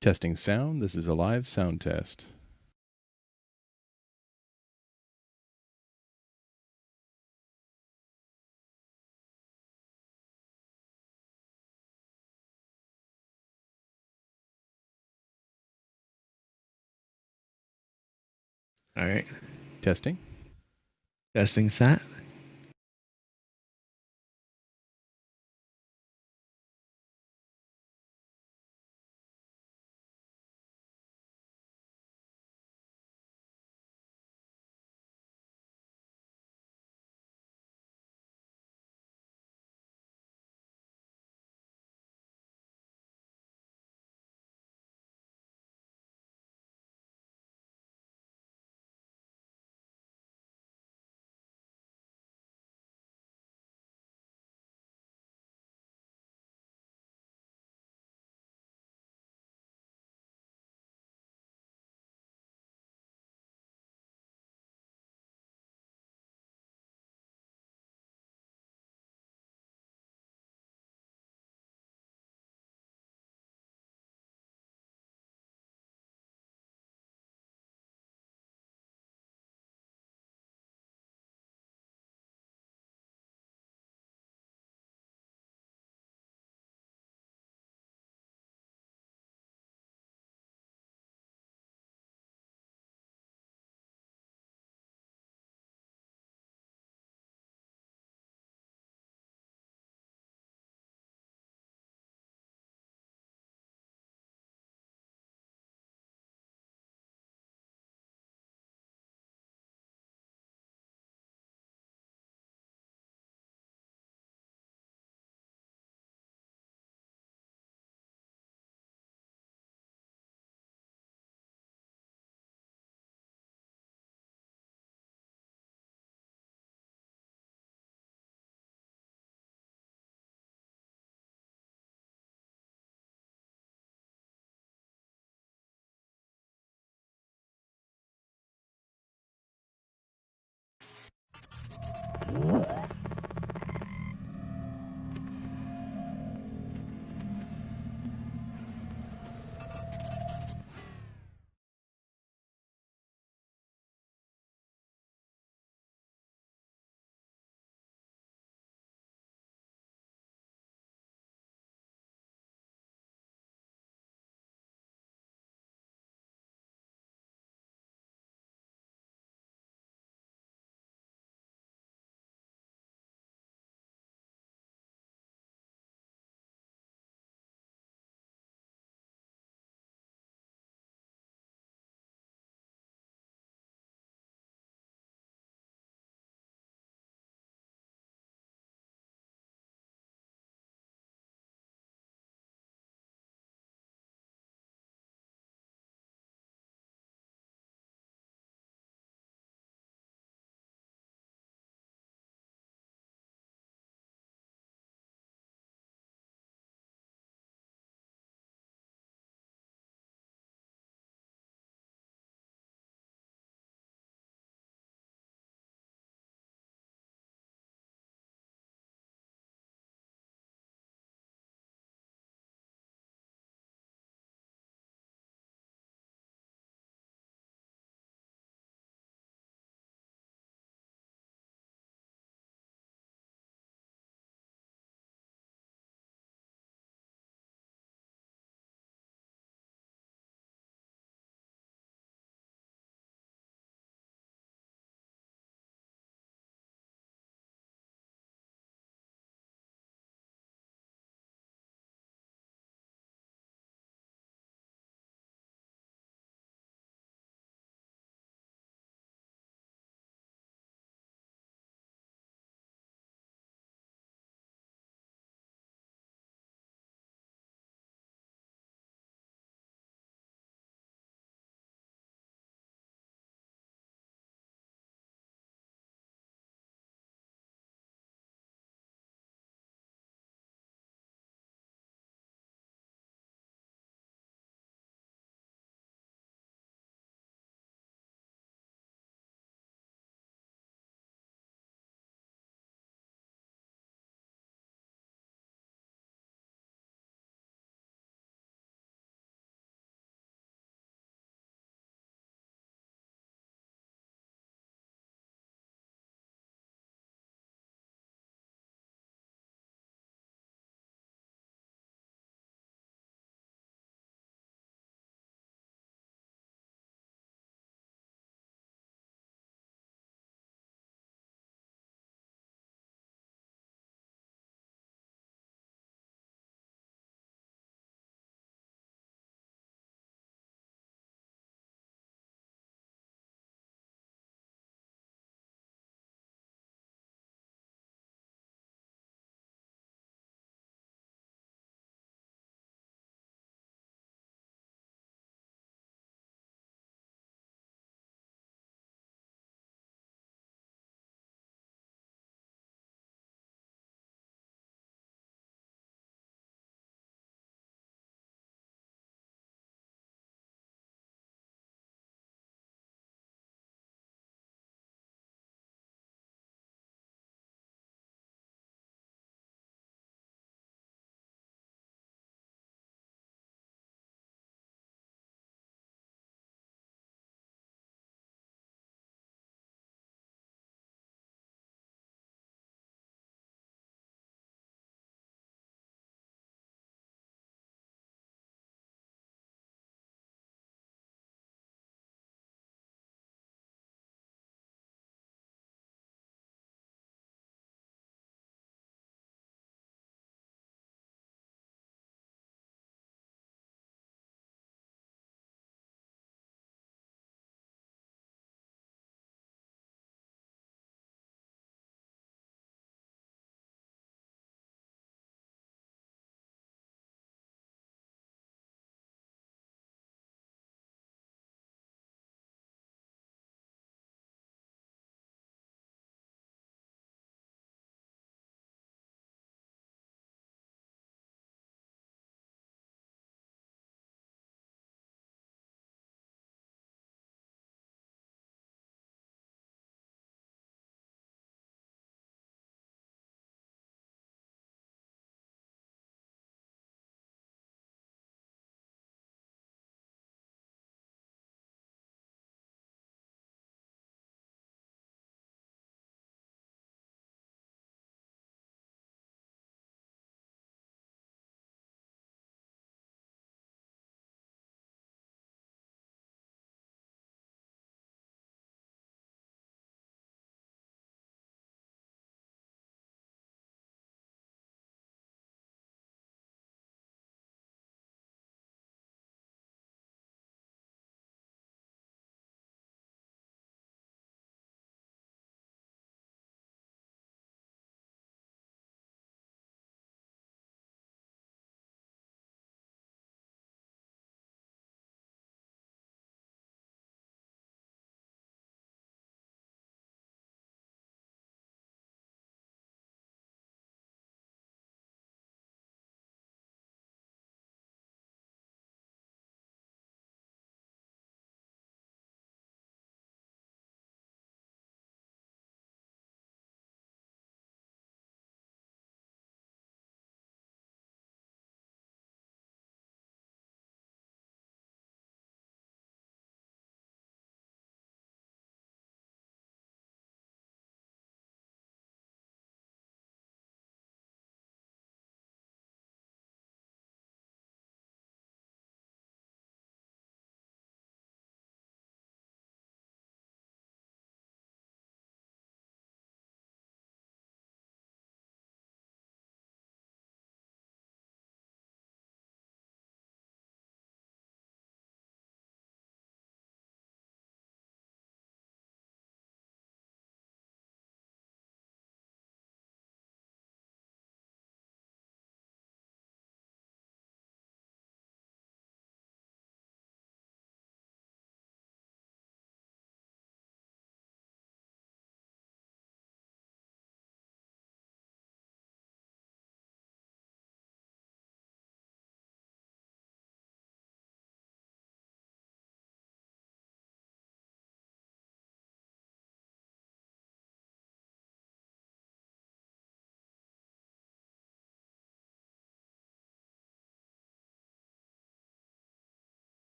Testing sound. This is a live sound test. All right. Testing. Testing set.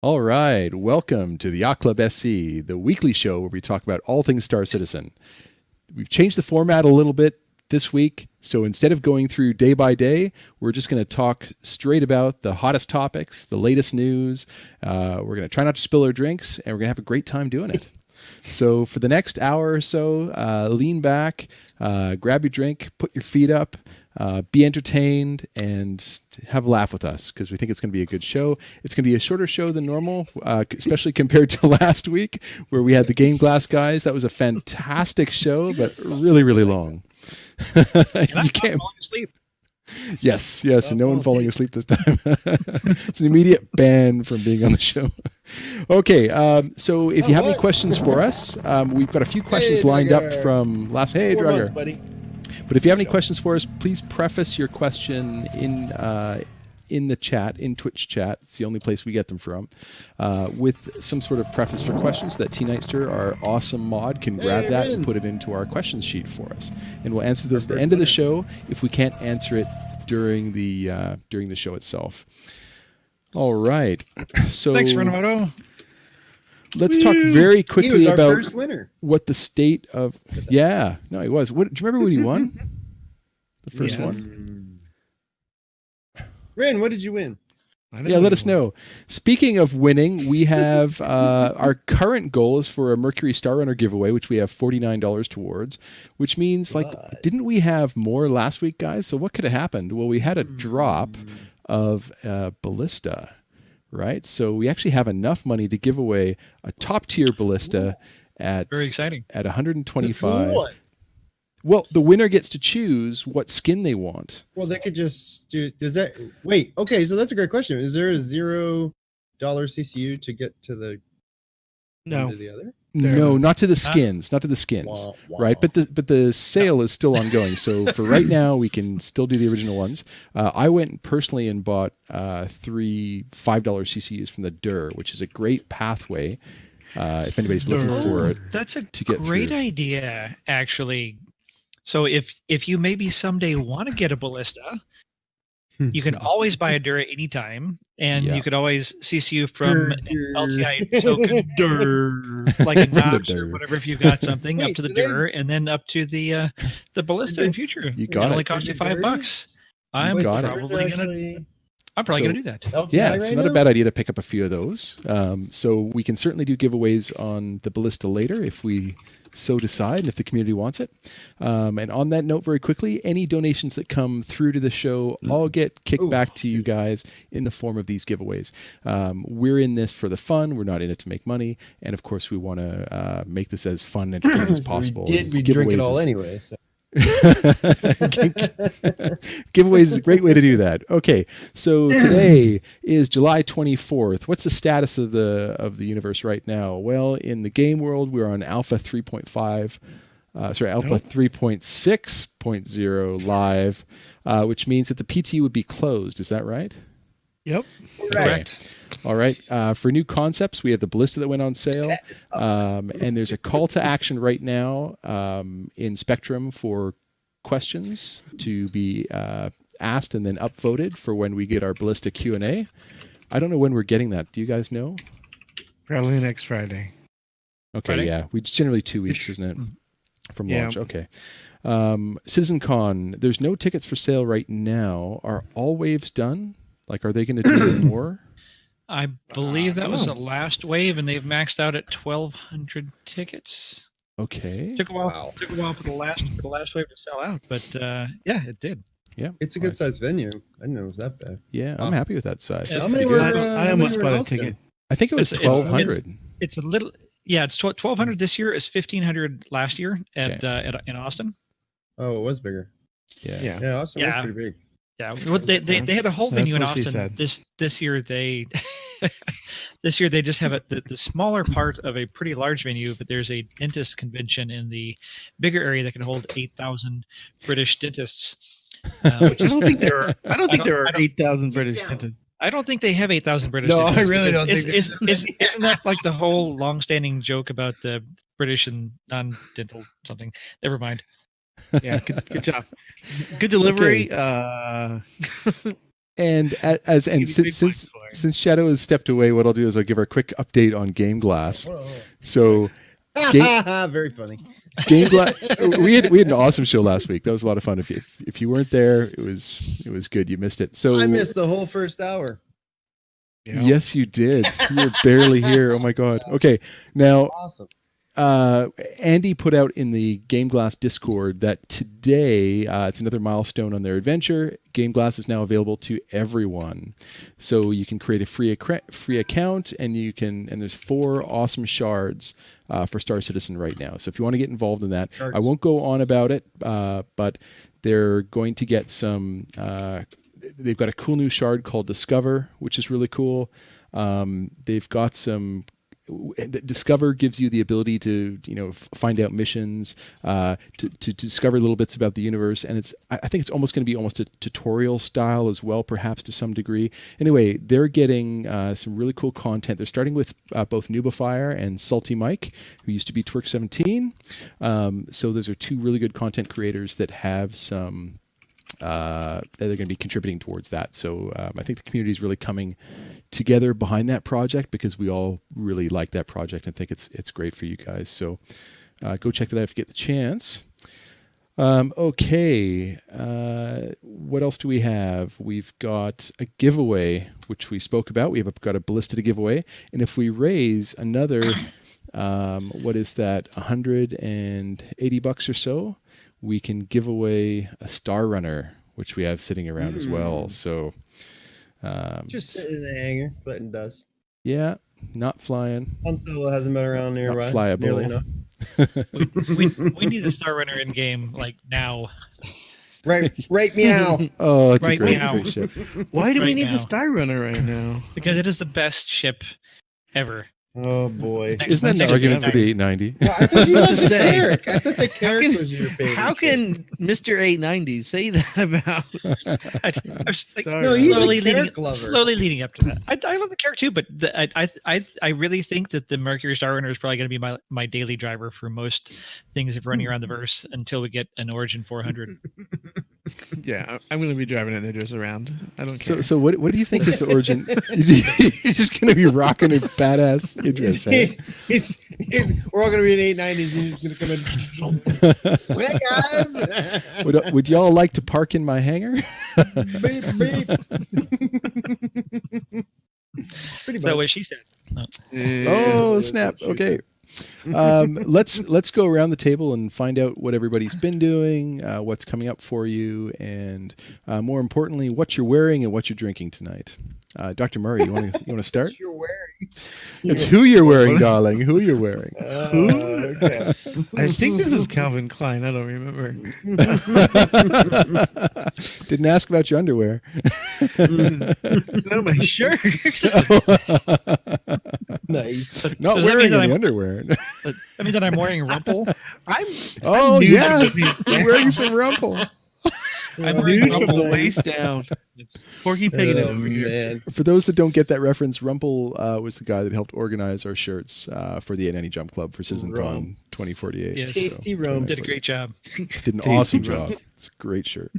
All right, welcome to the YachtClubSC, the weekly show where we talk about all things Star Citizen. We've changed the format a little bit this week, so instead of going through day by day, we're just going to talk straight about the hottest topics, the latest news. We're going to try not to spill our drinks, and we're going to have a great time doing it. So for the next hour or so, lean back, grab your drink, put your feet up, be entertained, and have a laugh with us because we think it's going to be a good show. It's going to be a shorter show than normal, especially compared to last week where we had the Game Glass guys. That was a fantastic show, but really, really long. You can't fall asleep. Yes, and no one falling asleep this time. It's an immediate ban from being on the show. Okay, so if you have any questions for us, we've got a few questions lined up from last. Hey, Drugger. But if you have any questions for us, please preface your question in the chat, in Twitch chat. It's the only place we get them from, with some sort of preface for questions that T Nightster, our awesome mod, can grab that and put it into our questions sheet for us, and we'll answer those at the end of the show if we can't answer it during the show itself. All right. So Thanks, Renato. Let's talk very quickly about first winner. What the state of. Yeah, no, he was. What, do you remember what he won? The first one. Ren, what did you win? Yeah, let us know. Speaking of winning, we have our current goal is for a Mercury Star Runner giveaway, which we have $49 towards, which means, didn't we have more last week, guys? So what could have happened? Well, we had a drop of Ballista, right? So we actually have enough money to give away a top tier Ballista at very exciting at 125. Well, the winner gets to choose what skin they want. Well, they could just do. Does that wait? Okay, so that's a great question. Is there a $0 CCU to get to the No. to the other? No, not to the skins, not to the skins, right? But the sale is still ongoing. So for right now, we can still do the original ones. I went personally and bought 3 $5 CCUs from the DUR, which is a great pathway if anybody's looking for it. That's a to get great through. idea, actually. So if you maybe someday want to get a Ballista, you can always buy a DUR at any time, and you could always CCU from an LTI token DUR, like a notch or whatever, if you've got something, up to the DUR, and then up to the Ballista in future. You got it. Only cost you $5. I'm probably gonna do that. Yeah, it's not a bad idea to pick up a few of those. So we can certainly do giveaways on the Ballista later if we so decide, and if the community wants it. And on that note, very quickly, any donations that come through to the show all get kicked back to you guys in the form of these giveaways. We're in this for the fun. We're not in it to make money. And of course, we want to make this as fun and entertaining as possible. We drink it all anyway. So. Giveaways is a great way to do that. Okay, so today is July 24th. What's the status of the universe right now? Well, in the game world, we're on Alpha 3.5. Alpha 3.6.0 live, which means that the PT would be closed. Is that right? Yep. Correct. All right. For new concepts, we have the Ballista that went on sale. And there's a call to action right now in Spectrum for questions to be asked and then upvoted for when we get our Ballista Q&A. I don't know when we're getting that. Do you guys know? Probably next Friday. Okay, Friday? yeah. It's generally 2 weeks, isn't it? From launch. Okay. CitizenCon, there's no tickets for sale right now. Are all waves done? Like, are they going to do more? I believe that was the last wave, and they've maxed out at 1,200 tickets. Okay. Took a while for the last wave to sell out, but yeah, it did. Yeah. It's a good sized venue. I didn't know it was that bad. Yeah, I'm happy with that size. That's How pretty many good. were, I almost bought a ticket. I think it was 1,200. It's a little, yeah. It's 1,200 this year. It's 1,500 last year at in Austin. Oh, it was bigger. Yeah. Yeah, Austin was pretty big. Yeah, well, they had a whole venue in Austin. This year they this year they just have the smaller part of a pretty large venue, but there's a dentist convention in the bigger area that can hold 8,000 British dentists. Which I don't think there are 8,000 British dentists. I don't think they have 8,000 British. No, dentists. I really don't think. Isn't that like the whole long-standing joke about the British and non-dental something? Never mind. Yeah, good job. Good delivery. Okay. And since Shadow has stepped away, what I'll do is I'll give her a quick update on Game Glass. So, Very funny. Game Glass. We had an awesome show last week. That was a lot of fun. If you weren't there, it was good. You missed it. So I missed the whole first hour. Yes, you did. You were barely here. Oh my God. Okay, now. Awesome. Andy put out in the Game Glass Discord that today it's another milestone on their adventure. Game Glass is now available to everyone, so you can create a free account, and there's 4 awesome shards for Star Citizen right now. So if you want to get involved in that, I won't go on about it, but they're going to get some. They've got a cool new shard called Discover, which is really cool. They've got some. Discover gives you the ability to find out missions, to discover little bits about the universe, and I think it's almost going to be almost a tutorial style as well, perhaps to some degree. Anyway, they're getting some really cool content. They're starting with both Noobifier and Salty Mike, who used to be Twerk17. So those are 2 really good content creators that have some. They're going to be contributing towards that. So I think the community is really coming together behind that project because we all really like that project and think it's great for you guys. So go check that out if you get the chance. Okay. What else do we have? We've got a giveaway, which we spoke about. We've got a Ballista to give away. And if we raise another, what is that, $180 or so, we can give away a Star Runner, which we have sitting around as well. So Just sitting in the hangar, letting dust. Yeah, not flying. Han Solo hasn't been around nearby. Not flyable. Nearly enough. we need a Star Runner in game like now. Right, meow. Oh, it's Right a great meow. ship. Why do we Right need now. the Star Runner right now? Because it is the best ship ever. Oh boy. Isn't that an Next argument for to the 890? No, I thought you I was liked just the saying. Carrick. I thought the Carrick was your favorite. How can Mr. 890 say that about? I was like, Star No, he's a slowly Carrick lover. slowly leading up to that. I love the character too, but I really think that the Mercury Star Runner is probably going to be my daily driver for most things if running around the verse until we get an Origin 400. Yeah, I'm going to be driving it just around. I don't care. So what do you think is the origin? You're just going to be rocking a badass Idris, right? We're all gonna be in 890s and he's just gonna come in. Hey guys! Would y'all like to park in my hangar? Beep, beep. Pretty Is that much. what she said? Oh snap! Okay, let's go around the table and find out what everybody's been doing, what's coming up for you, and more importantly, what you're wearing and what you're drinking tonight. Dr. Murray, you want to start? You're wearing. It's who you're wearing, darling. Who you're wearing. Okay. I think this is Calvin Klein. I don't remember. Didn't ask about your underwear. No, my shirt. Nice. Not Does that wearing mean that any I'm- underwear. I mean that I'm wearing Rumple. Oh nude yeah, from the waist you're wearing some rumple. I'm Nude wearing from the Rumple. waist down. It's, Porky Pig Oh, over here. man. For those that don't get that reference, Rumple was the guy that helped organize our shirts for the N90 Jump Club for CitizenCon Rumps. 2048. Yes. Tasty very rumps. did a great job. Did an Tasty awesome rumps. job. It's a great shirt.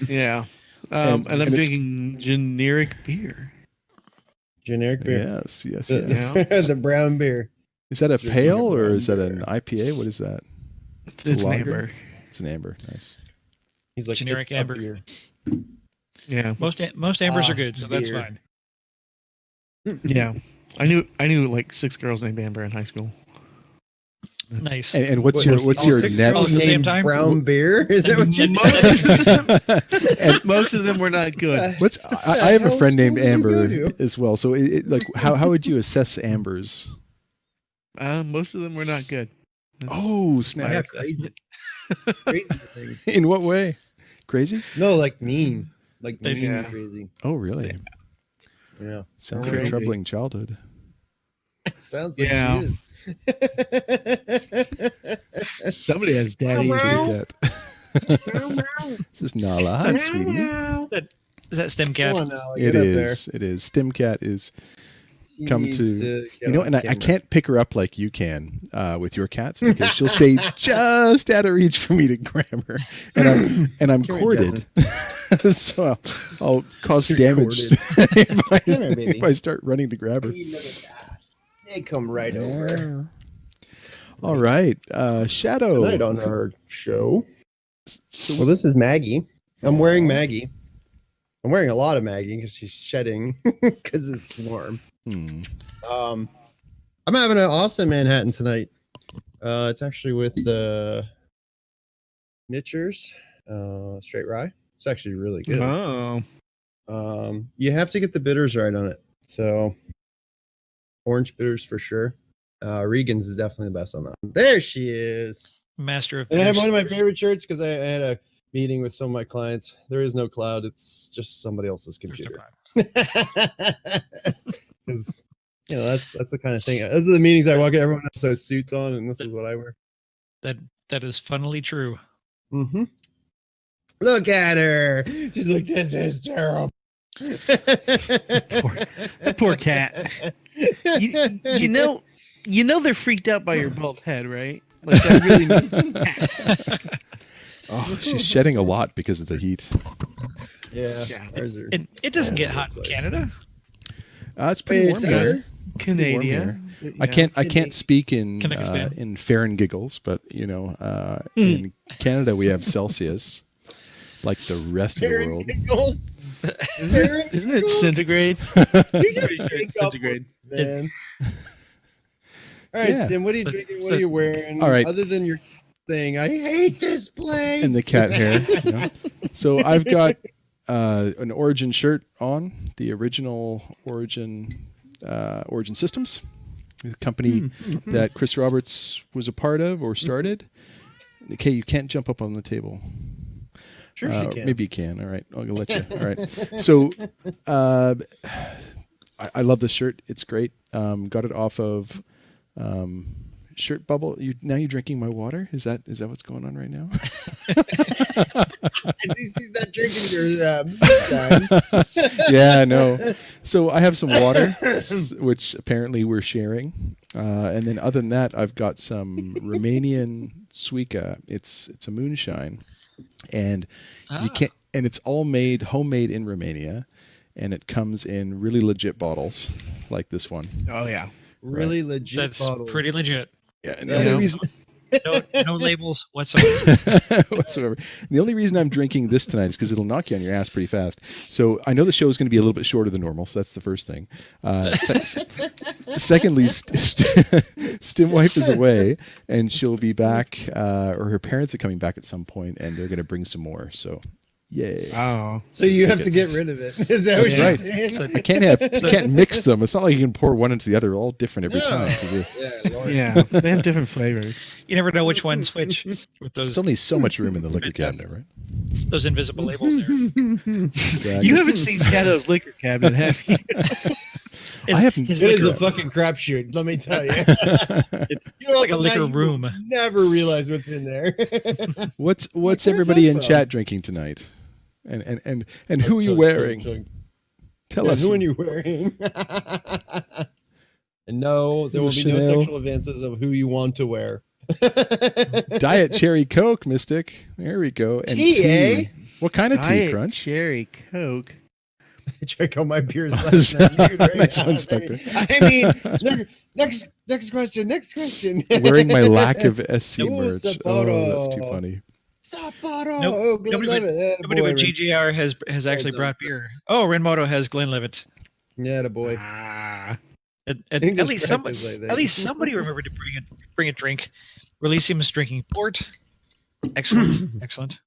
Yeah. And- And I'm and it's- drinking generic beer. Generic beer. Yes, yes, The, yes. the brown beer. Is that a Just pale like a or brown is that beer. an IPA? What is that? It's a an lager? amber. It's an amber. Nice. He's like Generic it's a amber. beer. Yeah. Most ambers are good, so that's beer. fine. Yeah. I knew like 6 girls named Amber in high school. Nice. And what's What, your all what's your six net? girls At the same named time? Brown beer? Is that what you Most- said? Most of them were not good. What's I have a hell friend named school did you go Amber to? as well. So like how would you assess ambers? Most of them were not good. Oh Yeah, snap! crazy. Crazy things. In what way? Crazy? No, like mean. Like mean Yeah. crazy. Oh really? Yeah. Sounds like a Crazy. troubling childhood. Sounds like Yeah. she is. Somebody has daddy Kitty issues. cat. This is Nala. Hi, sweetie. Is that Come StemCat? on now. It Get up is. It is. Stimcat is come to and I can't pick her up like you can with your cats because she'll stay just out of reach for me to grab her, and I'm corded, so I'll cause damage if I start running to grab her. They come right over. All right, Shadow. Tonight on our show. Well, this is Maggie. I'm wearing Maggie. I'm wearing a lot of Maggie because she's shedding because it's warm. I'm having an awesome Manhattan tonight. It's actually with the Mitchers straight rye. It's actually really good. Oh. You have to get the bitters right on it. So orange bitters for sure. Regan's is definitely the best on that. There she is. Master of And I have Beers. one of my favorite shirts because I had a meeting with some of my clients. There is no cloud. It's just somebody else's There's no computer. crime. Because that's the kind of thing. Those are the meetings I walk in. Everyone else has suits on, and this is what I wear. That is funnily true. Mm-hmm. Look at her. She's like, this is terrible. Poor cat. You know they're freaked out by your bald head, right? Like that really means Oh, she's shedding a lot because of the heat. Yeah. And it doesn't get hot in Canada. It's pretty warm here. Canadian. I can't speak in Kazakhstan. Fahrengiggles, but in Canada we have Celsius, like the rest of the world. Isn't it centigrade? Centigrade, man. All right, Tim, what are you drinking? What are you wearing? All right. Other than your thing, I hate this place. And the cat hair. So I've got an Origin shirt on, the original Origin Systems, the company that Chris Roberts was a part of or started. Okay, you can't jump up on the table. Sure she can. Maybe you can. All right, I'll let you. All right. So I love this shirt. It's great. Got it off of Shirt Bubble. You're drinking my water? Is that what's going on right now? He's not drinking your moonshine. Yeah, no. So I have some water, which apparently we're sharing. And then other than that, I've got some Romanian Suica. It's a moonshine. And you can't, and it's all homemade in Romania, and it comes in really legit bottles like this one. Oh yeah. Really legit That's bottles. pretty legit. Yeah, and the only reason No labels whatsoever. whatsoever. The only reason I'm drinking this tonight is because it'll knock you on your ass pretty fast. So I know the show is going to be a little bit shorter than normal, so that's the first thing. Secondly, Stim wife is away, and she'll be back, or her parents are coming back at some point, and they're going to bring some more. So, yay! Oh, So you have to get rid of it. Is that what you're right. saying? I can't mix them. It's not like you can pour one into the other. They're all different every time. 'Cause yeah, they have different flavors. You never know which one's which with there's those only so much room in the liquor cabinet, right? those invisible labels there. Exactly. You haven't seen Shadow's liquor cabinet, have you? I haven't. His It is a liquor- fucking crapshoot, let me tell you. It's like a liquor room. Never realize what's in there. What's everybody in chat drinking tonight? And who are you wearing? Tell us. Who are you wearing? And no, there will be no Chanel. sexual advances of who you want to wear. Diet Cherry Coke, Mystic. There we go. And Tea, eh? What kind of tea, Diet Crunch? Cherry Coke. Check out my beers last night. You could Nice rate one, that. Spectre. I mean, next question. Wearing my lack of SC Oh, merch. Sapporo. Oh, that's too funny. Sapporo. Nope. Oh, Nobody Glenlivet. Nobody but GGR has actually brought beer. Oh, Renmoto has Glenlivet. Yeah, the boy. Ah. At English least practice somebody, like that. at least somebody remembered to bring a drink. Releasium's drinking port. Excellent, excellent.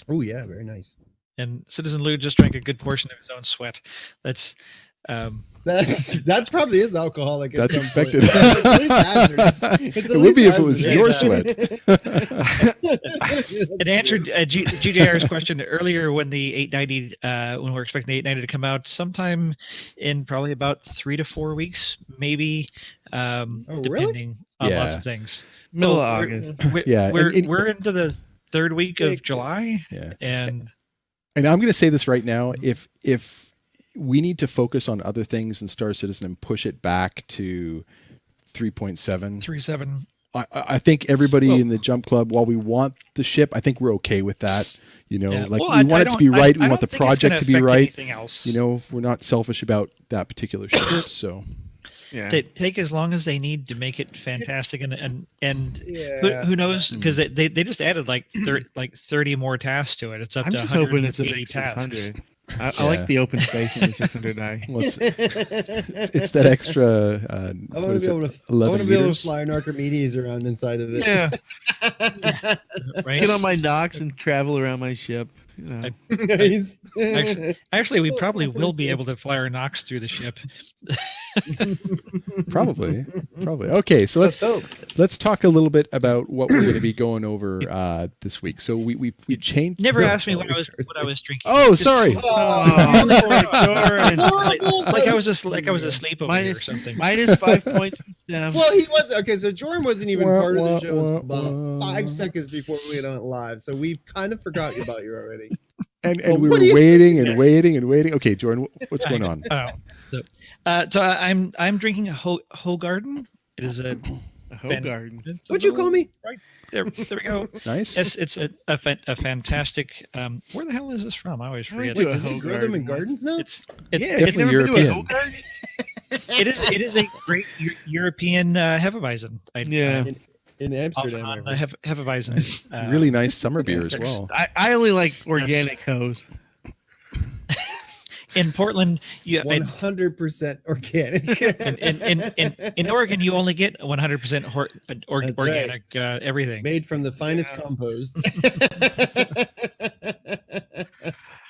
Oh yeah, very nice. And Citizen Lou just drank a good portion of his own sweat. That's That probably is alcoholic. At That's some point. expected. It's at least hazardous. It's at It would least be if it was hazardous. your sweat. it answered GJR's question earlier when the 890 when we're expecting the 890 to come out sometime in probably about 3 to 4 weeks, maybe, really? depending on Yeah. lots of things. Middle Well, of we're- August. we're, Yeah, we're into the third week of July, Yeah. and And I'm going to say this right now: if we need to focus on other things in Star Citizen and push it back to 3.7. 3.7. I think everybody in the Jump Club, while we want the ship, I think we're okay with that. You know, Yeah. like Well, we want it to be right. We want the think it's gonna project to be affect right. anything else. You know, we're not selfish about that particular ship. So Yeah. Take as long as they need to make it fantastic, and Yeah. who knows, because they just added like 30 more tasks to it. It's up I'm to just hoping it's a 180 big tasks. 600. I Yeah. like the open space in the 600i. well, it's that extra. I What want is to be it? able to. I 11 want to be able to meters? fly an Archimedes around inside of it. Yeah. Right? Get on my docks and travel around my ship. You know. Nice. Actually, we probably will be able to fly our Nox through the ship. Probably. Okay, so Let's hope. let's talk a little bit about what we're going to be going over this week. So we changed. Never no. asked me what I was drinking. Oh, Just- sorry. Oh, Jordan. like I was asleep over here or something. Minus 5 points. Well, he was okay. So Jordan wasn't even Wah, part of the wah, show wah, until about wah. 5 seconds before we went on live. So we've kind of forgot about you already. And Well, we what were do you- waiting and waiting and waiting. Okay, Jordan, what's going on? So I'm drinking a Hogarden. It is a Hogarden. What'd you call me? Right there we go. Nice. It's a fantastic. Where the hell is this from? I always forget. Wait, Wait, a did they grow them in Hogarden. gardens now? It's Yeah, Definitely you've never been to a European. Hogarden? it is a great European Hefeweizen. Yeah. In Amsterdam. On I heard. Hefeweizen. Really nice summer beer as well. I only like organic hose. In Portland, you 100% organic. in Oregon, you only get 100% That's organic everything. Made from the finest compost.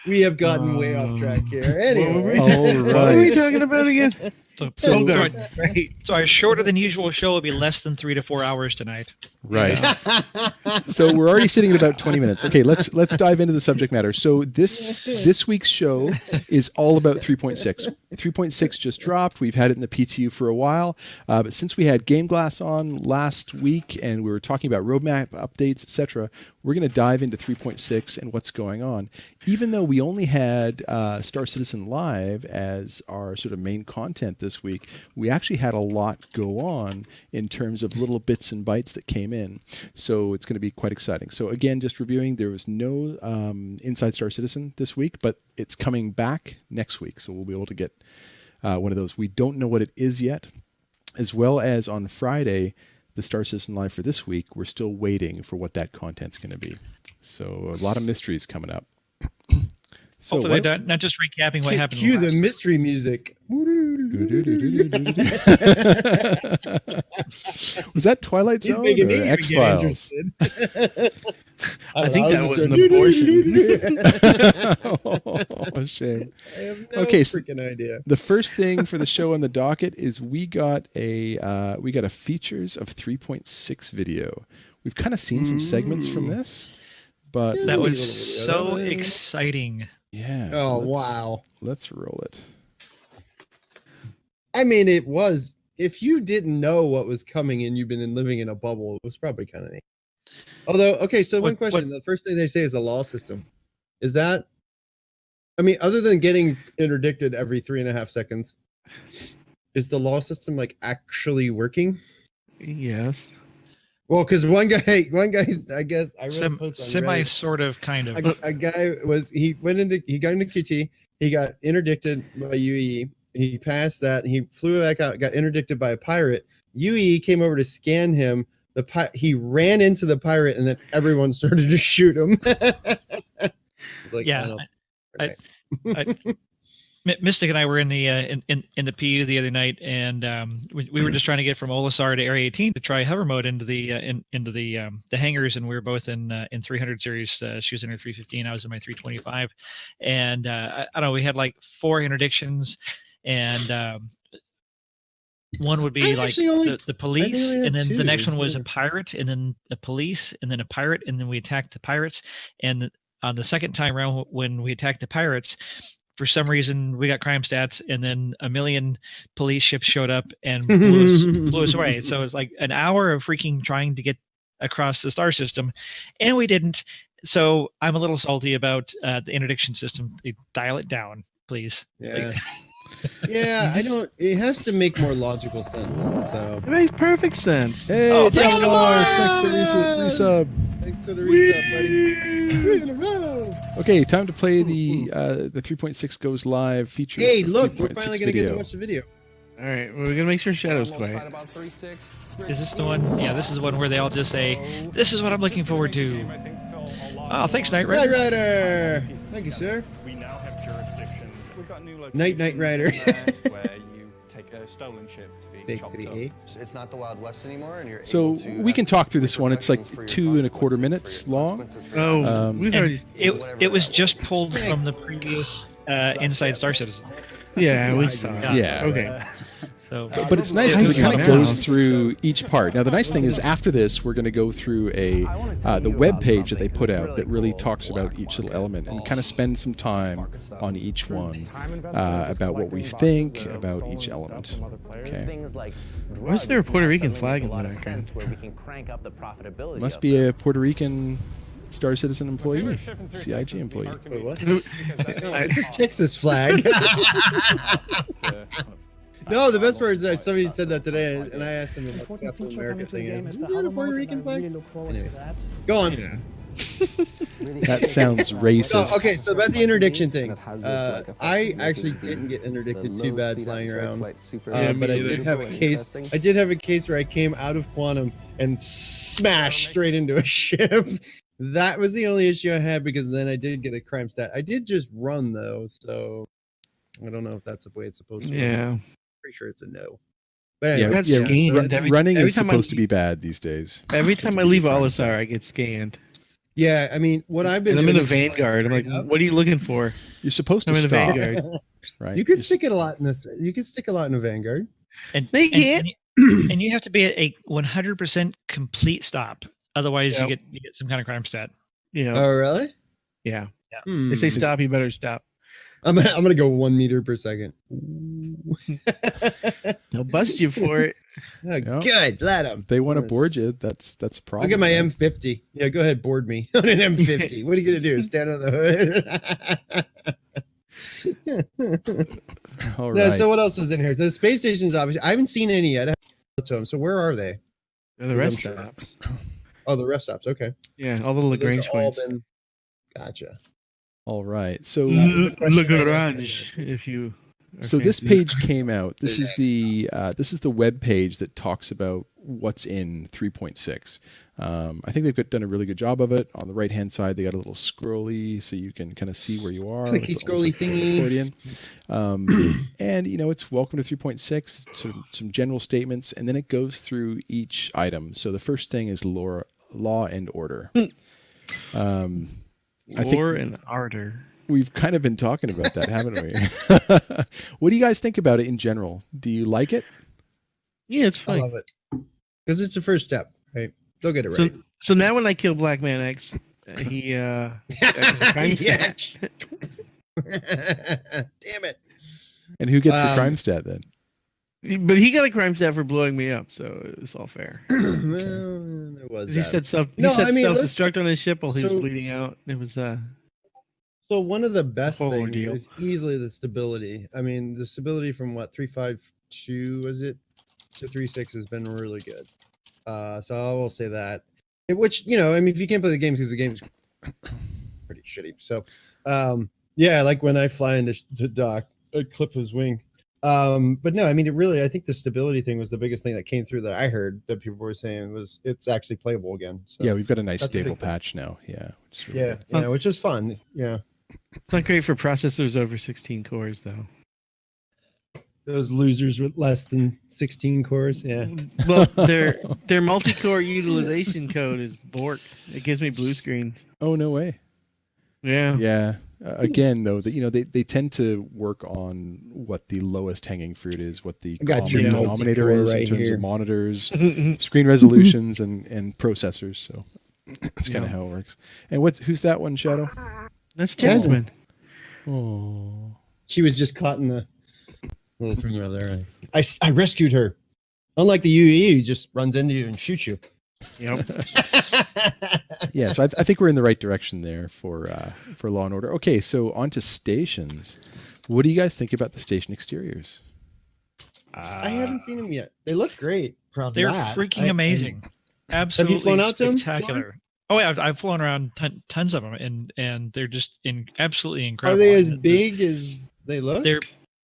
We have gotten way off track here. Anyway. All What are we right. talking about again? So, Hogarden. Right. so our shorter than usual show will be less than 3 to 4 hours tonight. Right. So we're already sitting at about 20 minutes. Okay, let's dive into the subject matter. So this week's show is all about 3.6. 3.6 just dropped. We've had it in the PTU for a while, but since we had Game Glass on last week and we were talking about roadmap updates, etc., we're going to dive into 3.6 and what's going on. Even though we only had Star Citizen Live as our sort of main content this week, we actually had a lot go on in terms of little bits and bytes that came in. So it's going to be quite exciting. So again, just reviewing, there was no Inside Star Citizen this week, but it's coming back next week. So we'll be able to get one of those. We don't know what it is yet. As well as on Friday, the Star Citizen Live for this week, we're still waiting for what that content's going to be. So a lot of mysteries coming up. So Hopefully, not just recapping what happened. Cue the last- mystery music. Was that Twilight He's Zone making me or get X-Files? interested. I think that was an abortion. Oh, shame. I have no Okay, so- freaking idea. The first thing for the show on the docket is we got a features of 3.6 video. We've kind of seen some segments from this, but Yeah. That was Little so video. exciting. yeah. Oh, let's- wow. Let's roll it. I mean, it was. If you didn't know what was coming and you've been living in a bubble, it was probably kind of neat. Although, okay, so one What- question. The first thing they say is the law system. Is that, I mean, other than getting interdicted every 3.5 seconds, is the law system like actually working? Yes. Well, because one guy, I guess, I read a post on Semi, Reddit. sort of, kind of. A guy he got into QT, he got interdicted by UE, he passed that, he flew back out, got interdicted by a pirate. UE came over to scan him. He ran into the pirate, and then everyone started to shoot him. It's like, Yeah, okay. Mystic and I were in the in the PU the other night, and we were just trying to get from Olisar to Area 18 to try hover mode into the into the hangars, and we were both in 300 series. She was in her 315, I was in my 325, and I don't know, we had like 4 interdictions, and one would be I like actually only- the police, only had and then 2, the next one was a yeah. pirate, and then the police, and then a pirate, and then we attacked the pirates. And on the second time around, when we attacked the pirates, for some reason we got crime stats, and then a million police ships showed up and blew us away. So it's like an hour of freaking trying to get across the star system, and we didn't. So I'm a little salty about the interdiction system. They dial it down. please. Yeah. Yeah, I don't. It has to make more logical sense. So. It makes perfect sense. Hey, Oh, Delmar, thanks for the resub. Thanks for the resub, buddy. 3 in a row. Okay, time to play the 3.6 goes live features. Hey, of look, we're 3.6 finally gonna get to video. watch the video. All right, well, we're gonna make sure Shadow's quiet. Is this the one? Yeah, this is the one where they all just say, "This is what I'm looking forward to." Oh, thanks, Knight Knight Rider. Rider. Thank you, sir. We now have jurisdiction. We've got new locations Knight Rider. where you take a stolen ship to be Big chopped 3A. up. It's not the Wild West anymore, and you're So able to we can have talk through this one. It's like repercussions for your 2.25 minutes consequences, for your long. consequences for your Oh, actions. we've And already. it was just pulled from the previous Inside Star Citizen. Yeah, we saw it. Yeah. Okay. So But it's nice because it kind of Yeah. goes through each part. Now, the nice thing is after this, we're going to go through the web page that they put out that really talks about each little element and kind of spend some time on each one about what we think about each element. Okay. Why is there a Puerto Rican flag in the background? Must be a Puerto Rican Star Citizen employee, CIG employee. Wait, what? No, it's a Texas flag. No, the best part is that somebody said that today, and I asked him what the Captain America thing is. Is that a Puerto Rican flag? Anyway, go on. Yeah. That sounds racist. So, okay, so about the interdiction thing. I actually didn't get interdicted too bad flying around. But I did have a case. I did have a case where I came out of quantum and smashed straight into a ship. That was the only issue I had because then I did get a crime stat. I did just run though, so I don't know if that's the way it's supposed to be. Yeah. Pretty sure it's a no. But Yeah, anyway, got scanned running every is time I- supposed to be bad these days. Every time I leave Olisar, I get scanned. yeah, I mean, what I've been And I'm in doing a is- Vanguard. I'm like, what are you looking for? You're supposed to I'm in a stop, Vanguard. right? You could You're stick it a lot in this. You could stick a lot in a Vanguard. and, They and- can't. and you have to be at a 100% complete stop. Otherwise, Yep. you get some kind of crime stat. You know, Oh, really? yeah. Hmm. They say stop, you better stop. I'm gonna go 1 meter per second. They'll bust you for it. Oh, Yeah. good, let them. If they want to board you, that's a problem. Look at my right? M50. Yeah, go ahead, board me on an M50. What are you gonna do? Stand on the hood? All No, right. so what else is in here? The space stations, obviously, I haven't seen any yet. I haven't to them. So where are they? They're the I'm rest sure. stops. Oh, the rest stops. Okay. Yeah, all the Those Lagrange have all points. been- Gotcha. All right. So Lagrange, if you. are so this fancy. page came out. This is the web page that talks about what's in 3.6. I think they've done a really good job of it. On the right hand side, they got a little scrolly, so you can kind of see where you are. Clicky, It's almost scrolly thingy. accordion. And it's welcome to 3.6. Some general statements, and then it goes through each item. So the first thing is law and order. I think- War and ardor. We've kind of been talking about that, haven't we? What do you guys think about it in general? Do you like it? Yeah, it's I fine. love it because it's the first step, right? They'll get it So, right. so now when I kill Black Man X, he crime Yeah. stat. Damn it. And who gets the Um, crime stat then? But he got a crime stat for blowing me up, so it was all fair. Well, there was He that. said self. He No, said I mean, self-destruct on his ship while he was so- bleeding out. It was So one of the best whole things ordeal. is easily the stability. I mean, the stability from what 3.52 was it to 3.6 has been really good. So I will say that. Which I mean, if you can't play the game because the game's pretty shitty. So, yeah, like when I fly into dock, I clip his wing. But no, I mean, I think the stability thing was the biggest thing that came through that I heard that people were saying was it's actually playable again. So, Yeah, we've got a nice that's a big stable thing. patch now. Yeah. Which is really yeah, good. yeah, which is fun. Yeah. it's not great for processors over 16 cores, though. Those losers with less than 16 cores. Yeah. Well, their multi-core utilization code is borked. It gives me blue screens. Oh no way. Yeah. Yeah. Again, though, that they tend to work on what the lowest hanging fruit is, what the I got common your denominator multi-core is in right terms here. of monitors, screen resolutions, and processors. So that's kind of how it works. And who's that one, Shadow? That's Jasmine. Oh. She was just caught in the little thing over there. I rescued her. Unlike the UE, who just runs into you and shoots you. Yep. Yeah, so I think we're in the right direction there for Law and Order. Okay, so on to stations. What do you guys think about the station exteriors? I haven't seen them yet. They look great. Proud of They're that. freaking amazing. Have Absolutely you flown out to 'em, spectacular. Oh yeah, I've flown around tons of them, and they're just absolutely Are incredible. they as And big as they look? They're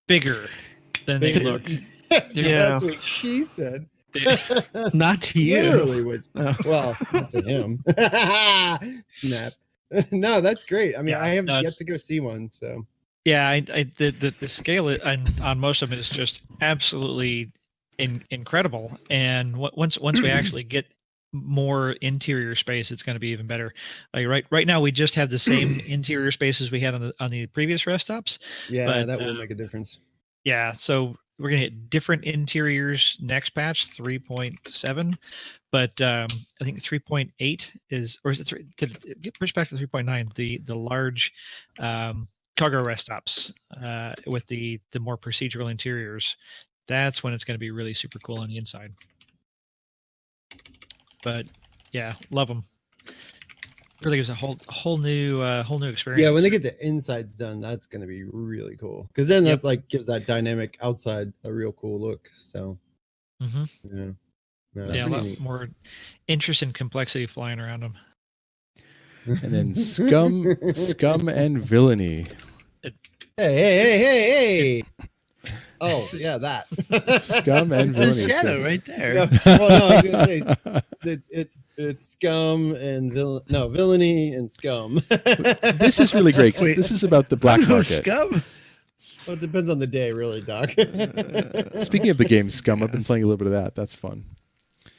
bigger than they look. That's what she said. Not to you. Literally, what? Oh. Well, not to him. Snap. No, that's great. I mean, Yeah, I haven't no, yet it's- to go see one, so. Yeah, the scale on most of them is just absolutely incredible. And once we actually get more interior space, it's going to be even better. Like right now, we just have the same interior space as we had on the previous rest stops. Yeah, But, that will make a difference. Yeah, so we're gonna hit different interiors next patch, 3.7, but I think 3.8 is, or is it three? Did it get pushed back to 3.9? The large cargo rest stops with the more procedural interiors. That's when it's going to be really super cool on the inside. But yeah, love them. Really gives a whole new experience. Yeah, when they get the insides done, that's going to be really cool. Because then that like gives that dynamic outside a real cool look. So, Mm-hmm. yeah. No, Yeah, a pretty lot neat. more interest and complexity flying around them. And then scum and villainy. Hey. Oh, yeah, that. Scum and That's villainy. the shadow So- right there. No, well, no, I was gonna say it's scum and villainy and scum. This is really great. 'Cause Wait. this is about the black market. Scum. Well, it depends on the day, really, Doc. Speaking of the game Scum, I've been playing a little bit of that. That's fun.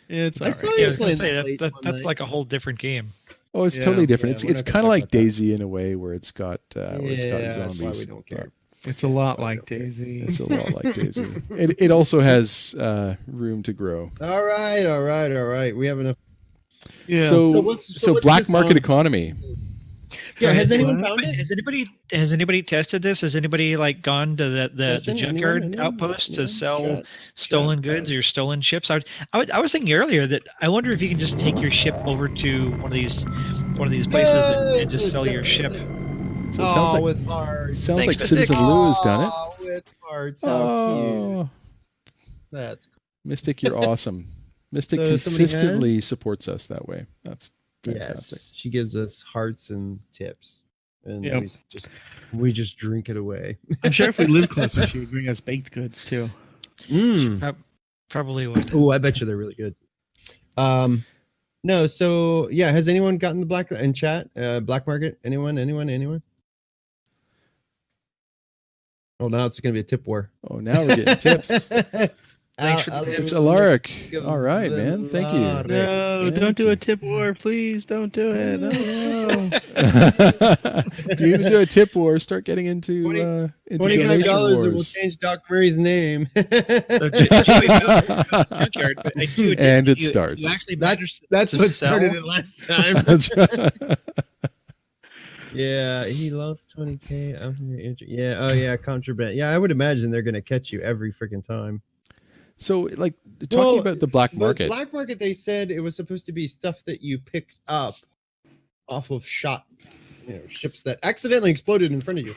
Yeah, it's I all saw right. Yeah, I you was gonna playing say that late that's one night. like a whole different game. Oh, it's Yeah. totally different. Yeah, It's we're not gonna kind of talk like about that. Daisy in a way, where it's got That's why zombies. we don't care. It's a lot like Daisy. It's a lot like Daisy. It also has room to grow. All right. We have enough. Yeah. So what's black this market on? economy. Yeah, has anyone What? found it? Has anybody tested this? Has anybody like gone to the Question? junkyard Anyone? outpost to Yeah, sell chat. stolen goods or stolen ships? I was thinking earlier that I wonder if you can just take your ship over to one of these places and just sell your ship. So it sounds like with hearts. sounds Thanks, like Mystic. Citizen Lou has done it. Oh, with hearts. How cute. Oh, That's Mystic, you're awesome. Mystic So somebody consistently supports us that way. That's fantastic. Yes, she gives us hearts and tips, and Yep. we just drink it away. I'm sure if we lived closer, she would bring us baked goods too. Probably would. Oh, I bet you they're really good. No, so yeah, has anyone gotten the black in chat? Black market? Anyone? Oh, now it's gonna be a tip war. Oh, now we're getting tips. Thanks for the tips. It's Alaric. All right, man. Thank you. Alaric. No, Thank don't do you. a tip war, please. Don't do it. No. If you're gonna do a tip war, start getting into $25 donation and we'll wars. change Doc Murray's name. Junkyard, but And it starts. You actually That's managed to what sell- started it last time. That's right. Yeah, he lost 20K. Yeah, oh yeah, contraband. Yeah, I would imagine they're gonna catch you every freaking time. So, like talking Well, about the black But market. black market, they said it was supposed to be stuff that you picked up off of ships that accidentally exploded in front of you,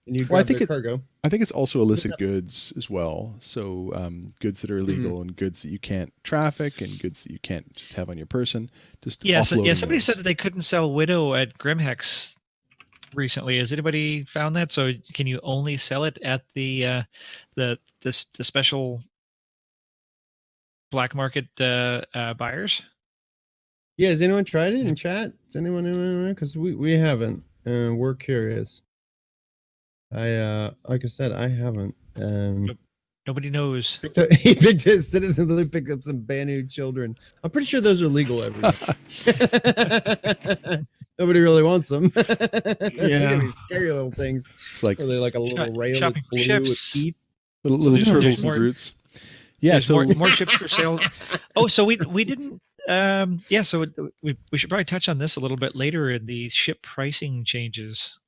and you Well, I grabbed think their cargo. I think it's also illicit goods as well. So goods that are illegal and goods that you can't traffic and goods that you can't just have on your person. Just offloading somebody those. said that they couldn't sell Widow at Grimhex recently. Has anybody found that? So can you only sell it at the special black market buyers? Yeah, has anyone tried it in chat? Has anyone? Because we haven't. We're curious. Like I said, I haven't. Nobody knows. He picked his citizen. Literally picked up some Banu children. I'm pretty sure those are legal everywhere. Nobody really wants them. Yeah. These scary little things. It's like Are they like a little rail shopping with for blue with ships. teeth? little there's turtles and more- Groots. Yeah. There's So more ships for sale. Oh, so we didn't. So we should probably touch on this a little bit later in the ship pricing changes.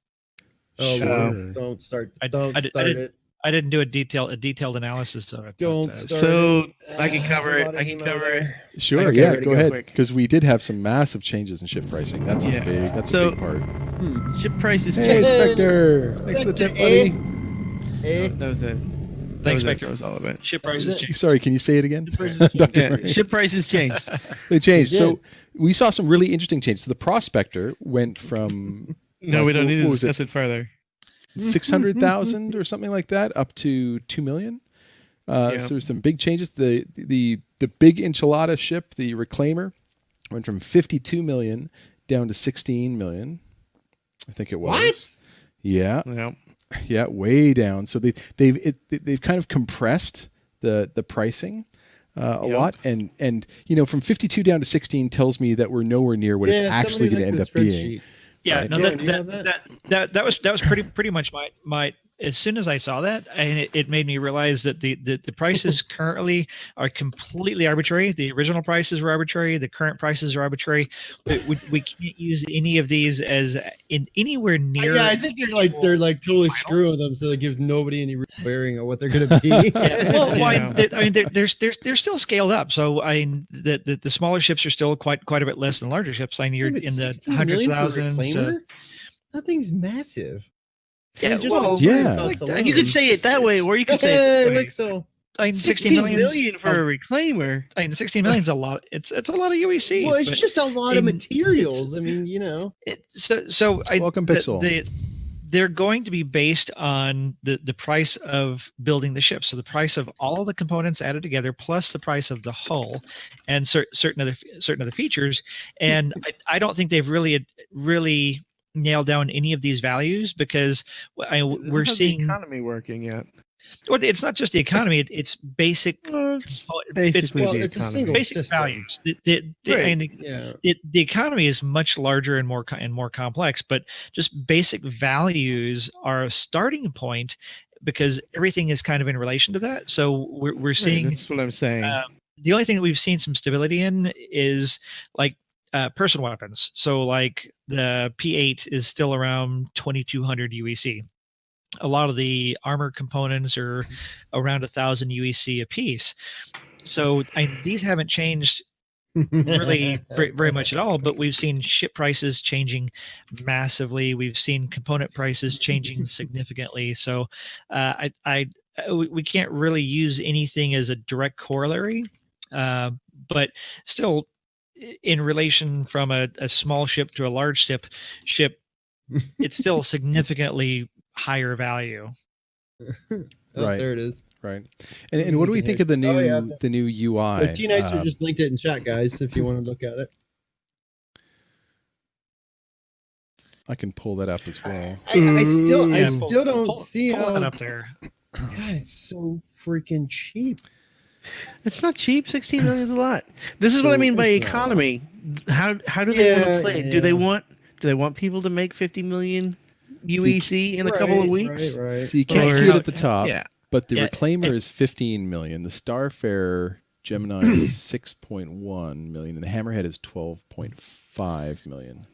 Oh, Sure. Lord, don't start. I Don't did- start I it. I didn't do a detailed analysis of it. but, Don't start So it. I can cover There's a it. lot of I can emo cover it. there. sure, Okay, yeah, ready, go go ahead. quick. Because we did have some massive changes in ship pricing. That's a Yeah. big. That's So- a big part. Ship prices Hey, change. Spectre! Thanks for the tip, buddy. Eh? That was it. Thanks, that Victor. was all of it. Ship prices change. Sorry, can you say it again? Yeah, ship prices changed. They changed. They So we saw some really interesting changes. So the Prospector went from No, like, we don't need to what was discuss it further. 600,000 or something like that up to 2 million. So there's some big changes. The big enchilada ship, the Reclaimer, went from 52 million down to 16 million. I think it was. What? Yeah. Yeah. Yeah, way down. So they've kind of compressed the pricing a lot, and from 52 down to 16 tells me that we're nowhere near what it's actually going to end up being. Yeah, Right. no, that was pretty much my. As soon as I saw that, and it made me realize that the prices currently are completely arbitrary. The original prices were arbitrary. The current prices are arbitrary. We can't use any of these as in anywhere near. Yeah, I think they're like totally screwing them, so it gives nobody any bearing of what they're going to be. Yeah, well, they're still scaled up. So the smaller ships are still quite a bit less than larger ships. You're in the hundreds of thousands. That thing's massive. Yeah, You could say it that way, or you could say it this way. I mean, 16 million for a Reclaimer. I mean, 16 million is a lot. It's a lot of UEC. Well, it's just a lot of materials. I mean, Welcome, Pixel. They're going to be based on the price of building the ship. So the price of all the components added together, plus the price of the hull, and certain other features. And I don't think they've really nailed down any of these values, because we're seeing the economy working yet. Well, it's not just the economy; it's basic. It's a single basic system. values. The economy is much larger and more complex, but just basic values are a starting point, because everything is kind of in relation to that. So we're seeing. That's what I'm saying. The only thing that we've seen some stability in is personal weapons. So like the P8 is still around 2,200 UEC. A lot of the armor components are around 1,000 UEC a piece. So these haven't changed really very much at all, but we've seen ship prices changing massively. We've seen component prices changing significantly. So we can't really use anything as a direct corollary, but still, in relation from a small ship to a large ship, it's still significantly higher value. Right. There it is. Right. And what do we think of the new UI? T Nicer just linked it in chat, guys, if you want to look at it. I can pull that up as well. I still don't see pull how that up there. God, it's so freaking cheap. It's not cheap. 16 million is a lot. This is what I mean by economy. How do they want to play? Do they want people to make 50 million UEC in a couple of weeks? Right. So you can't see it at the top, but the Yeah. Reclaimer is 15 million. The Starfarer Gemini is 6.1 million, and the Hammerhead is 12.5 million.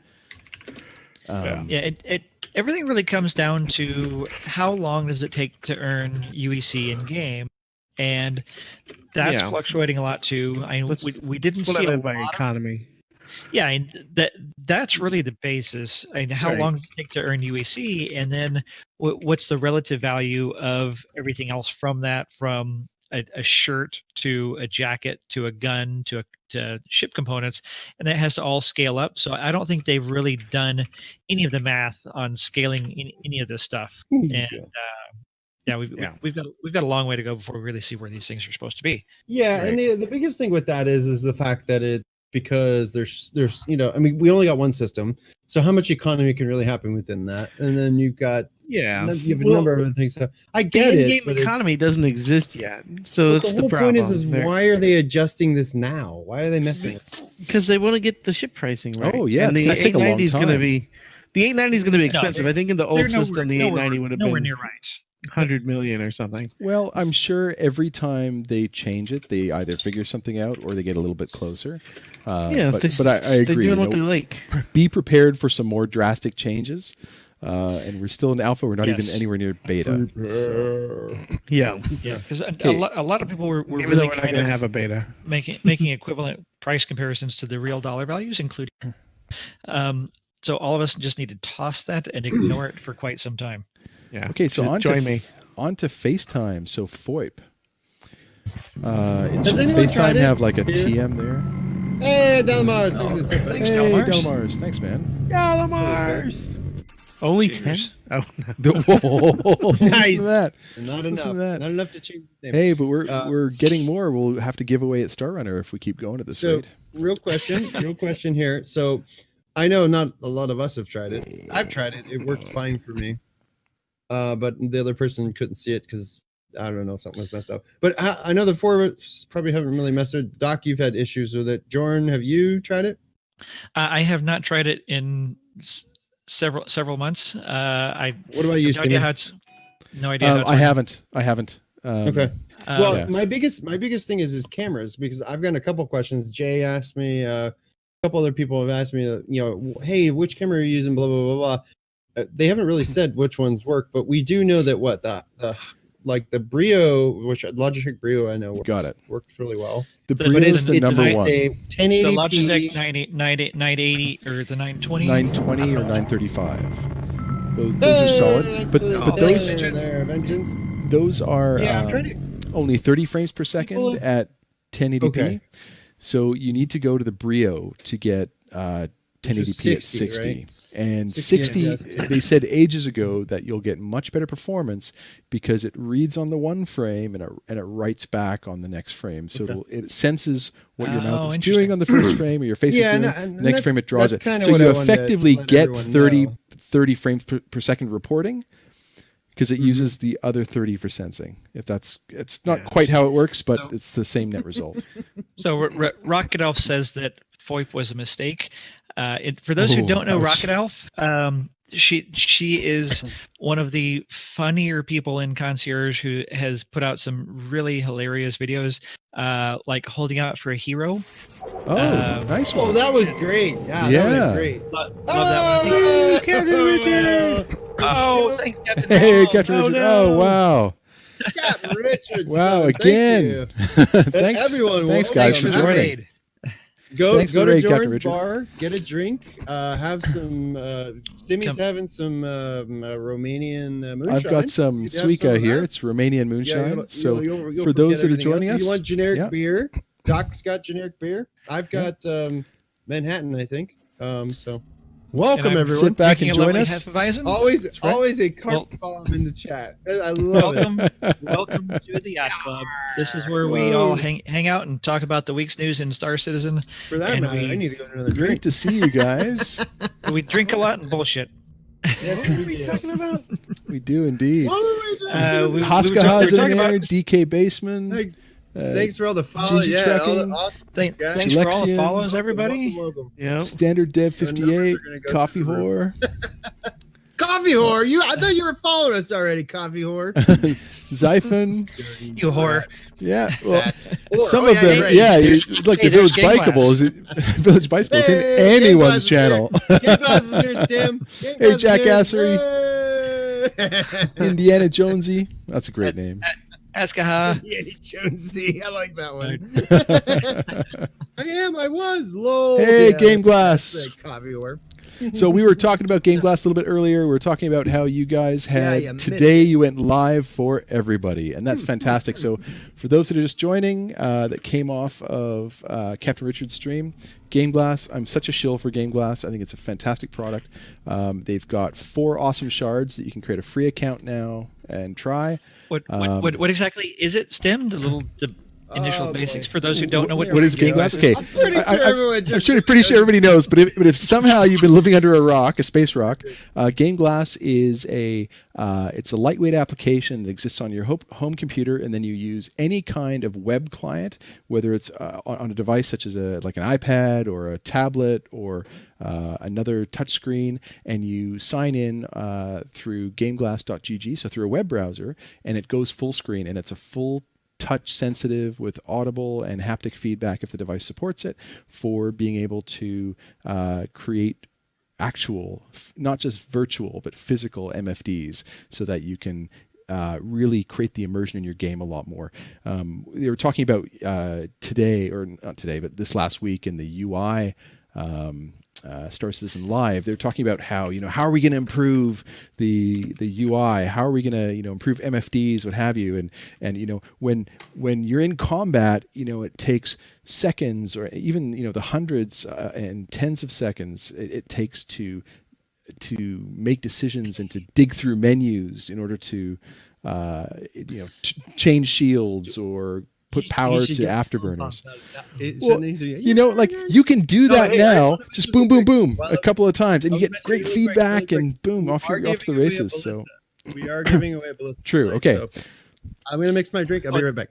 Everything really comes down to how long does it take to earn UEC in game, and that's fluctuating a lot too. We didn't see a lot economy. Yeah, and that's really the basis. And how long does it take to earn UEC, and then what's the relative value of everything else from that, from a shirt to a jacket to a gun to ship components, and that has to all scale up. So I don't think they've really done any of the math on scaling any of this stuff. And we've got a long way to go before we really see where these things are supposed to be. Yeah, and the biggest thing with that is the fact that because there's we only got one system, so how much economy can really happen within that? And then you've got you have a number of other things. So I get it, but economy doesn't exist yet. So that's the whole problem. Point is why are they adjusting this now? Why are they messing it? Because they want to get the ship pricing right. Oh yeah, and it's going to take a long time. The 890 is going to be expensive. I think in the old system, the 890 would have been nowhere near right. 100 million or something. Well, I'm sure every time they change it, they either figure something out or they get a little bit closer. But I agree. They're doing what they like. Be prepared for some more drastic changes. And we're still in alpha. We're not even anywhere near beta. So. Yeah. Because a lot of people were really not going to have a beta, making equivalent price comparisons to the real dollar values, including. So all of us just need to toss that and ignore it for quite some time. Yeah. Okay, so on to FaceTime. So FOIP. Has Should anyone tried FaceTime it? have like a Here? TM there? Hey, Delmars. Thanks, Hey, Delmars. Delmars. Thanks, man. Calamars. Only 10? Cheers. Oh, no. Whoa, Nice. Listen to that. Not Listen to enough. that. Not enough to change the name. Hey, but we're getting more. We'll have to give away at Star Runner if we keep going at this So, rate. real question here. So, I know not a lot of us have tried it. I've tried it. It worked fine for me. But the other person couldn't see it because I don't know, something was messed up. But I know the four of us probably haven't really messed it. Doc, you've had issues with it. Jorn, have you tried it? I have not tried it in several months. I What about you, have no idea Steven? how it's. No idea. How it's I haven't. Okay. Well, yeah. my biggest thing is cameras, because I've gotten a couple questions. Jay asked me, a couple other people have asked me, hey, which camera are you using? Blah blah blah blah. They haven't really said which ones work, but we do know that the Brio, which Logitech Brio, I know works really well. The But Brio it's- is the it's number nice. one. a 1080p. The Logitech 980 or the 920. 920 or 935. Those are solid. But Vengeance. those are Yeah, I'm trying to. only 30 frames per second People- at 1080p. Okay. So you need to go to the Brio to get 1080p at 60, 60. right? And 60 60, they said ages ago that you'll get much better performance because it reads on the one frame and it writes back on the next frame. So it senses what your mouth is doing on the first frame or your face is doing. The next frame it draws it. So you effectively get 30 frames per second reporting because it uses the other 30 for sensing. It's not quite how it works, but it's the same net result. So Rocket Elf says that FOIP was a mistake. For those who don't know ouch. Rocket Elf, she is one of the funnier people in Concierge who has put out some really hilarious videos, like holding out for a hero. Oh, nice one. Oh, that was great. Yeah, Yeah. that was great. Love that one. Captain Richard! Oh, thanks, Captain. Hey, Oh, Captain Richard. no. Oh, wow. Captain Richards. Wow, thank again. you. Thanks. Everyone, Thanks, well, guys, Thanks for for the joining. raid. Go Thanks for to the raid, Captain Jorn's Richard. bar, get a drink, have some. Stimmy's Come. having some Romanian moonshine. I've got some You can have some Suica of here. that. It's Romanian moonshine. you'll- So you'll for those forget that are everything joining else. us, You want generic yeah. beer? Doc's got generic beer. I've got Manhattan, I think. So welcome And I'm everyone. sit back and Drinking a join lovely us. Hefeweizen. Always a carp Well- bomb in the chat. I love it. Welcome to the Yacht Club. This is where we all hang out and talk about the week's news in Star Citizen. For that And matter, we- I need to go to another Great drink. to see you guys. We drink a lot and bullshit. Yes, we do. We do indeed. What were we doing? Haskaha's in talking there, about- DK Baseman. Thanks. uh, Thanks for all the follows. Gigi Yeah, all Trekking. the awesome Thanks guys. for all the Lexian. follows, everybody. Welcome. Yeah. Standard Dev The numbers 58, are gonna go Coffee through the Whore, Coffee whore. I thought you were following us already, coffee whore. Zyphon. You whore. Yeah, well, Whore. some Oh, of them, right. yeah, like Hey, the Village there's Game Bikeable, Village Bicycle is in Hey, Game anyone's Glass is channel. here. Game Glass is here, Stim. Game Hey, Glass is here. Hey. Indiana Jonesy. That's a great name. Askaha. Indiana Jonesy. I like that one. I was. Lol. Hey, Yeah, Game Glass. that's a coffee whore. So we were talking about Game Glass a little bit earlier. We were talking about how you guys had you missed today it. you went live for everybody, and that's fantastic. So for those that are just joining, that came off of Captain Richard's stream, Game Glass. I'm such a shill for Game Glass. I think it's a fantastic product. They've got 4 awesome shards that you can create a free account now and try. What exactly is it? Stem? The initial Oh, basics boy. for those who don't know What is Game Glass? Okay, I'm pretty sure everyone I'm just pretty sure everybody knows, but if somehow you've been living under a rock, a space rock, Game Glass is it's a lightweight application that exists on your home computer, and then you use any kind of web client, whether it's on a device such as like an iPad or a tablet or another touchscreen, and you sign in through GameGlass.gg, so through a web browser, and it goes full screen, and it's a full touch sensitive with audible and haptic feedback if the device supports it, for being able to create actual, not just virtual, but physical MFDs, so that you can really create the immersion in your game a lot more. They were talking about today, or not today, but this last week in the UI Star Citizen Live, they're talking about how how are we going to improve the UI, how are we going to improve MFDs, what have you, and when you're in combat, it takes seconds or even the hundreds and tens of seconds it takes to make decisions and to dig through menus in order to change shields or put power to afterburners. You can do that now. Just boom, boom, boom, a couple of times, and you get great feedback, and boom, off to the races. So we are giving away a Ballista. True. Okay. So I'm gonna mix my drink. I'll be right back.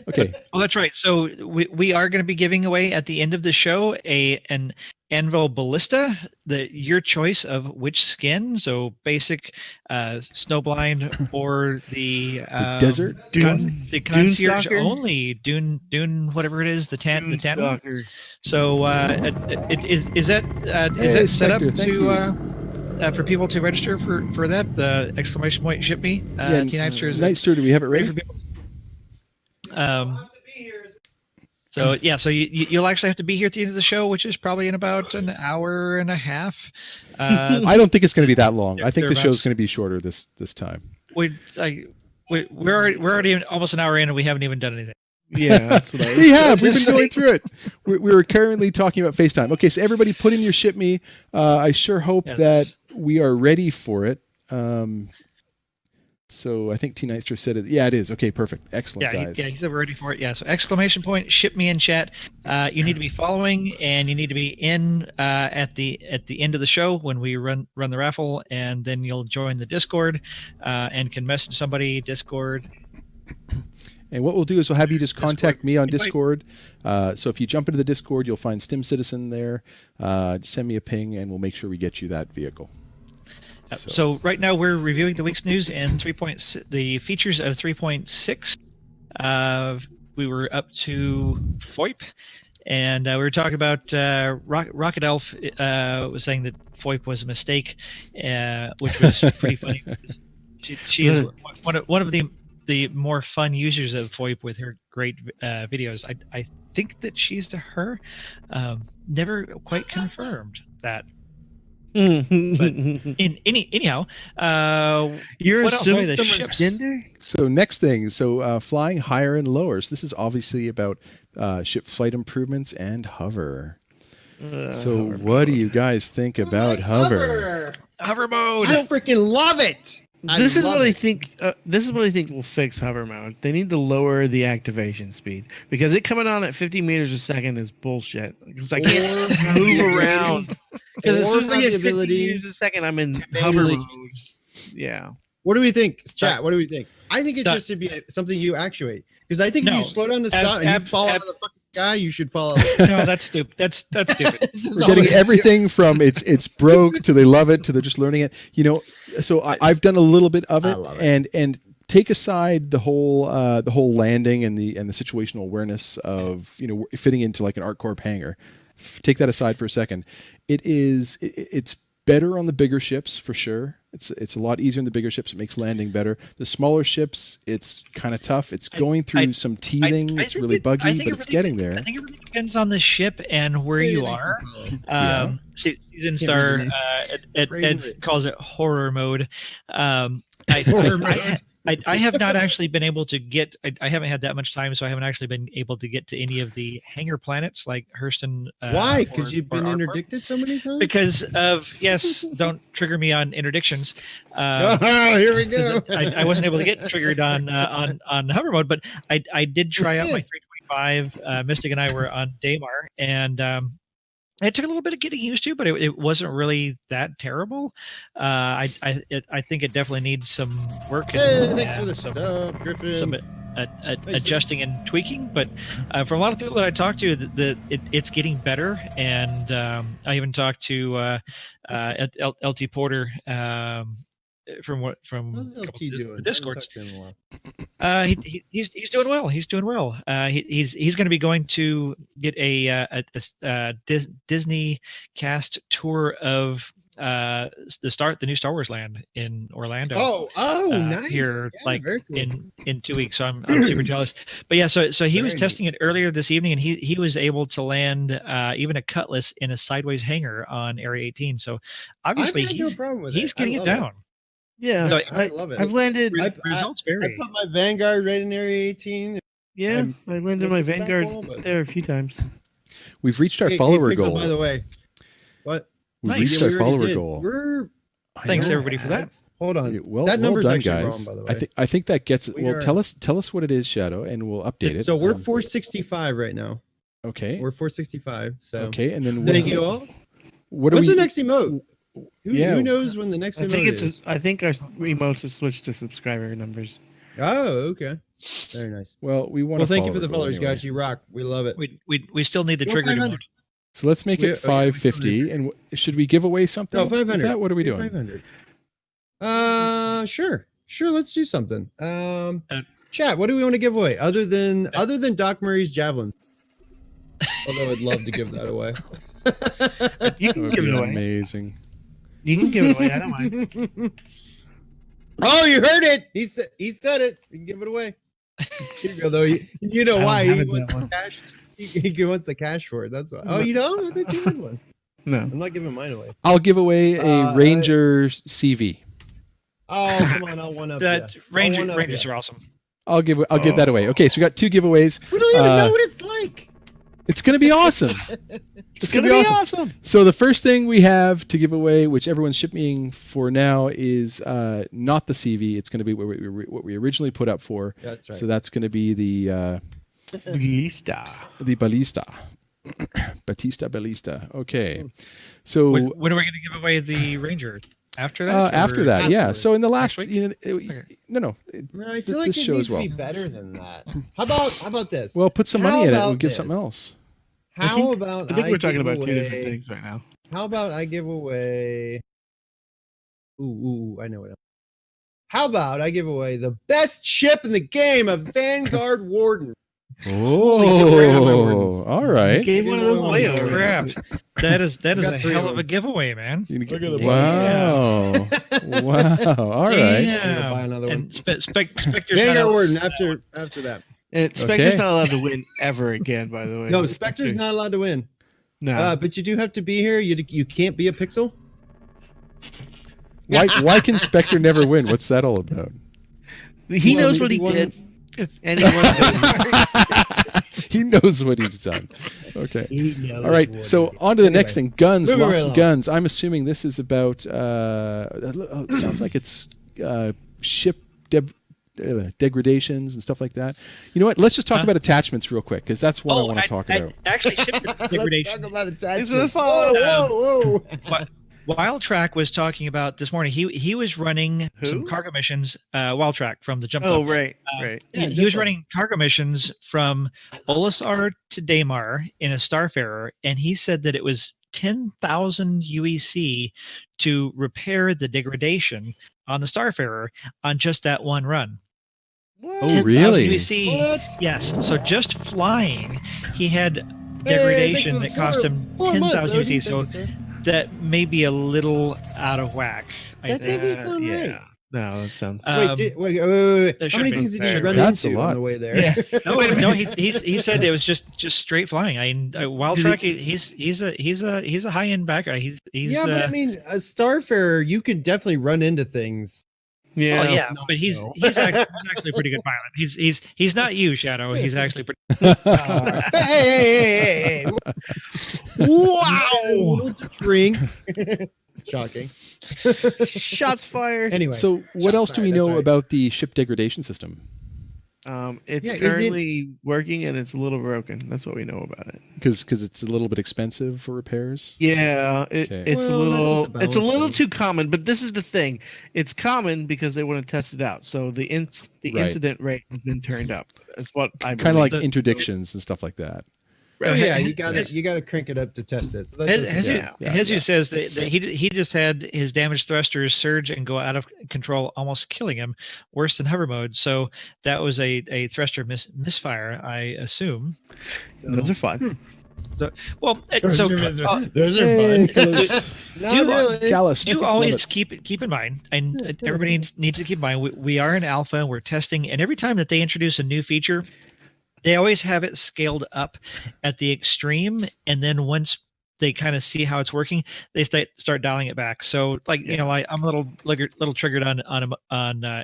Okay. Oh, that's right. So we are going to be giving away at the end of the show an Anvil Ballista, your choice of which skin. So basic, snowblind, or the desert, the concierge only Dune, whatever it is, the tan one. So is that set up to for people to register for that? The exclamation point ship me. Nightster, do we have it ready? So you'll actually have to be here at the end of the show, which is probably in about an hour and a half. I don't think it's going to be that long. I think the show's going to be shorter this time. We're already almost an hour in, and we haven't even done anything. Yeah, that's what we've been going through it. We're currently talking about FaceTime. Okay, so everybody put in your ship me. I sure hope that we are ready for it. So I think T Nightster said it. Yeah, it is. Okay, perfect. Excellent, guys. He said we're ready for it. Yeah. So exclamation point, ship me in chat. You need to be following, and you need to be in at the end of the show when we run the raffle, and then you'll join the Discord and can message somebody Discord. And what we'll do is we'll have you just contact me on Discord. So if you jump into the Discord, you'll find Stim Citizen there. Send me a ping, and we'll make sure we get you that vehicle. So right now we're reviewing the week's news and the features of 3.6. We were up to FOIP, and we were talking about Rocket Elf was saying that FOIP was a mistake, which was pretty funny. She is one of the more fun users of FOIP with her great videos. I think that she's to her. Never quite confirmed that. But anyhow, you're what assuming the ships? Gender? So next thing, flying higher and lower. So this is obviously about ship flight improvements and hover. So what do you guys think about hover? Hover mode. I freaking love it. This is what I think will fix hover mode. They need to lower the activation speed, because it coming on at 50 meters a second is bullshit. Because I can't move around. Because as soon as I get 50 meters a second, I'm in hover mode. Yeah. What do we think, chat? What do we think? I think it just should be something you actuate. Because I think if you slow down the sound and you fall out of the fucking sky, you should fall out. No, that's stupid. That's stupid. We're getting everything from it's broke to they love it to they're just learning it. So I've done a little bit of it, and take aside the whole landing and the situational awareness of fitting into like an ArcCorp hangar. Take that aside for a second. It's better on the bigger ships for sure. It's a lot easier in the bigger ships. It makes landing better. The smaller ships, it's kind of tough. It's going through some teething. It's really buggy, but it's getting there. I think it really depends on the ship and where you are. Season Star Ed calls it horror mode. I have not actually been able to get. I haven't had that much time, so I haven't actually been able to get to any of the hangar planets like Hurston. Why? Because you've been interdicted so many times. Because of don't trigger me on interdictions. Here we go. I wasn't able to get triggered on hover mode, but I did try out my 325. Mystic and I were on Daymar, and it took a little bit of getting used to, but it wasn't really that terrible. I think it definitely needs some work and some adjusting and tweaking. But from a lot of people that I talked to, it's getting better. And I even talked to LT Porter from How's LT doing? The Discord. He's doing well. He's doing well. He's going to be going to get a Disney cast tour of the new Star Wars land in Orlando. Nice. Here, Yeah, like very cool. in 2 weeks. So I'm super jealous. But yeah, so he was testing it earlier this evening, and he was able to land even a Cutlass in a sideways hangar on Area 18. So obviously I've had no problem with he's it. I getting it love down. Yeah, So I love it. I've landed. Results I vary. put my Vanguard right in Area 18. Yeah, I landed my Vanguard there a few times. We've reached our Hey, follower Pixel, goal. by the way. What? We've Nice. reached Yeah, our we already follower did. goal. Thanks know. everybody for that. Hold on. Yeah, well, that number's well done, actually guys. wrong, by the way. I think that gets it. We Well, are- tell us what it is, Shadow, and we'll update it. So we're 465 right now. Okay. We're 465. So Okay, and then thank you all. What What's are we? the next emote? Who knows when the next I emote think is? I think our remotes have switched to subscriber numbers. Oh, okay. Very nice. Well, we want. Well, thank you for the followers, guys. You rock. We love it. We still need the Go trigger 500. emote. So let's make it 550. And should we give away something? No, with 500. that? What are we doing? 500. Sure. Let's do something. Chat. What do we want to give away other than Doc Murray's javelin? Although I'd love to give that away. You can That would give be it away. Amazing. You can give it away. I don't mind. Oh, you heard it. He said it. You can give it away. Here you go, though. You know I don't why have he it, wants that the one. cash. He wants the cash for it. That's why. Oh, you don't? I thought you had one. No. I'm not giving mine away. I'll give away a Ranger CV. Oh, come on. I'll one up. That Rangers are awesome. I'll give that away. Okay, so we got 2 giveaways. We don't even know what it's like. It's going to be awesome. It's going to be awesome. So the first thing we have to give away, which everyone's shipping for now, is not the CV. It's going to be what we originally put up for. That's right. So that's going to be the Ballista. Ballista. Ballista. Okay. So When are we going to give away the Ranger? After that? after that, yeah. So in the last, week? no, I feel like this it show needs as well. to be better than that. How about this? Well, put some money How in it. about We'll give this? something else. How about I think we're talking give about 2 different away- things right now. How about I give away? Ooh, I know it. How about I give away the best ship in the game, a Vanguard Warden? Oh, all right. Gave one of those away Holy already. crap. That is got a 3 hell of of a them. giveaway, man. Look at the wow. Wow. All right. I'm gonna buy another one. And Spectre's not Vanguard out. Warden after that. And Spectre's Okay. not allowed to win ever again, by the way. No, Spectre's not allowed to win. No. But you do have to be here. You can't be a pixel. Why can Spectre never win? What's that all about? He Well, knows what he because he won- did. And he wants to. He knows what he's done. Okay. He knows All right. what So it is. on to the Anyway, next thing. Guns. moving Lots right of along. guns. I'm assuming this is about. It sounds like it's ship degradations and stuff like that. You know what? Let's just talk about attachments real quick because that's what I want to talk about. Actually, ship Let's degradation. talk about Thanks for the attachments. follow. Whoa. Wild Track was talking about this morning. He was running some Who? cargo missions. Wild Track from the Jump Oh, Up. right. Right. He was running cargo missions from Olisar to Daymar in a Starfarer, and he said that it was 10,000 UEC to repair the degradation on the Starfarer on just that one run. Oh, 10,000 really? UEC. What? Yes. So just flying, he had Hey, degradation thanks that for cost the him 4 months, 10,000 Odin. UEC. So Thank you, sir. that may be a little out of whack. I That think. doesn't sound right. No, that sounds. Wait. There How many should things be. did you There run That's a into lot. on the way there? No, he said it was just straight flying. Wild Did Track. He's a high end backer. He's Yeah, but I mean, a Starfarer, you can definitely run into things. Yeah. oh yeah, but he's actually a pretty good pilot. He's not you, Shadow. He's actually pretty. Hey. Wow. Drink. Shocking. Shots fired. Anyway. So what Shots else do we fired, know that's right. about the ship degradation system? It's Yeah, is it- currently working and it's a little broken. That's what we know about it. Because it's a little bit expensive for repairs. Yeah, Okay. it's Well, that's just a it's a little balance too common. But this is the thing: it's common because they want to test it out. So the Right. incident rate has been turned up. That's what I Kind of like The- interdictions and stuff like that. Oh, yeah, you Has- got to crank it up to test it. So that's just- Jesus says that he just had his damaged thrusters surge and go out of control, almost killing him, worse than hover mode. So that was a thruster misfire, I assume. Those are fun. Well, Those so are fun. Not really. Callous. do always keep in mind, and everybody needs to keep in mind, we are in alpha, we're testing, and every time that they introduce a new feature, they always have it scaled up at the extreme, and then once they kind of see how it's working, they start dialing it back. So, like, you know, I'm a little triggered on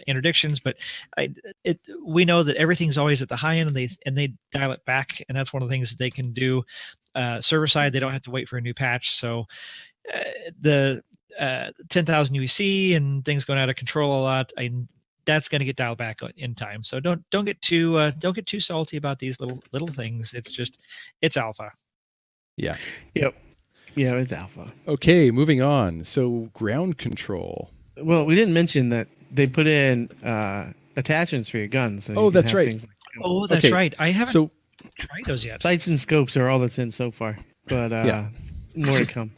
interdictions, but we know that everything's always at the high end, and they dial it back, and that's one of the things that they can do. Server side, they don't have to wait for a new patch. So the 10,000 UEC and things going out of control a lot, that's going to get dialed back in time. So don't get too salty about these little things. It's alpha. Yeah. Yep. Yeah, it's alpha. Okay, moving on. So ground control. Well, we didn't mention that they put in attachments for your guns. So you can that's have right. things like, Oh, that's Okay, right. I haven't tried those yet. sights and scopes are all that's in so far, but more to come.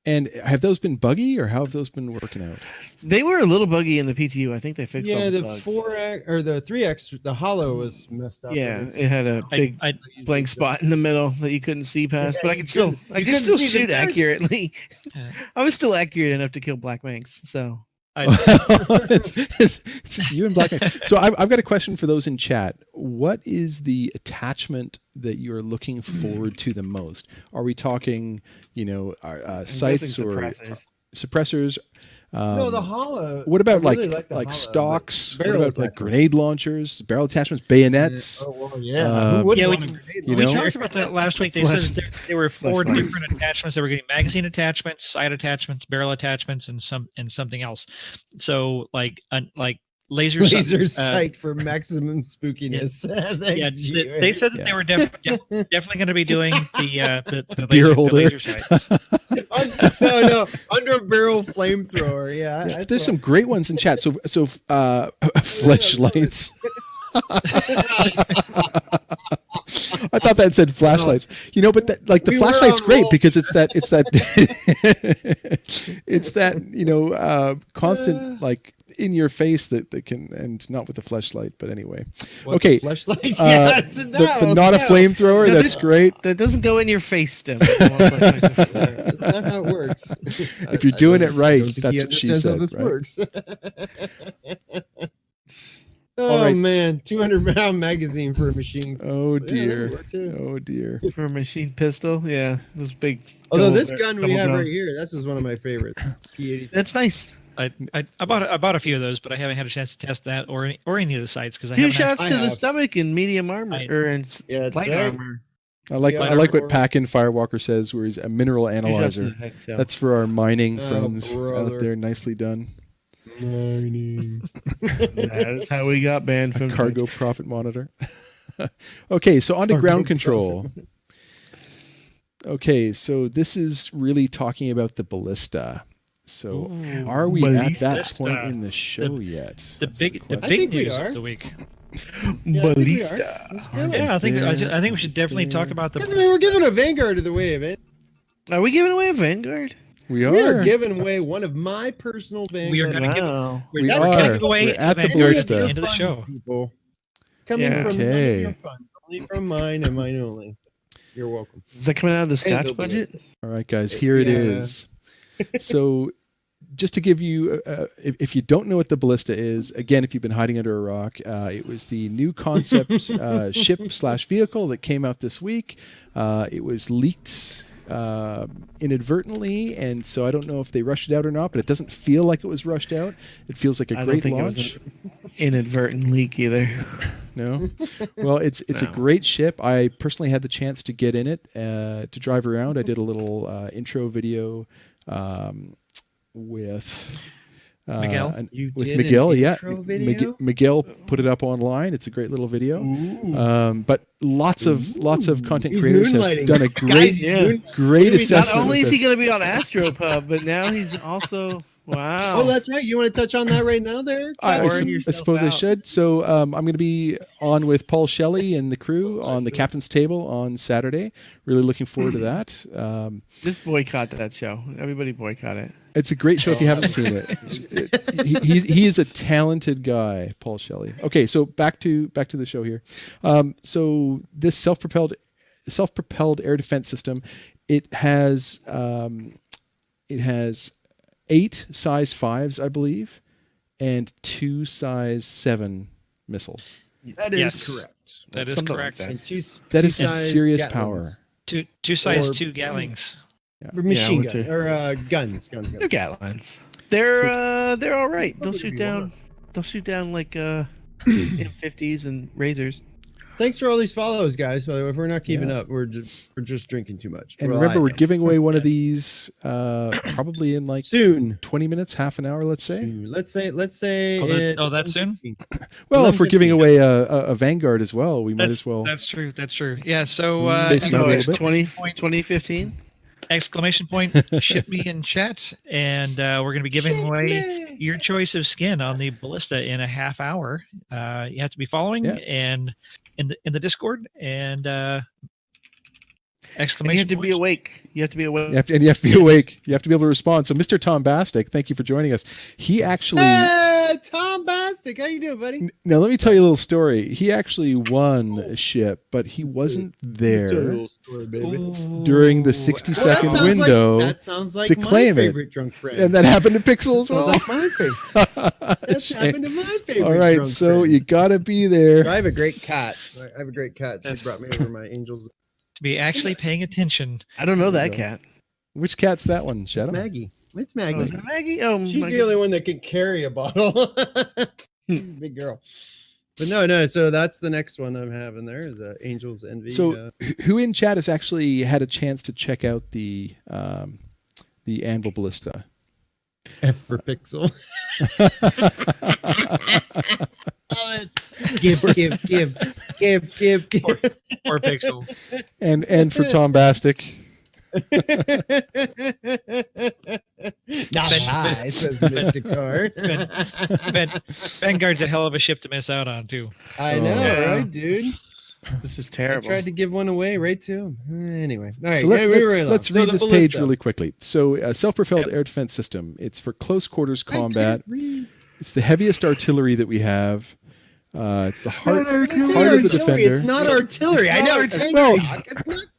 And have those been buggy, or how have those been working out? They were a little buggy in the PTU. I think they fixed all the bugs. 4X or the 3X, the hollow was messed up. Yeah, it had a big blank spot in the middle that you couldn't see past, but I could still shoot accurately. I was still accurate enough to kill black manx. So it's just you and black manx. So I've got a question for those in chat. What is the attachment that you're looking forward to the most? Are we talking, sights or suppressors? No, the hollow. What about I really like the hollow, stocks? What barrel about like attachments. grenade launchers, barrel attachments, bayonets? Oh, well, yeah. Who wouldn't want a grenade you We know? talked about that last week. They said that there were 4 different attachments. They were getting magazine attachments, sight attachments, barrel attachments, and something else. So like laser sight for maximum spookiness. Thanks, they said that they were definitely going to be doing the Beer holder. laser sights. no, under barrel flamethrower. Yeah, There's some great ones in chat. So flashlights. I thought that said flashlights, but the flashlight's great because it's that constant in your face that can, and not with the flashlight, but anyway. Okay. Flashlights. The not a flamethrower. That's great. That doesn't go in your face, Tim. That's not how it works. If you're doing it right, that's what she said. Right? Works. Oh right. man, 200-round magazine for a machine. Oh dear. Oh dear. For a machine pistol, yeah, those big. Although this gun we have right here, this is one of my favorites. P80. That's nice. I bought a few of those, but I haven't had a chance to test that or any of the sites because I 2 haven't. shots to the stomach in medium armor or in light armor. I like what Packin Firewalker says, where he's a mineral analyzer. That's for our mining friends out there. Nicely done. Mining. That's how we got banned from cargo profit monitor. Okay, so on to ground control. Okay, so this is really talking about the Ballista. So are we at that point in the show yet? The big news of the week. Ballista. Yeah, I think we should definitely talk about the. We're giving a Vanguard of the way of it. Are we giving away a Vanguard? We are. We are giving away one of my personal Vanguard. We are going to give. We We're are. giving away We're at the Vanguard Ballista. at the end of the show. People. Coming from Okay. only from mine and mine only. You're welcome. Is that coming out of the Scotch budget? All right, guys, here it is. So just to give you, if you don't know what the Ballista is, again, if you've been hiding under a rock, it was the new concept ship/vehicle that came out this week. It was leaked inadvertently, and so I don't know if they rushed it out or not, but it doesn't feel like it was rushed out. It feels like a great launch. It was an inadvertent leak either. No? Well, it's a great ship. I personally had the chance to get in it, to drive around. I did a little intro video with Miguel. Miguel, yeah. Miguel put it up online. It's a great little video. But lots of content creators have done a great assessment. Not only is he going to be on AstroPub, but now he's also wow. Oh, that's right. You want to touch on that right now, there? I suppose I should. So I'm going to be on with Paul Shelley and the crew on the captain's table on Saturday. Really looking forward to that. Just boycott that show. Everybody boycott it. It's a great show if you haven't seen it. He is a talented guy, Paul Shelley. Okay, so back to the show here. So this self-propelled self-propelled air defense system. It has 8 size 5s, I believe, and 2 size 7 missiles. That is Yes. correct. That is Something correct. like And That is some size serious Gatlings. power. Two size Or- 2 Gatlings. Or machine Yeah, gun or guns. They're Gatlines. They're all right. They'll shoot down. They'll shoot down like M50s and Razors. Thanks for all these follows, guys. By the way, if we're not keeping up, we're just drinking too much. And Well, remember, I we're am. giving away one of these probably in like soon. 20 minutes, half an hour, let's say. Soon. Let's say. Oh, that's soon? Well, if we're 11:15. giving away a Vanguard as well, we might as well. That's true. That's true. Yeah. So Space you know, Mountain a little bit. 2015. exclamation point ship me in chat, and we're going to be giving away your choice of skin on the Ballista in a half hour. You have to be following and in the Discord and exclamation. You have to be points. awake. You have to be awake. You have to be awake. You have to be able to respond. So, Mr. Tom Bastic, thank you for joining us. He actually. Hey, Tom Bastic, how you doing, buddy? Now, let me tell you a little story. He actually won a ship, but he wasn't there during the 60-second window that sounds like to my claim it. favorite drunk friend. And that happened to Pixel as well. Sounds like my favorite. That's happened to my favorite. All right, drunk so friend. you got to be there. I have a great cat. I have a great cat. She brought me over my angels. To be actually paying attention. I don't know that cat. Which cat's that one, Shadow? Maggie. It's Oh, Maggie. is it Maggie? Oh, She's Maggie. the only one that can carry a bottle. She's a big girl. But no. So that's the next one I'm having there is Angels Envy. So, who in chat has actually had a chance to check out the Anvil Ballista? F for Pixel. Give. Or Pixel. And for Tom Bastic. Hi, says Mr. Car. Vanguard's a hell of a ship to miss out on too. I know, Yeah. right, dude? This is I terrible. tried to give one away right to him. Anyway, all right. So let's read this page really quickly. So, a self-propelled air defense system. It's for close quarters combat. It's the heaviest artillery that we have. It's the heart of the defender. It's not artillery. I know. It's It's not not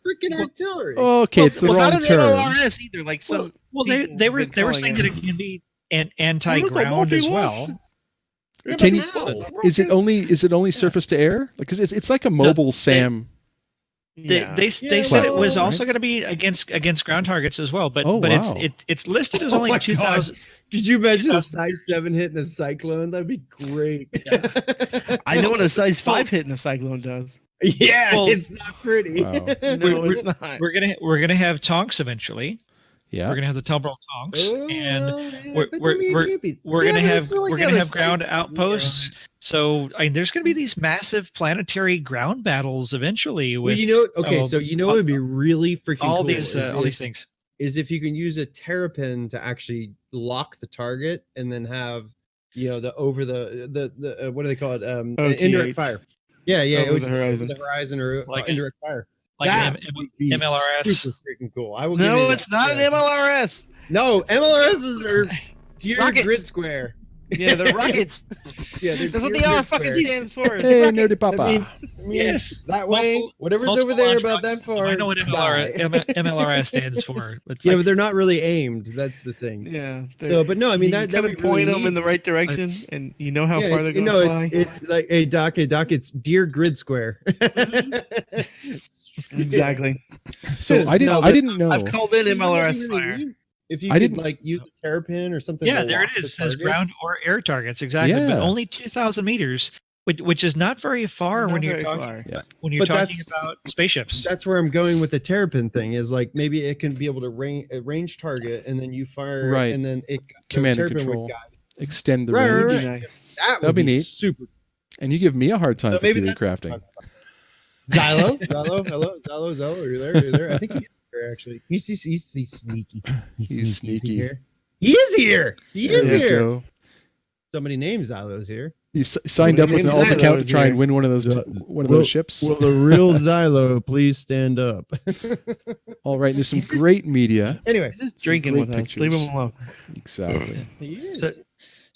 freaking artillery. Okay, it's the well, wrong not an term. LRS either. Like some. Well, people they were have been calling saying that it can be an anti-ground Well, as it well. Yeah, Can but you? how? Is it only surface to air? Because it's like a mobile SAM. They said it well, was right. also going to be against ground targets as well, but Oh, but wow. it's listed as Oh only my 2,000. Could you imagine a size 7 hitting a cyclone? That'd be great. I know what a size 5 hitting a cyclone does. Yeah, Well- it's not pretty. Wow. No, We're- it's not. We're gonna have tonks eventually. Yeah. We're gonna have the temporal tonks, Oh, and yeah, we're- but we're- I mean, it we're- can't be- we're Yeah, gonna but have it's still we're like gonna a have ground size- outposts. So there's gonna be these massive planetary ground battles eventually Well, with you know, okay, oh, so you know, it'd be really freaking all cool these is all if- these things. is if you can use a terrapin to actually lock the target and then have the over the what do they call it indirect OTH. fire. Yeah, Over OTH, the horizon. the horizon or Like indirect fire. Like that an would be MLRS. super freaking cool. I will give you No, that. it's not Yeah. an MLRS. No, MLRSs are dear Rockets. grid square. Yeah, they're rockets. Yeah, they're That's what dear the R grid fucking square. stands for. Hey, Rocket. nerdy That papa. means Yes. that way, Multiple- whatever's multiple over there launch about that rockets. far. I know what die. MLRS stands for. It's Yeah, like, but they're not really aimed. That's the thing. Yeah. So, but no, I mean you that kind would of be point really them in neat. the right direction, and you know how Yeah, far it's, they're going to fly. it's like hey Doc, it's dear grid square. Exactly. So I No, didn't know. I've called in That'd be MLRS really fire. neat If you I could didn't- like use a terrapin or something. yeah, to there lock it the is. Says ground targets. or air targets exactly, Yeah. but only 2,000 meters, which is not very far Not when you're very talking far. Yeah. when you're But talking that's- about spaceships. That's where I'm going with the terrapin thing. Is like maybe it can be able to range target, and then you fire, Right. and then it Command the and terrapin would control. guide. Extend the Right, range. right, Would be right. nice. That would That'd be neat. Super. And you give me a hard time So for maybe theory that's- crafting. Xylo, hello, are you there? Are you there? I think he's here actually. He's sneaky. He's sneaky. Here. He is here. He is There you here. go. Somebody named Xylo's here. You signed up with an Name's alt Xylo account to is try and here. win one of those ships. Will the real Xylo please stand up? All right, there's some great media. Anyway, He's just Some drinking great with us. Leave pictures. him alone. Exactly. he is. So-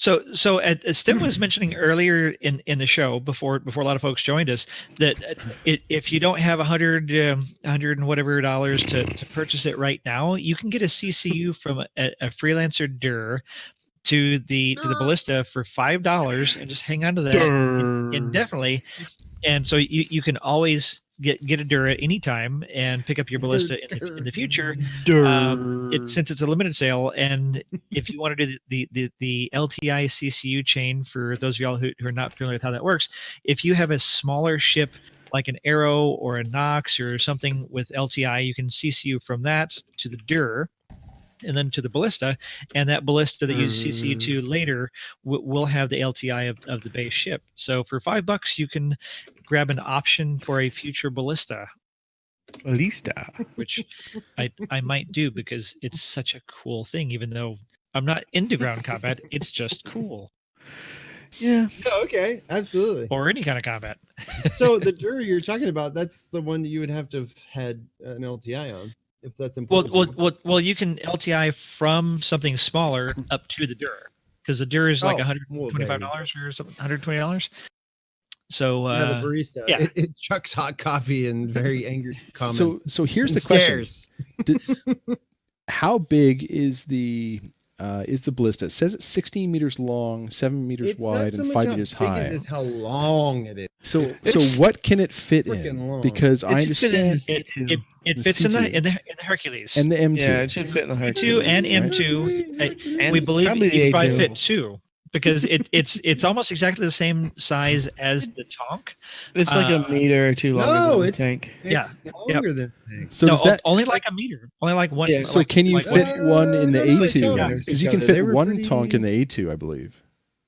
So as Tim was mentioning earlier in the show before a lot of folks joined us, that if you don't have $100 and whatever dollars to purchase it right now, you can get a CCU from a freelancer DUR to the Ballista for $5 and just hang on to that indefinitely. And so you can always get a DUR at any time and pick up your Ballista in the future. Since it's a limited sale, and if you want to do the LTI CCU chain, for those of y'all who are not familiar with how that works, if you have a smaller ship like an Arrow or a Nox or something with LTI, you can CCU from that to the DUR and then to the Ballista, and that Ballista that you CCU to later will have the LTI of the base ship. So for $5, you can grab an option for a future Ballista, which I might do because it's such a cool thing. Even though I'm not into ground combat, it's just cool. Yeah. Okay, absolutely. Or any kind of combat. So the DUR you're talking about, that's the one you would have to have had an LTI on, if that's important. Well, you can LTI from something smaller up to the DUR, because the DUR is like $125 or something, $120. So yeah, the barista. Yeah. It chucks hot coffee and very angry comments. So here's the question: how big is the Ballista? It says it's 16 meters long, 7 meters wide, and 5 meters high. It's how long it is. So what can it fit in? Long. Because I understand it fits in the Hercules and the M2. Yeah, it should fit in the M2 and M2. And we believe probably it the probably A2. fit too, because it's almost exactly the same size as the Tonk. It's like a meter or two longer than the tank. It's longer than the tank. So no, is that only like a meter, only like one. Yeah. so? Like, Can you like fit one in the Yeah. A2? Because you can They fit were one pretty- Tonk in the A2, I believe.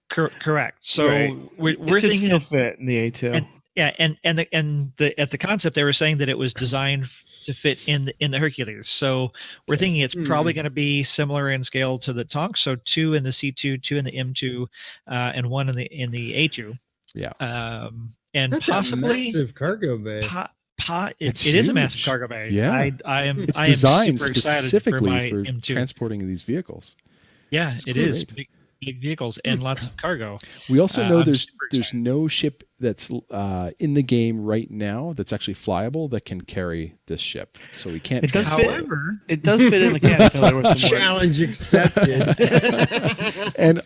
Correct. So Right. we're It should thinking still of, fit in the A2. and yeah, and at the concept they were saying that it was designed to fit in the Hercules. So we're thinking it's probably going to be similar in scale to the Tonk. So 2 in the C2, 2 in the M2, and 1 in the A2. Yeah. And That's possibly a massive cargo bay. It's it is a huge. massive cargo bay. Yeah. I am. It's I am designed super excited specifically my for M2. transporting these vehicles. Yeah, It's it is. great. Big vehicles and lots of cargo. We also know I'm there's super no ship that's in the game right now that's actually flyable that can carry this ship. So we can't. It does transport fit. it. It does fit in the Caterpillar with some work. Challenge accepted. And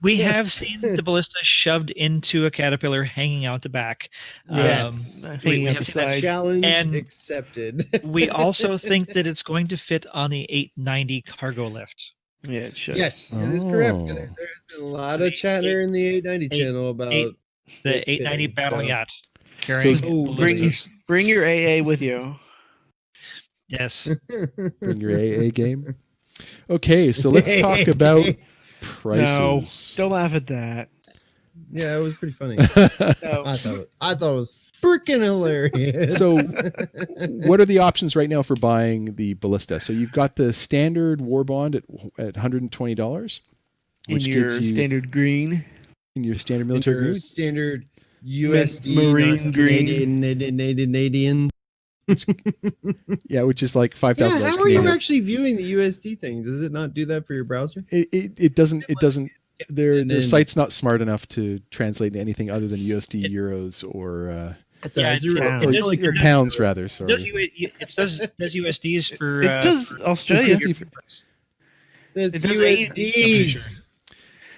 We have seen the Ballista shoved into a Caterpillar hanging out the back. Yes. We Hanging out have the seen that. side. Challenge And- accepted. We also think that it's going to fit on the 890 cargo lift. Yeah, it should. Yes, that is correct. Oh. There's been a lot of chatter in the 890 channel about The 890 fitting, battle so- yacht carrying So- ballistas. Bring your AA with you. Yes. bring your AA game. Okay, so let's talk about prices. Don't laugh at that. Yeah, it was pretty funny. No. I thought it was freaking hilarious. So, what are the options right now for buying the Ballista? So you've got the standard war bond at $120, In which your gives you standard green. in your standard military Your green. standard USD Marine not green. Canadian. Yeah, which is like $5,000. Yeah, how are you Canadian. actually viewing the USD things? Does it not do that for your browser? It doesn't. Their then- site's not smart enough to translate to anything other than USD, euros, or That's Yeah, a zero. yeah. It's It like does- your pounds rather. It Sorry. does, does USDs for It does for- Australia. USD It for- There's It does USDs.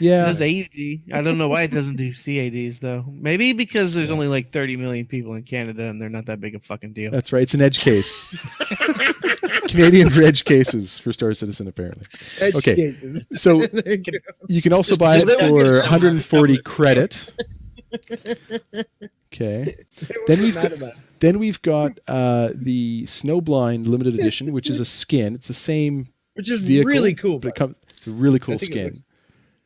Yeah, does AUD. I don't know why it doesn't do CADs though. Maybe because there's only like 30 million people in Canada and they're not that big a fucking deal. that's right. It's an edge case. Canadians are edge cases for Star Citizen, apparently. Edge Okay. cases. So There you go. you can also Just- buy just it that for one. 140 credit. Okay. Then we've Mad got, about it. then we've got the Snowblind limited edition, which is a skin. It's the same Which is vehicle, really cool. but it's a really cool I think it skin.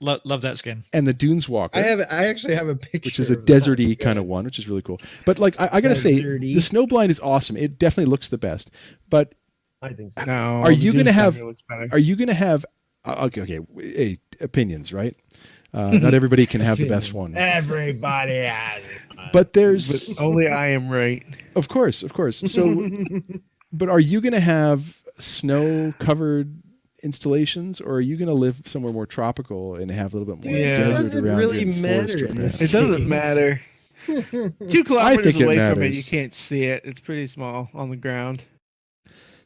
looks- love that skin. And the Dunes Walker, I actually have a picture, which is a of that. deserty kind of one, which is really cool. But like I gotta say, Deserty. the Snowblind is awesome. It definitely looks the best. But I think so. No, Are you the gonna Doomsday have- looks better. are you gonna have okay, hey, opinions, right? Not everybody can have the best one. Everybody has it. But there's But only I am right. of course. So but are you gonna have snow covered installations, or are you going to live somewhere more tropical and have a little bit more Yeah. desert It doesn't around really you and matter forest in around this you? It doesn't matter. 2 kilometers think it away from it, matters. you can't see it. It's pretty small on the ground.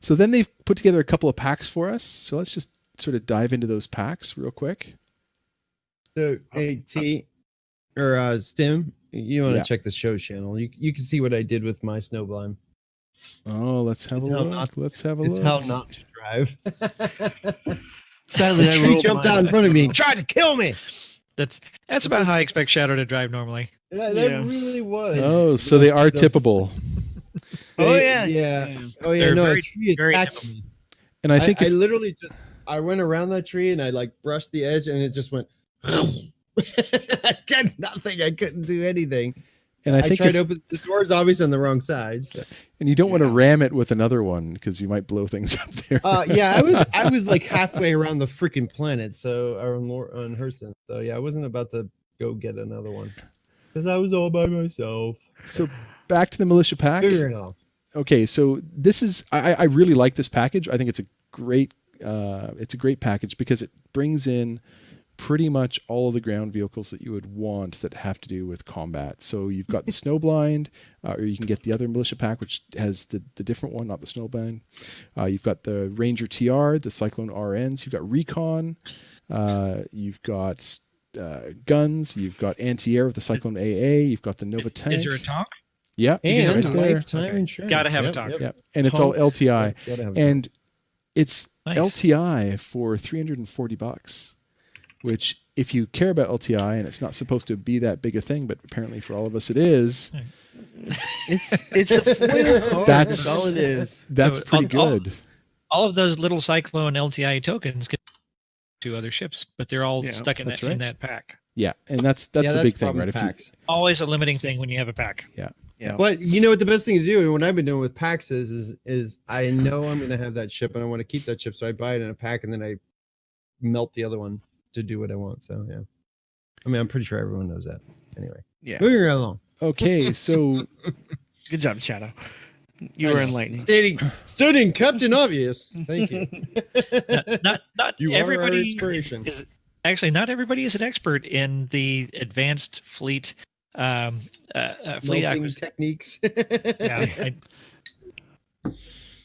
So then they've put together a couple of packs for us. So let's just sort of dive into those packs real quick. So, hey, T or Stim, you want to Yeah. check the show channel. You can see what I did with my snowblind. Oh, let's have It's a how look. not- Let's have a It's look. how not to drive. Sadly, The I tree rolled jumped mine. out in front of me and tried to kill me. That's about how I expect Shadow to drive normally. That Yeah. really was. Oh, so they are tippable. Oh, yeah. Yeah. Oh yeah. They're No, very- a tree very attacked typical. me. And I think I if, literally just I went around that tree and I like brushed the edge and it just went. I got nothing. I couldn't do anything. and I I think tried if, to open the doors, obviously on the wrong side. So. and you don't want to ram it with another one because you might blow things up there. Yeah, I was like halfway around the freaking planet, so on Hurston. So yeah, I wasn't about to go get another one because I was all by myself. So back to the militia pack. Figure it out. Okay, so this is I really like this package. I think it's a great package because it brings in pretty much all of the ground vehicles that you would want that have to do with combat. So you've got the Snowblind, or you can get the other militia pack, which has the different one, not the Snowblind. You've got the Ranger TR, the Cyclone RNs. You've got Recon. You've got guns. You've got anti-air with the Cyclone AA. You've got the Nova tank. Is there a talk? Yeah, And right there. lifetime insurance. Gotta have a talk. Yeah, and it's all LTI, Gotta have a and it's Nice. LTI for $340, which if you care about LTI, and it's not supposed to be that big a thing, but apparently for all of us it is. It's a foil card. That's- That's all it is. That's So pretty all- good. All of those little Cyclone LTI tokens can to other ships, but they're all Yeah, stuck in that's that right. in that pack. Yeah, and that's the big thing, right? If you, Packs. Always a limiting thing when you have a pack. yeah, But you know what the best thing to do, and what I've been doing with packs is I know I'm going to have that ship and I want to keep that ship, so I buy it in a pack and then I melt the other one to do what I want. So yeah, I mean I'm pretty sure everyone knows that. Anyway, Yeah. moving right along. okay, so Good job, Shadow. You were enlightening. Studying Captain Obvious. Thank you. Not You are our everybody inspiration. is actually not everybody is an expert in the advanced fleet fleet Melting acquisition. techniques. Yeah,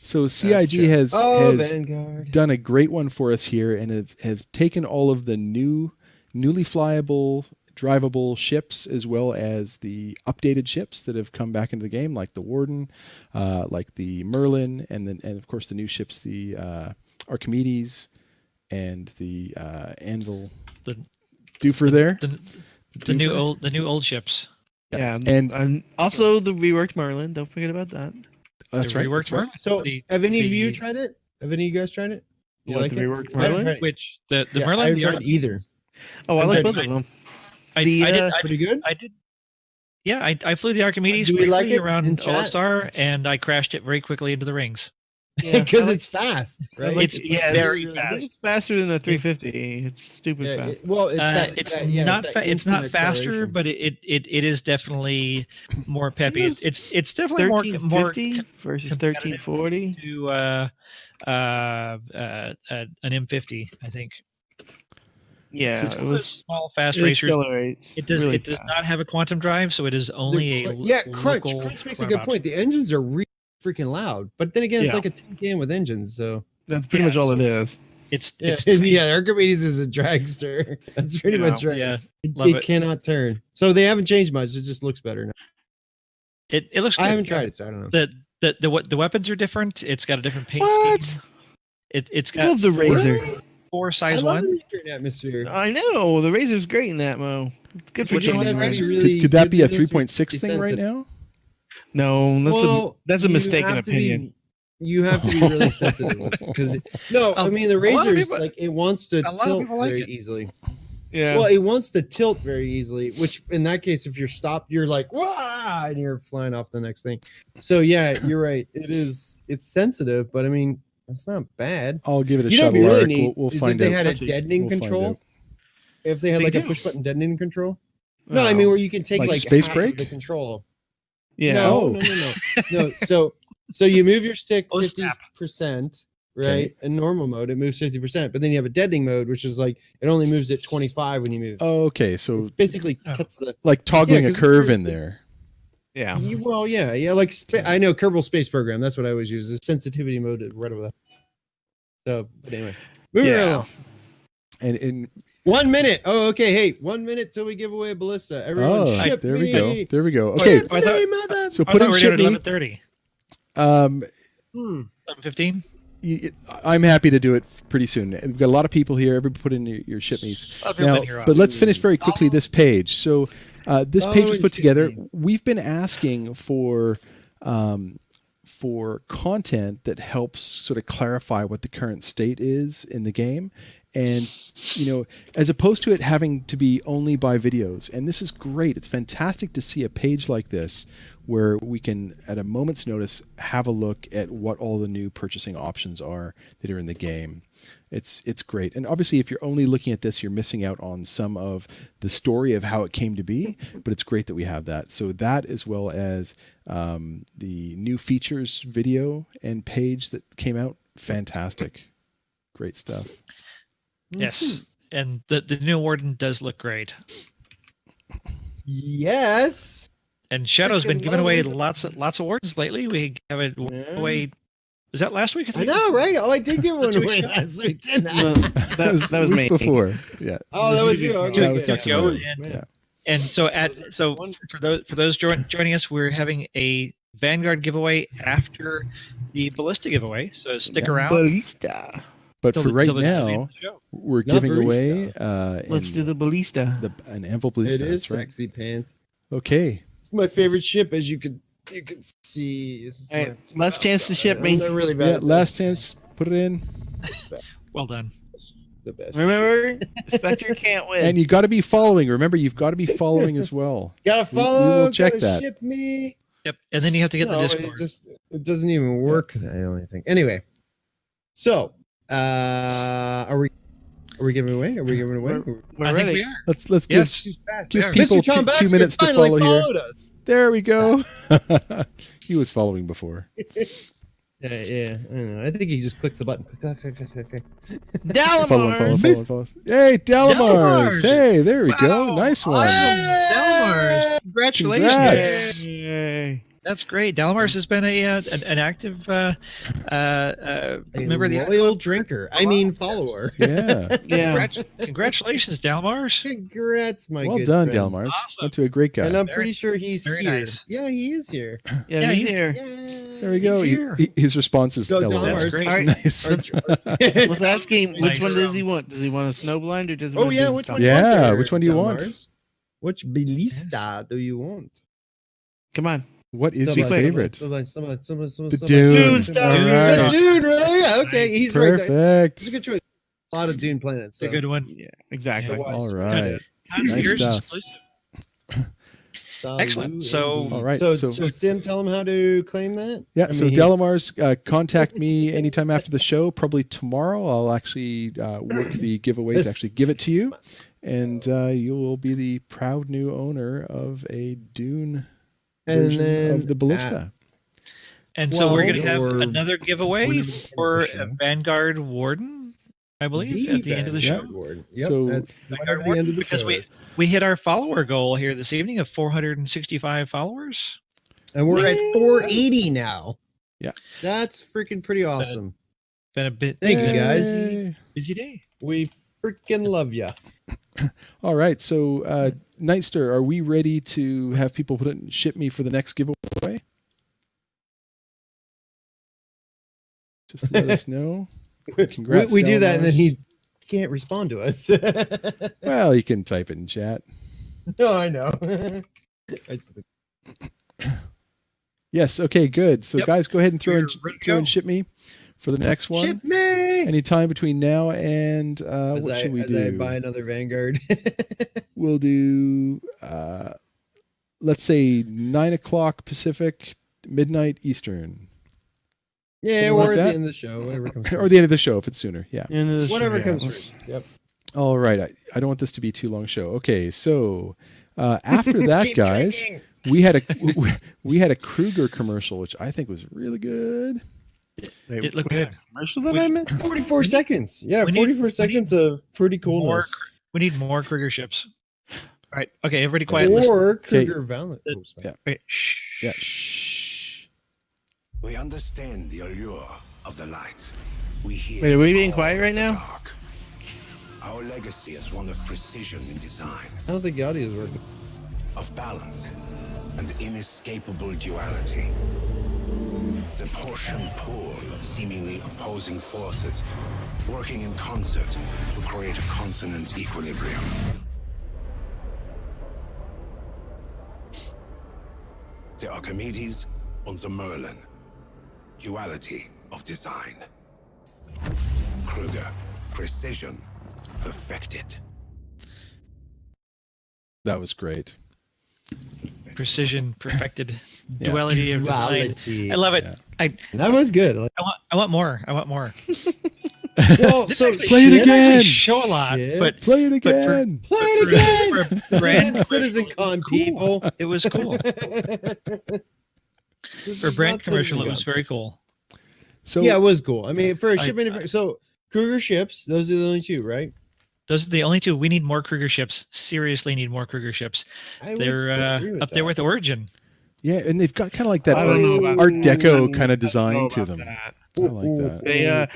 so CIG has Vanguard. done a great one for us here, and has taken all of the newly flyable, drivable ships, as well as the updated ships that have come back into the game, like the Warden, like the Merlin, and of course the new ships, the Archimedes and the Anvil. The- Doofer there. the new old ships. Yeah, And- and also the reworked Merlin. Don't forget about that. That's The right. reworked That's right. Merlin. So, The- have any of the- you tried it? Have any of you guys tried it? You What, like the it? reworked I haven't Merlin? tried it. Which the Yeah, I Merlin, haven't the tried either. Oh, I I'm like ready. both of them. I The, did. Pretty good. I did. Yeah, I flew the Archimedes Do we like briefly it in around chat? All Star, and I crashed it very quickly into the rings. Because it's fast, right? It's very I think fast. It's faster than the 350. It's stupid Yeah, fast. well, it's It's not faster, but it is definitely more peppy. It's definitely more 1350 versus competitive 1340. to an M50, I think. Yeah, So It's it one of those was. small fast It racers. accelerates. It does really it does fast. not have a quantum drive, so it is only a Crunch. local Crunch makes a good runabout. point. The engines are really freaking loud, but then again, it's Yeah. like a tin can with engines. So That's pretty much all it is. It's yeah, Archimedes is a dragster. That's pretty Yeah. much right. yeah. it, love it it. cannot turn. So they haven't changed much. It just looks better now. It looks. I good. haven't tried it, so I don't know. The weapons are different. It's got a different paint What? scheme. It's I got love the Razor. four I size love one. the Eastern atmosphere. I know the Razor's great in that mo. It's good for Which is killing actually things. really Could that good be a to this. 3.6 thing right now? No, that's a you mistaken have to be- opinion. You have to be really sensitive because no, I mean the a lot of Razor's people- like it wants to a lot of tilt people like very it. easily. Yeah. Well, it wants to tilt very easily, which in that case, if you're stopped, you're like, "Wah!" and you're flying off the next thing. So yeah, you're right. It's sensitive, but I mean, it's not bad. I'll give it a You know, shuttle what'd be really arc. neat We'll is find if they out. had a Actually, deadening we'll find control. out. If they had They like a do. push button deadening control. No, I mean where you can take Like like Space half Break? of the control. Yeah. No, Oh. no. So you move your stick Oh, snap. 50%, right? Okay. In normal mode, it moves 50%, but then you have a deadening mode, which is like it only moves at 25 when you move. Oh, okay. So It basically cuts the like toggling a 'cause curve it's- in there. Yeah. Well, yeah, like I know Kerbal Space Program. That's what I always use. The sensitivity mode right over there. So, but anyway, moving right along. And in 1 minute. Oh, okay. Hey, 1 minute till we give away a ballista. Everyone, ship there we me. go. There we go. Okay. Ship me, mother. So I put thought in we were ship doing me. at 11:30. 7:15. I'm happy to do it pretty soon. We've got a lot of people here. Everybody put in your ship me's. Now, but let's finish very quickly this page. So this page was put together. We've been asking for content that helps sort of clarify what the current state is in the game. And, you know, as opposed to it having to be only by videos. And this is great. It's fantastic to see a page like this where we can, at a moment's notice, have a look at what all the new purchasing options are that are in the game. It's great. And obviously, if you're only looking at this, you're missing out on some of the story of how it came to be. But it's great that we have that. So that, as well as the new features video and page that came out, fantastic. Great stuff. Yes, and the new warden does look great. Yes. And Shadow's been Freaking giving away lovely. lots of wardens lately. We have it away. Was that last week? I know, right? Oh, I did give one away ago. last week, didn't I? Well, that was the week me. before. Yeah. Oh, that was you. Okay, That was good. Dr. Joe, Murray. and, Yeah. and so for those joining us, we're having a Vanguard giveaway after the Ballista giveaway. So stick around. Ballista. But till for the- right till the end now, of the show. we're Not giving barista. away Let's do the ballista. an Anvil It Ballista. is That's right. sexy pants. Okay. It's my favorite ship, as you could see. This is All right, my- last chance to ship I'm me. not really bad. Yeah, at last this. chance. Put it in. Well done. The best. Remember, Spectre can't win. And you got to be following. Remember, you've got to be following as well. Gotta We follow. will check gotta that. Ship me. Yep. And then you have to get No, the it Discord. just it doesn't even work. I don't think. Anyway, so are we giving away? Are we giving away? We're I ready. think we are. Let's give Yes. give we are. people Mr. Tom 2 Baskin minutes to finally follow here. followed us. There we go. He was following before. Yeah. I don't know. I think he just clicks a button. Click, click, click, click, click. Dalamar. Follow. Hey, Dalamars. Dalamars. Hey, there we go. Wow. Nice one. Awesome. Dalamars. Congratulations. Congrats. Yay. That's great. Dalamars has been an active member of the loyal drinker. I mean follower. Yeah. Yeah. Congratulations, Dalamars. Congrats, my Well good done, friend. Dalamars. Awesome. Went to a great guy. And I'm Very- pretty sure he's very here. nice. Yeah, he is here. Yeah, Yeah, he's he's- here. There we go. He's here. His response is Go LOL. Dalamars. That's great. All right. Nice. Let's ask him which Nice. one does he want? Does he want a snowblind or does he Oh want yeah, to which one? Yeah, do you want there, which one do you want? Dalamars? Which Ballista do you want? Come on. What is Be your quick. favorite? Someone. The Dune. Dune All Star. right. Dude, really? Yeah, okay, he's right. That's a Perfect. good choice. A lot of Dune planets. It's a good one. Yeah, exactly. Yeah. All right. Hans, Nice yours is stuff. exclusive. Excellent. So- All right. So, So, Tim, tell him how to claim that. yeah. I So mean, Dalamars, contact me anytime after the show. Probably tomorrow. I'll actually work the giveaway to actually give it to you, and you will be the proud new owner of a Dune And version then of the Ballista. And so we're going to have or another giveaway whatever for a show. Vanguard Warden, I believe, at the end of the show. Yep, So- at Vanguard the end of the because show. we hit our follower goal here this evening of 465 followers. And we're at 480 now. Yeah. That's freaking pretty awesome. Been a bit Thank you, guys. Yay. busy day. We freaking love you. All right. So, Nightster, are we ready to have people ship me for the next giveaway? Just let us know. Congrats, we do that, and then Dalamars. he can't respond to us. Well, you can type it in chat. No, I know. I just think- Yes. Okay. Good. So, Yep. guys, go ahead and throw We're in ready to throw in go. ship me for the next one. Ship me. Anytime between now and As what I, should we as do? I buy another Vanguard. We'll do let's say 9:00 Pacific, midnight Eastern, Yeah, Something or like at that? the end of the show, whatever comes or first. the end of the show if it's sooner. Yeah. Whatever comes first. Yep. All right. I don't want this to be too long show. Okay. So after that, Keep guys, drinking. we had a Kruger commercial, which I think was really good. It looked we had good. commercial that I missed? 44 seconds. Yeah, we need- 44 we seconds of pretty coolness. We need more Kruger ships. All right. Okay. Everybody quiet. Listen. Or Kruger Valiant. Oh, sorry. Okay, shh. Yeah. Shh. We understand the allure of the light. We hear Wait, are we the being call quiet right of the now? dark. Our legacy is one of precision in design, I don't think the audio is working. of balance, and inescapable duality. The push and pull of seemingly opposing forces, working in concert to create a consonant equilibrium. The Archimedes and the Merlin. Duality of design. Kruger, precision, perfected. That was great. Precision, perfected, Yeah. duality of design. Duality. I love it. Yeah. That was good. Like, I want more. I want more. well, so Play it They again. actually show a lot, Shit. but Play it but for- again. play it again. for a This brand isn't Citizen Con, people. it was cool. For a brand commercial, it was very cool. So Yeah, it was cool. I mean, for a I- ship manufacturer. So Kruger ships, those are the only two, right? Those are the only two. We need more Kruger ships. Seriously, need more Kruger ships. I would They're agree with up there that. with Origin. yeah, and they've got kind of like that I don't know about Art that. Deco kind I of design don't to know them. about that. I like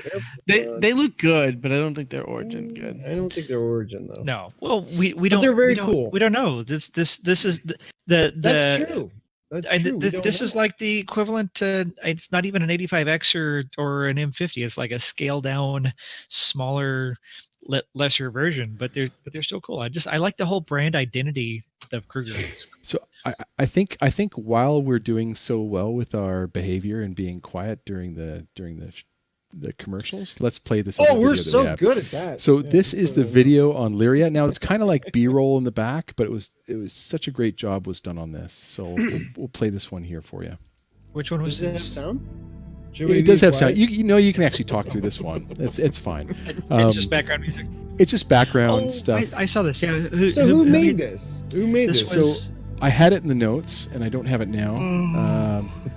that. They look good, but I don't think they're Origin good. I don't think they're Origin though. No, well, we don't. they're very we don't- cool. We don't know. This is the That's true. That's and true. We don't this is know. like the equivalent to. It's not even an 85X or an M50. It's like a scaled down, smaller, lesser version. But they're still cool. I like the whole brand identity of Kruger. So I think while we're doing so well with our behavior and being quiet during the commercials, let's play this. other Oh, we're video that we so have. good at that. So Yeah, this we're is the so- video on Lyria. Now it's kind of like B-roll in the back, but it was such a great job was done on this. So we'll play this one here for you. Which one was Does it have this? sound? Should we It does be have sound. quiet? You know you can actually talk through this one. It's fine. It's just background music. It's just background Oh, stuff. I saw this. Yeah. So who made this? Who made This this? was. I had it in the notes, and I don't have it now.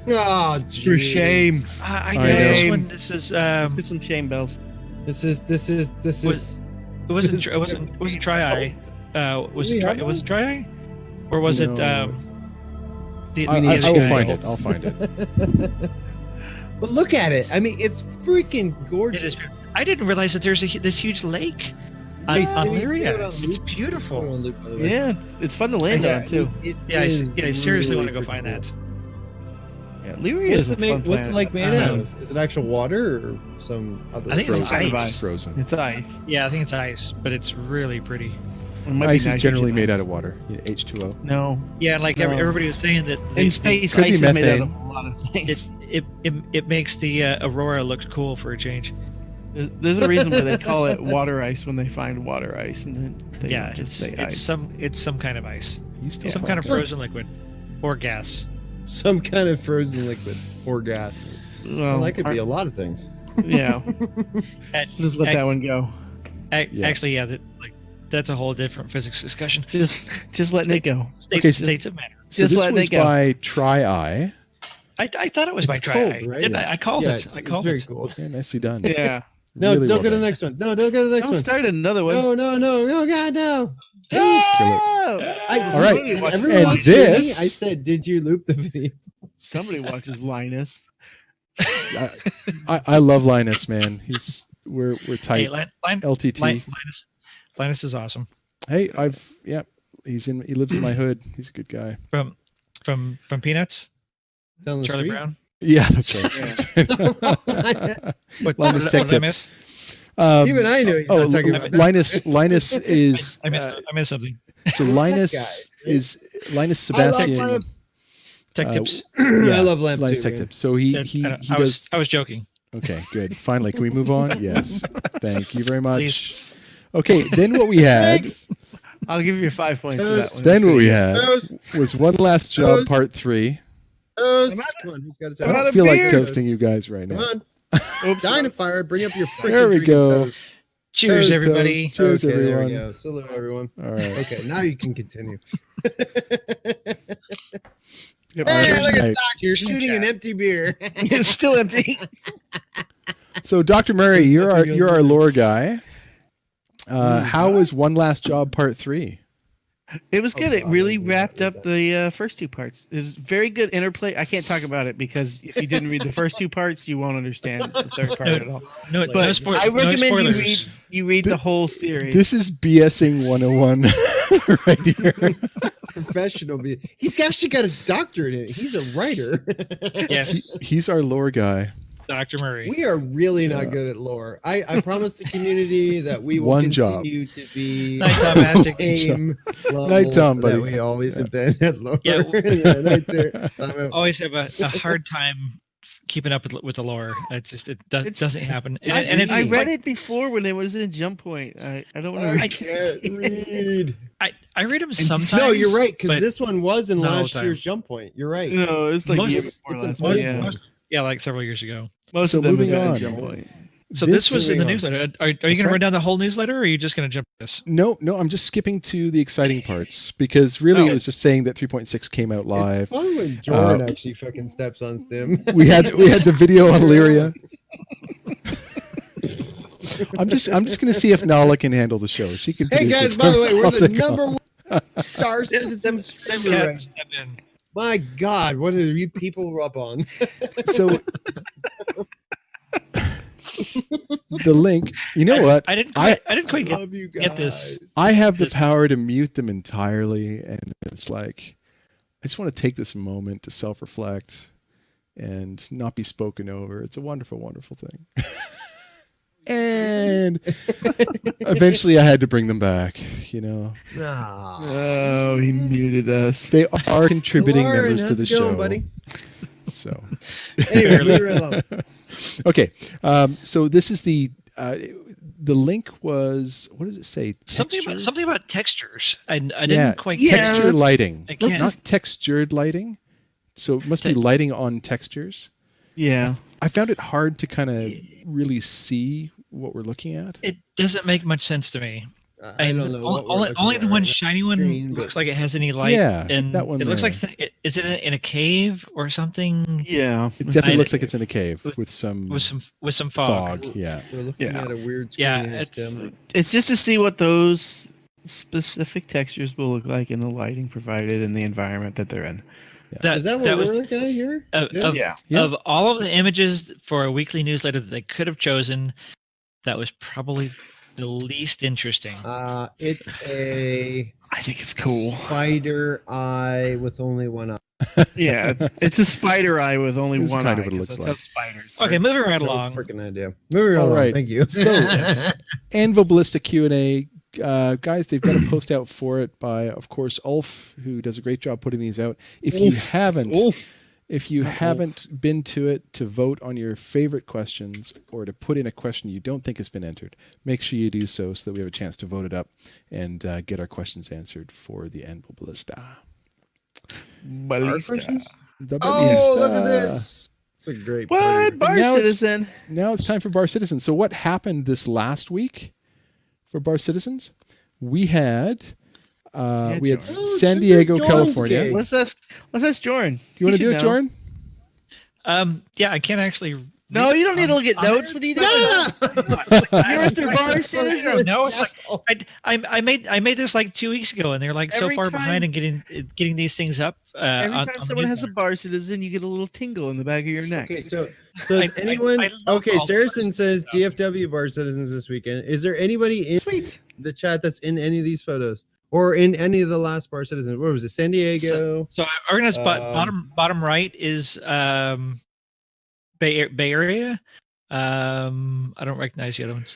Oh, For shame. I I know know. this one. This is. Put some shame bells. This is. Was- It wasn't Try Eye. Was Do it we Try? have It one? was Try Eye, or was it? No. The I other will guy? find it. I'll find it. But look at it. I mean, it's freaking It gorgeous. is. I didn't realize that there's this huge lake on Hey, Steve, Lyria. see it on It's loop? beautiful. Yeah, it's fun to land on too. Yeah, I seriously want to go find that. Yeah, Lyria What's is the a fun what's the planet. lake made I out don't of? Is it actual water or some other? I think it's frozen? ice. Frozen. Frozen. It's ice. Yeah, I think it's ice, but it's really pretty. It might be Ice is nitrogen generally made ice. out of water. Yeah, H2O. No, Yeah, like No. everybody was saying that in space, could be ice is made out methane. of a lot of things. it makes the aurora look cool for a change. There's a reason why they call it water ice when they find water ice, and then they Yeah, don't just say it's ice. some kind of ice, You still some kind of talking? frozen liquid, or gas. Some kind of frozen liquid or gas. Well, Well, that could be a lot of things. Yeah, At- just let at- that one go. Yeah. Actually, yeah, that's a whole different physics discussion. Just letting it go. States of matter. So Just this let was it go. by Tri-Eye. I thought it was by It's Try. cold, Eye. right? Didn't I called Yeah, it. it's, I called it's very it. cool. Yeah, nicely done. Yeah. No, Really don't well go to the done. next one. No, don't go to the next Don't one. start another one. No, oh God, no. Kill it. I, All right, and watch- everyone and watched me. I this- said, did you loop the video? Somebody watches Linus. I love Linus, man. We're Hey, tight. LTT. Linus is awesome. Hey, he lives in my hood. He's a good guy. From Peanuts, Down the Charlie street? Brown. Yeah, that's right. What, Linus what Tech did I Tips. miss? Even I know he's Oh, not talking about that. Linus is I missed something. so Linus guy. is Linus I love Sebastian. Lamp. Tech Uh, tips. Yeah, I love Lamp Linus too, Tech man. Tips. So he I does. was joking. Okay, good. Finally, can we move on? Yes. Thank you very much. Please. Okay, then what we had. Thanks. I'll give you 5 points for that one. Then what we had Toast. was One Last Job Toast. Part 3. Toast. Come on, who's got a I I'm out don't of feel like beer. toasting you guys right Come now. on. Dynafire, bring up your freaking There we drinking go. toast. Cheers, Toast, everybody. Cheers, Okay, there everyone. we go. Salute, everyone. All right. Okay, now you can continue. Yep. Hey, look at Right. Doc. You're shooting an empty beer. It's still empty. So, Dr. Murray, you're our lore guy. How was One Last Job Part 3? It was good. It really wrapped up the first two parts. It was very good interplay. I can't talk about it because if you didn't read the first two parts, you won't understand the third part at all. No, But no spoilers. I recommend no you read the whole series. This is BSing 101 right here. Professional beer. He's actually got a doctorate in it. He's a writer. Yes, He's our lore guy. Dr. Murray. We are really not good at lore. I promise the community that we will One job. continue to be Night Tom, the Aztec. same level Night Tom, buddy. that we always have been at lore. Yeah. Night Tom. Always have a hard time keeping up with the lore. It doesn't happen. I read it before when it was in Jump Point. I don't want to I read. can't read. I read them sometimes. No, you're right, because but this one was in not all the last time. year's Jump Point. You're right. No, it's like Most- year it's before last important. one, yeah. Yeah, like several years ago. Most So of them moving have been on. Jump Point. So this was in the Moving newsletter. Are you That's going to right. run down the whole newsletter, or are you just going to jump this? No, I'm just skipping to the exciting parts because really Oh. it was just saying that 3.6 came out It's live. fun when Jordan actually fucking steps on Stim. We had the video on Lyria. I'm just gonna see if Nala can handle the show. She can. Hey produce guys, it by the way, we're I'll the take number off. one Star Citizen streamer. Step in. My God, what are you people up on? So the link. You know what? I didn't I quite get. Love you get this. guys. I have the This- power to mute them entirely, and it's like I just want to take this moment to self-reflect and not be spoken over. It's a wonderful, wonderful thing. And eventually, I had to bring them back. You know, Ah. Oh, he muted us. they are contributing Lauren, members to how's the it going, show, buddy? So. Anyway, leave her alone. Okay, so this is the link was, what did it say? Something about textures. I Yeah, didn't quite Yeah. get. texture lighting, I can't- not textured lighting. So it must be lighting on textures. Yeah. I found it hard to kind of really see what we're looking at. It doesn't make much sense to me. I don't know. what we're Only looking the at one right shiny one Green, looks but- like it has any light. Yeah, and that one it looks there. like is it in a cave or something Yeah. It definitely I- looks like it's in a cave with some with some fog. Yeah, We're looking Yeah. at a weird screen Yeah, here, it's Stim. It's just to see what those specific textures will look like in the lighting provided in the environment that they're in. Is that what that we're was looking at here? of, Yeah. of all of the images for a weekly newsletter that they could have chosen, that was probably the least interesting. It's a I think it's cool. spider eye with only one eye. Yeah, it's a spider eye with only This is one kind eye. of what it 'cause looks that's like. how spiders. Okay, moving right No along. freaking idea. Moving All along. right. Thank you. So, Anvil Ballista Q&A. Guys, they've got a post out for it by, of course, Ulf, who does a great job putting these out. If you haven't been to it to vote on your favorite questions or to put in a question you don't think has been entered, make sure you do so that we have a chance to vote it up and get our questions answered for the Anvil Ballista. Ballista. The Oh, look at Ballista. this. It's a great What? party. Bar Now it's- Citizen. Now it's time for Bar Citizens. So what happened this last week for Bar Citizens? We had Jordan. San this is Diego, Jordan's California. gig. What's this, Jordan? You want to should do it, know. Jordan? Yeah, I can't actually. No, you don't need to look at on notes. there? What are you doing? Yeah! You're Mr. Bar Citizen. No, it's like I made this like 2 weeks ago, and they're like so Every far time- behind and getting these things up. Every on time the someone has a newsletter. Bar Citizen, you get a little tingle in the back of your neck. Okay, so is I anyone love okay? all Saracen Bar says Citizens DFW Bar Citizens this weekend. Is there anybody in Sweet. the chat that's in any of these photos or in any of the last Bar Citizens? What was it? San Diego. So organized bottom right is Bay Area. I don't recognize the other ones.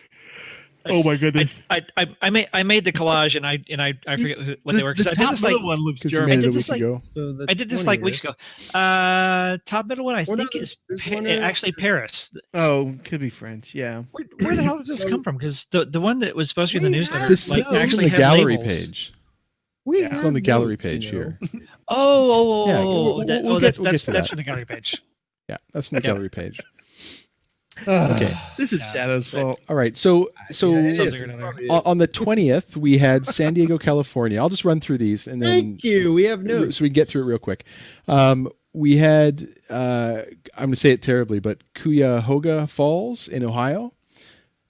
Oh my goodness. I made the collage and I forget what they were because I did this like one looks Because you German. made it a did week this, like- ago. So the I did this 20 like here. weeks ago. Top middle one I Well, no, think is there's one in- actually Paris. Oh, could be French. Yeah. Where the hell did this So- come from? Because the one that was supposed to be in the We newsletter have This, like this is on actually the had gallery labels. page. We It's have on the gallery notes, page you know. here. Oh, Yeah, we'll get to that's that. from the gallery page. Yeah, that's from the Yeah. gallery page. Okay. This is Yeah, Shadow's but- fault. All right. So It Something is, or another. probably is. on the 20th, we had San Diego, California. I'll just run through these and then Thank you. We have notes. so we can get through it real quick. We had I'm going to say it terribly, but Cuyahoga Falls in Ohio,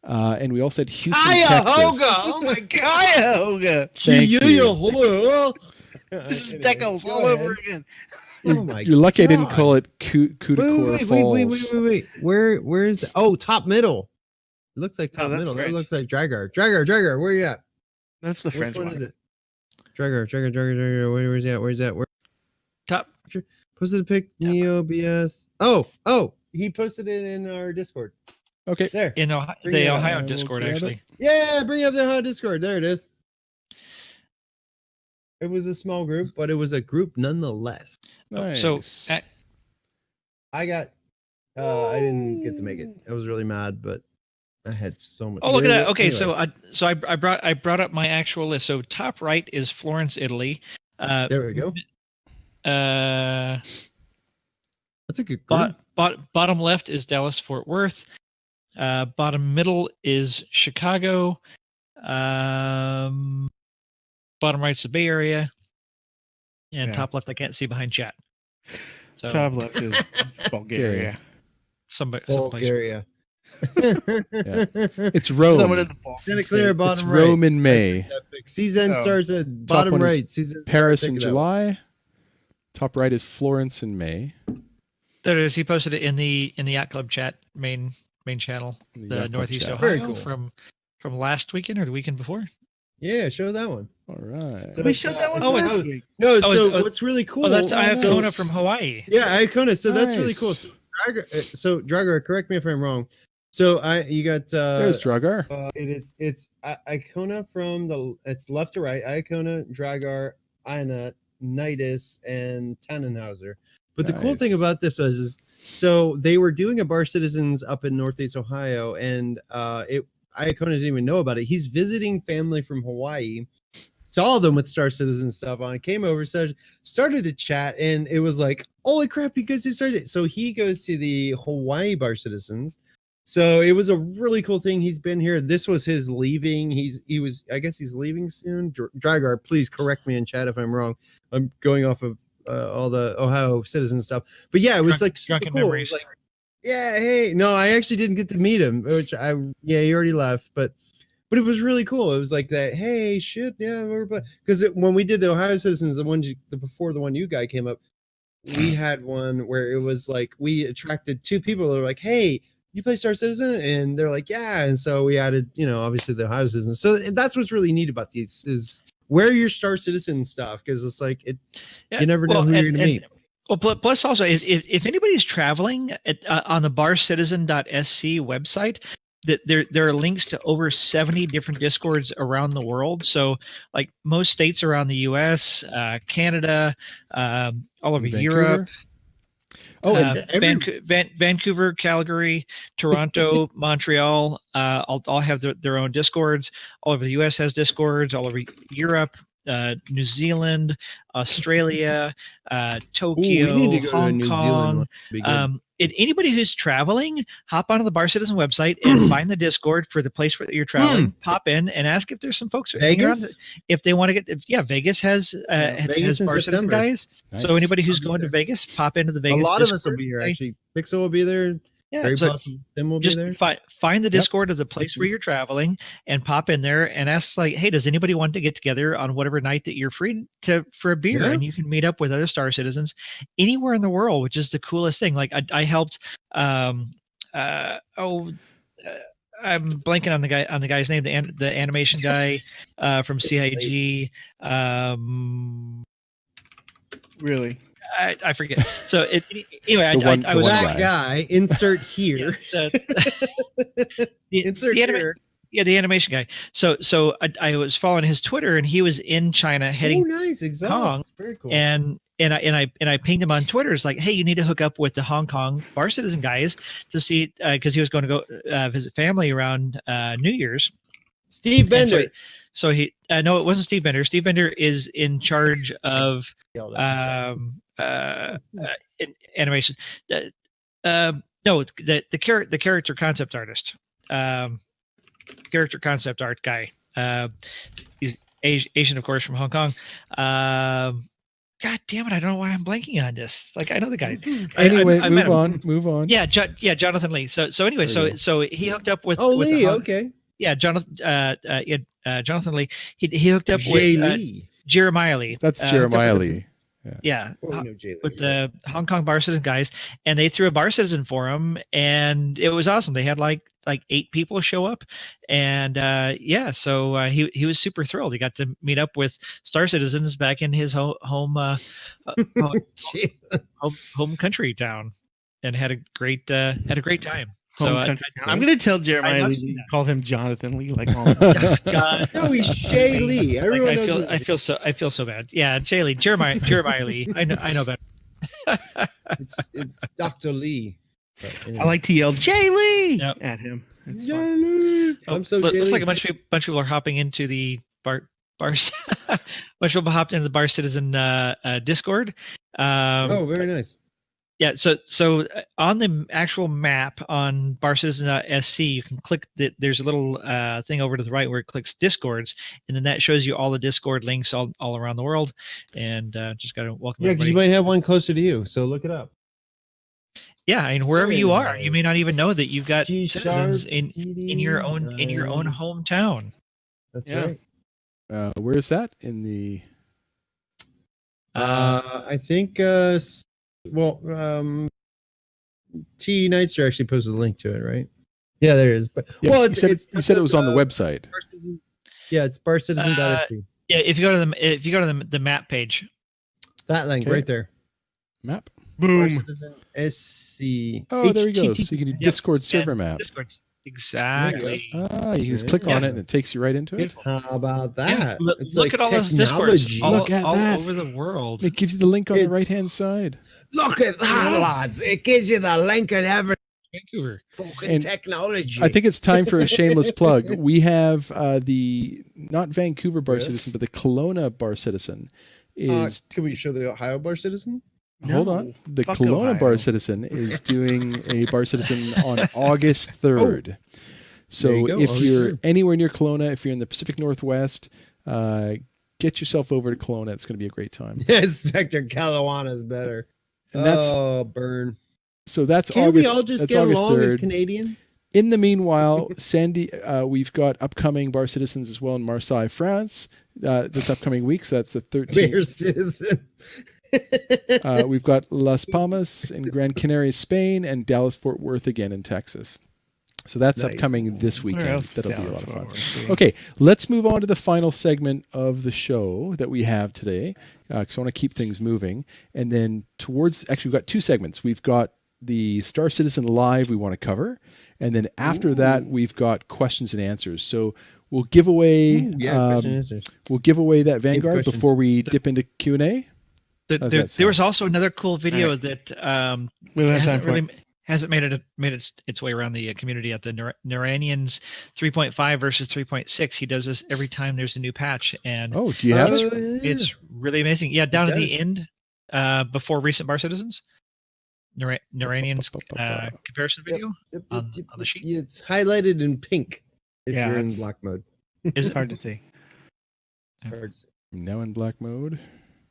and we also had Houston, Texas. Oh my God. Cuyahoga. Thank you. This is Deckles all over again. Oh my You're lucky I didn't God. call it Cudacore Falls. Wait. Where's top middle? It looks like top that's middle. That French. looks like Dragar. Where you at? That's the Which French one one. is it? Dragar. Where's he at? Where's that? Where Top. posted a pic? Neo BS. Oh, he posted it in our Discord. Okay. There. In Ohio, Bring the it up. Ohio I will Discord, grab actually. Yeah, bring up the Ohio Discord. There it is. It was a small group, but it was a group nonetheless. Nice. So, I didn't get to make it. I was really mad, but I had so much. oh, look at that. Okay, Anyway, so I brought up my actual list. So top right is Florence, Italy. there we go. That's That's a good group. bottom left is Dallas Fort Worth. Bottom middle is Chicago. Bottom right's the Bay Area. And Yeah. top left I can't see behind chat. So Top left is Bulgaria. somebody Bulgaria. It's Rome. Someone in the Balkan Santa state. Clara, It's bottom Rome right. in May. Season Oh. starts at bottom one is right. Season Paris think in of that one. July. Top right is Florence in May. There it is. He posted it in the Yacht Club chat main channel, The the Yacht Club Northeast chat. Very Ohio cool. from last weekend or the weekend before. Yeah, show that one. All right. So We it's, showed that one Oh, last it's- week. No, Oh, so it's- what's really cool? Oh, that's nice. Iacona from Hawaii. Yeah, Iacona. So that's really Nice. cool. So Dragar, correct me if I'm wrong. So you got There's Dragar. it's Iacona from it's left to right. Iacona, Dragar, Ina, Nidus, and Tannenhauser. But the cool thing Nice. about this is so they were doing a Bar Citizens up in Northeast Ohio, and Iacona didn't even know about it. He's visiting family from Hawaii, saw them with Star Citizen stuff on, came over, started to chat, and it was like, holy crap, you guys do Star Citizen. So he goes to the Hawaii Bar Citizens. So it was a really cool thing. He's been here. This was his leaving. I guess he's leaving soon. Dragar, please correct me in chat if I'm wrong. I'm going off of all the Ohio Citizen stuff. But yeah, it was like super Drunken cool. It memories. was like, yeah, hey, no, I actually didn't get to meet him, he already left, but it was really cool. It was like that, hey, shit, yeah, we're because when we did the Ohio Citizens, before the one you guy came up, we had one where it was like we attracted two people that were like, hey, you play Star Citizen? And they're like, yeah. And so we added, obviously the Ohio Citizens. So that's what's really neat about these is wear your Star Citizen stuff, because it's like you never know who you're gonna meet. Well, plus also, if anybody's traveling on the barcitizen.sc website, that there are links to over 70 different Discords around the world. So, like most states around the U.S., Canada, all over Europe. Oh, and Vancouver, Calgary, Toronto, Montreal, all have their own Discords. All over the U.S. has Discords. All over Europe, New Zealand, Australia, Tokyo, we need to go to Hong New Kong. Zealand. One. Be good. Anybody who's traveling, hop onto the Bar Citizen website and find the Discord for the place where you're traveling. Pop in and ask if there's some folks hanging around, Vegas? if they want to get. Vegas has Vegas in Bar Citizen September. guys. Nice. So anybody who's I'll be going to there. Vegas, pop into the A Vegas. lot of us will Discord. be here, actually. Pixel will be there. Yeah, Very so possible. Sim will be just there. find the Discord of the place where you're traveling and pop in there and ask, like, hey, does anybody want to get together on whatever night that you're free for a beer? Yeah. And you can meet up with other Star Citizens anywhere in the world, which is the coolest thing. Like I helped I'm blanking on the guy's name, the animation guy from CIG. Really? I forget. So anyway, I was that guy. Insert here. Insert here. Yeah, the animation guy. So I was following his Twitter, and he was in China heading nice exhaust. Kong, Very cool. and I pinged him on Twitter. It's like, hey, you need to hook up with the Hong Kong Bar Citizen guys to see, because he was going to go visit family around New Year's. Steve Bender. So he no, it wasn't Steve Bender. Steve Bender is in charge of animation. No, the character concept artist, character concept art guy. He's Asian, of course, from Hong Kong. God damn it! I don't know why I'm blanking on this. Like I know the guy. Anyway, I met him. move on. Yeah, Jonathan Lee. So anyway, so he hooked up with with Lee. the Okay. Yeah, Jonathan Lee. He hooked up Jay with Lee. Jeremiah Lee. That's Jeremiah Lee. Yeah, Well, we know Jay Lee, with the Hong Kong Bar Citizen guys, and they threw a Bar Citizen for him, and it was awesome. They had like 8 people show up, and so he was super thrilled. He got to meet up with Star Citizens back in his home country town, and had a great time. So I'm going to tell Jeremiah love Lee seeing to that. call him Jonathan Lee, like all the time. God, No, he's Jay Lee. Everyone knows. I feel so bad. Yeah, Jay Lee, Jeremiah Lee. I know better. It's Dr. Lee. But anyway. I like to yell Jay Lee Yep. at him. It's Jay fun. Lee. I'm so Jay looks Lee. like a bunch of people are hopping into the bar. Bunch of people hopped into the Bar Citizen Discord. Oh, very nice. Yeah, so on the actual map on Bar Citizen SC, you can click there's a little thing over to the right where it clicks Discords, and then that shows you all the Discord links all around the world. And just gotta welcome. Yeah, because everybody. you might have one closer to you, so look it up. Yeah, and wherever you are, you may not even know that you've got G citizens sharp, in your own hometown. That's Yeah. right. Where is that in the? I think. T Nightster actually posted a link to it, right? Yeah, there it is. But Yeah, well, you said it was on the website. Bar Citizen. Yeah, it's barcitizen.sc. Yeah, if you go to the map page. That link Okay. right there. Map. Boom. Bar Citizen SC. Oh, there we go. So you can do Yep. Discord server and map. Discords. Exactly. You can just click on it and it takes you right into it. How about Yeah, that? look, It's look like at all those Discords technology. all, Look at all that. over the world. It gives you the link on the It's- right hand side. Look at that, lads. It gives you the link and every Vancouver. fucking And technology. I think it's time for a shameless plug. We have the not Vancouver Bar Citizen, but the Kelowna Bar Citizen is. Can we show the Ohio Bar Citizen? Hold No, on. The fuck Kelowna Ohio. Bar Citizen is doing a Bar Citizen on August 3rd. There So you go, if August you're 3rd. anywhere near Kelowna, if you're in the Pacific Northwest, get yourself over to Kelowna. It's going to be a great time. Inspector Kelowna is better. And that's burn. so that's Can't August. we all just that's get August along as 3rd. Canadians? In the meanwhile, Sandy, we've got upcoming Bar Citizens as well in Marseille, France, this upcoming week. So that's the 13th. Beer citizen. We've got Las Palmas in Gran Canaria, Spain, and Dallas Fort Worth again in Texas. So that's Nice. upcoming this Where weekend. else That'll be a Dallas lot of Fort fun. Worth be? Okay, let's move on to the final segment of the show that we have today, because I want to keep things moving. And then we've got 2 segments. We've got the Star Citizen Live we want to cover, and then after that we've got questions and answers. So we'll give away question and answers. we'll give away that Vanguard questions. before we dip into Q&A. There was also another cool video that We don't have time for it. hasn't made its way around the community at the Neranians 3.5 versus 3.6. He does this every time there's a new patch, and Oh, do you have it? it's really amazing. Yeah, down at the does. end, before recent Bar Citizens, Neranians comparison video on the sheet. Yeah, it's highlighted in pink if Yeah, you're in it's- black mode. Is It's it hard to see. Now in black mode,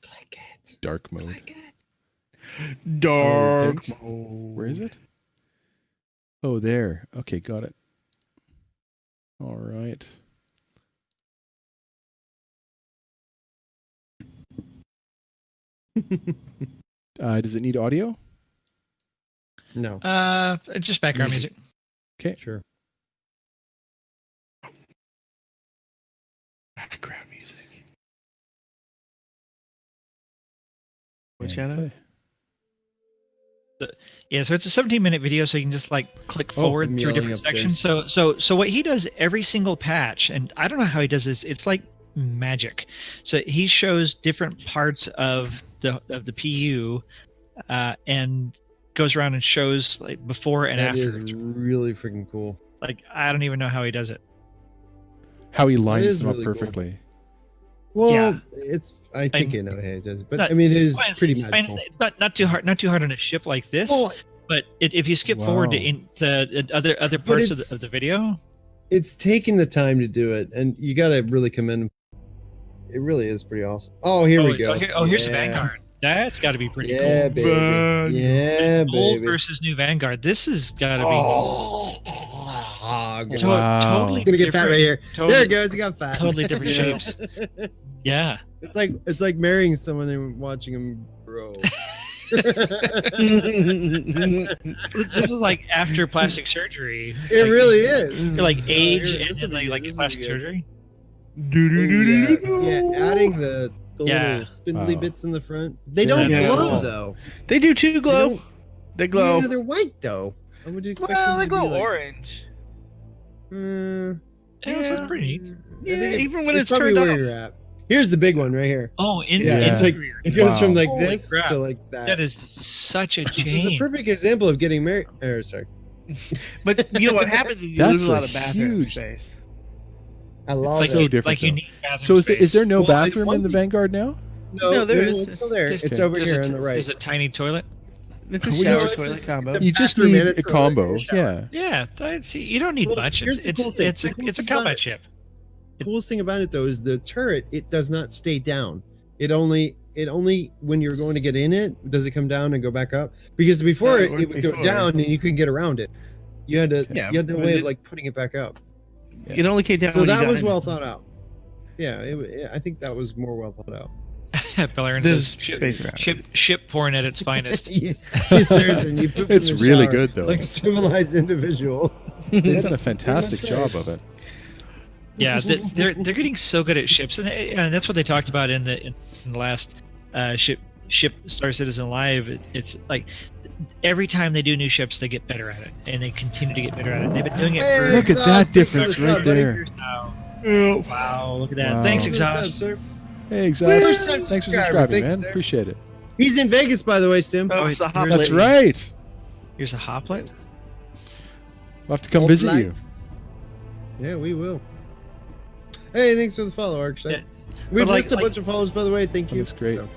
Click it. dark mode. Click it. Dark pink. mode. Where is it? Oh, there. Okay, got it. All right. Does it need audio? No. Just background music. Okay. Sure. Background music. What And channel? play. Yeah, so it's a 17-minute video, so you can just like click Oh, forward I'm through yelling different upstairs. sections. So what he does every single patch, and I don't know how he does this. It's like magic. So he shows different parts of the PU, and goes around and shows like before and That after. is It's really freaking cool. like I don't even know how he does it. How he lines is them up really cool. perfectly. Well, Yeah. I think I know how it does, but Not- I mean, it is Well, pretty it's, magical. it's not too hard on a ship like this. Well, But if you skip forward to other parts of the video, it's taking the time to do it, and you got to really commend him. It really is pretty awesome. Oh, here we go. Here's the Vanguard. That's got to be pretty cool. Yeah, baby. Yeah, Old baby. versus new Vanguard. This has got to be wow. totally I'm gonna get fat right here. Totally, there it goes. He got fat. Totally different shapes. Yeah. It's like marrying someone and watching them grow. This is like after plastic surgery. It really is. Like age and like plastic surgery. Yeah, adding the little spindly bits in the front. They don't glow though. They do too glow. They glow. Yeah, they're white though. I would expect Well, they them to glow be like, orange. This is pretty neat. Yeah, even when it's probably turned where up. you're at. Here's the big one right here. Oh, It's like it goes from like Holy this crap. to like that. That is such a Which is a change. perfect example of getting married. Sorry. But you know what happens is you That's lose a lot a of bathroom huge- space. I love Like so you, different, like you though. need bathroom So is space. there no Well, I bathroom in the wonder- Vanguard now? No, there is. It's still there. There's- It's over there's here a- on the right. There's a tiny toilet. It's a Well, you shower just- toilet combo. You just bathroom need and a it's a combo. shower. Yeah. You don't need Well, much. here's the cool thing. The cool It's a thing about combat it- ship. The coolest thing about it though is the turret. It does not stay down. It only when you're going to get in it does it come down and go back up. Because before Yeah, it would go before. down and you couldn't get around it. You had to. Yeah, you had no but way it- of like putting it back up. It only came down. So when you that got was in. well thought out. Yeah, I think that was more well thought out. Bellerin There's says space around it. ship porn at its finest. Yes, Seriously, you poop in It's the really shower good, though. like a civilized individual. They've done a fantastic job of it. Yeah, they're getting so good at ships, and that's what they talked about in the last ship Star Citizen Live. It's like every time they do new ships, they get better at it, and they continue to get better at it. They've been doing it for Look at that difference Good job, right buddy. there. now. Wow, look at that! Wow. Thanks, Good job, Exhaust. sir. Hey, Exhaust. First time Thanks for subscriber. subscribing, Thank you, man. sir. Appreciate it. He's in Vegas, by the way, Stim. Oh, it's a hot That's lady. right. Here's a hoplet. We'll have to come Old visit you. lights. Yeah, we will. Hey, thanks for the follow, Arch. Yeah. We've But like- missed a bunch of follows, by the way. Thank Oh, you. that's great. So, Yeah,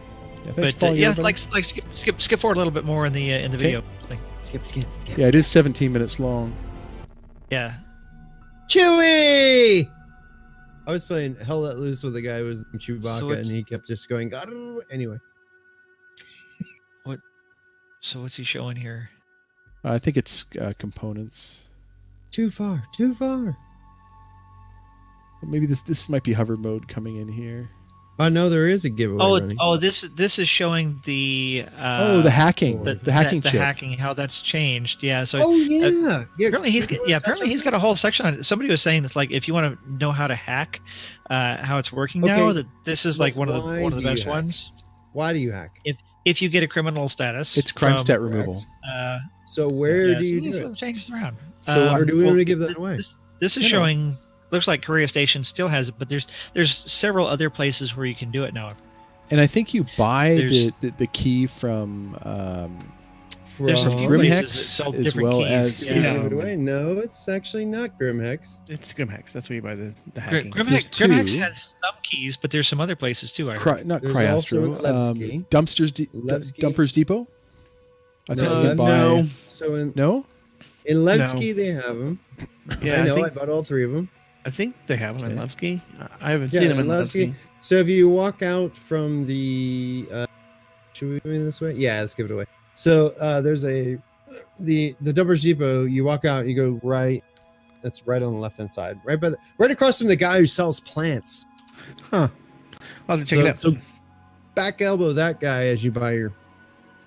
thanks But for following yeah, everybody. like skip forward a little bit more in the video. Like, skip. Yeah, it is 17 minutes long. yeah. Chewie! I was playing Hell Let Loose with a guy who was Chewbacca, So and it's- he kept just going, "Arr!" Anyway. So what's he showing here? I think it's components. Too far. Maybe this might be hover mode coming in here. I know there is a giveaway running. This is showing the The hacking. The hacking the chip. hacking, how that's changed. Yeah. So Oh, yeah. apparently he's got a whole section on it. Somebody was saying that, like, if you want to know how to hack, how it's working now, Okay. that this is like one of Why the do you best hack? ones. Why do you hack? If you get a criminal status, It's crime from, stat removal. So where yeah, do you so do it it? changes around. So Or do we well, want to give that this, away? This is No. showing. Looks like Korea Station still has it, but there's several other places where you can do it now. And I think you buy There's- the key from There's a From few Grimhex places that sell as different well keys. as Give Yeah. it away? No, it's actually not Grimhex. It's Grimhex. That's where you buy the hacking. there's Grimhex two. has some keys, but there's some other places too. not There's Cryastro. also Levski. Levski. Dumpers Depot. I think No, you can buy. no. So in No? Levski they have them. Yeah, I know. I think, bought all three of them. I think they have them in Okay. Levski. I haven't Yeah, seen them in in Levski. Levski. So if you walk out from the, should we go in this way? Yeah, let's give it away. So there's the Dumpers Depot. You walk out, you go right. That's right on the left hand side, right across from the guy who sells plants. Huh. I'll have to check it out. So back elbow that guy as you buy your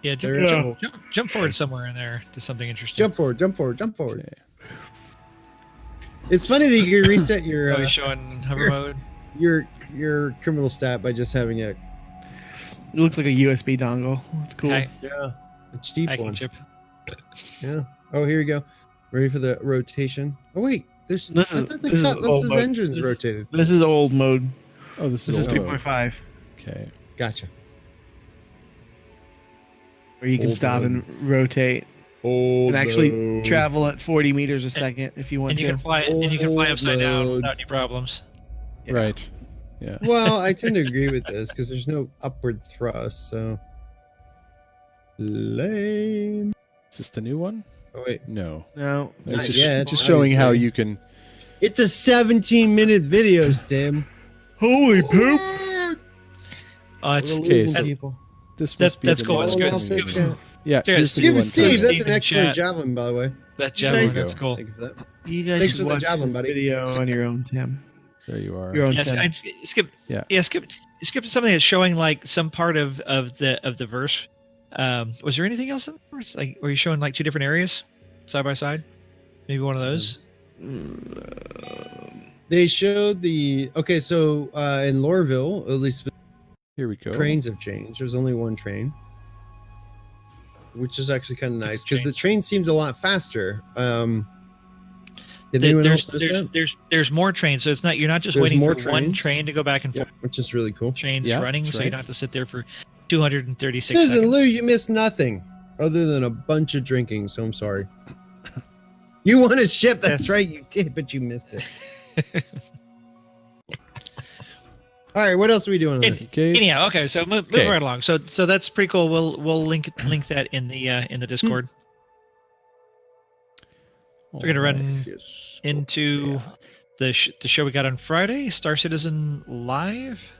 Yeah, There you jump forward somewhere in there to something interesting. jump forward. It's funny that you can reset your Probably showing hover mode. your criminal stat by just having a It looks like a USB dongle. It's cool. Hack- a cheap hacking one. chip. Yeah. Oh, here we go. Ready for the rotation. Oh wait, there's This is- this this is old is mode. engines This- rotated. This is old mode. Oh, this This is is old mode. 2.5, Okay. Gotcha. where you can Old stop mode. and rotate Old and actually mode. travel at 40 meters a second if you want And you to. can fly upside down mode. without any problems. Yeah. Right. Yeah. Well, I tend to agree with this because there's no upward thrust, so lame. Is this the new one? Oh wait, No. No. It's Not yet, just showing how obviously. you can. it's a 17-minute video, Tim. Holy poop! Oh, it's We're Okay, losing so- people. This must be that's the cool. new It's one. good. I'll It's fix good. that. Yeah, Cheers. here's the new Give it one. Steve. Steve That's in an the excellent chat. javelin, by the way. that There javelin. you That's go. cool. Thank you for that. You guys Thanks should for the watch javelin, this buddy. video on your own, Tim. There you are. Your own Yes, Tim. I'd skip. Yeah. Yeah, skip something that's showing like some part of the verse. Was there anything else in the verse? Like, were you showing like two different areas, side by side? Maybe one of those. They showed the so in Loreville, at least Here we go. trains have changed. There's only one train, which is actually kind of nice because the Changed. train seemed a lot faster. Did anyone else notice that? There's more trains, so it's not you're not just There's waiting more for one trains. train to go back and Yeah, forth. which is really cool. Trains Yeah, running, that's so you right. don't have to sit there for 236 Susan seconds. Lou, you missed nothing other than a bunch of drinking. So I'm sorry. You won a ship. That's right, you did, but you missed it. All right, what else are we doing on this? Okay, Anyhow, it's- okay, so moving Okay. right along. So that's pretty cool. We'll link that in the Discord. We're gonna run Yes. into the show we got on Friday, Star Citizen Live,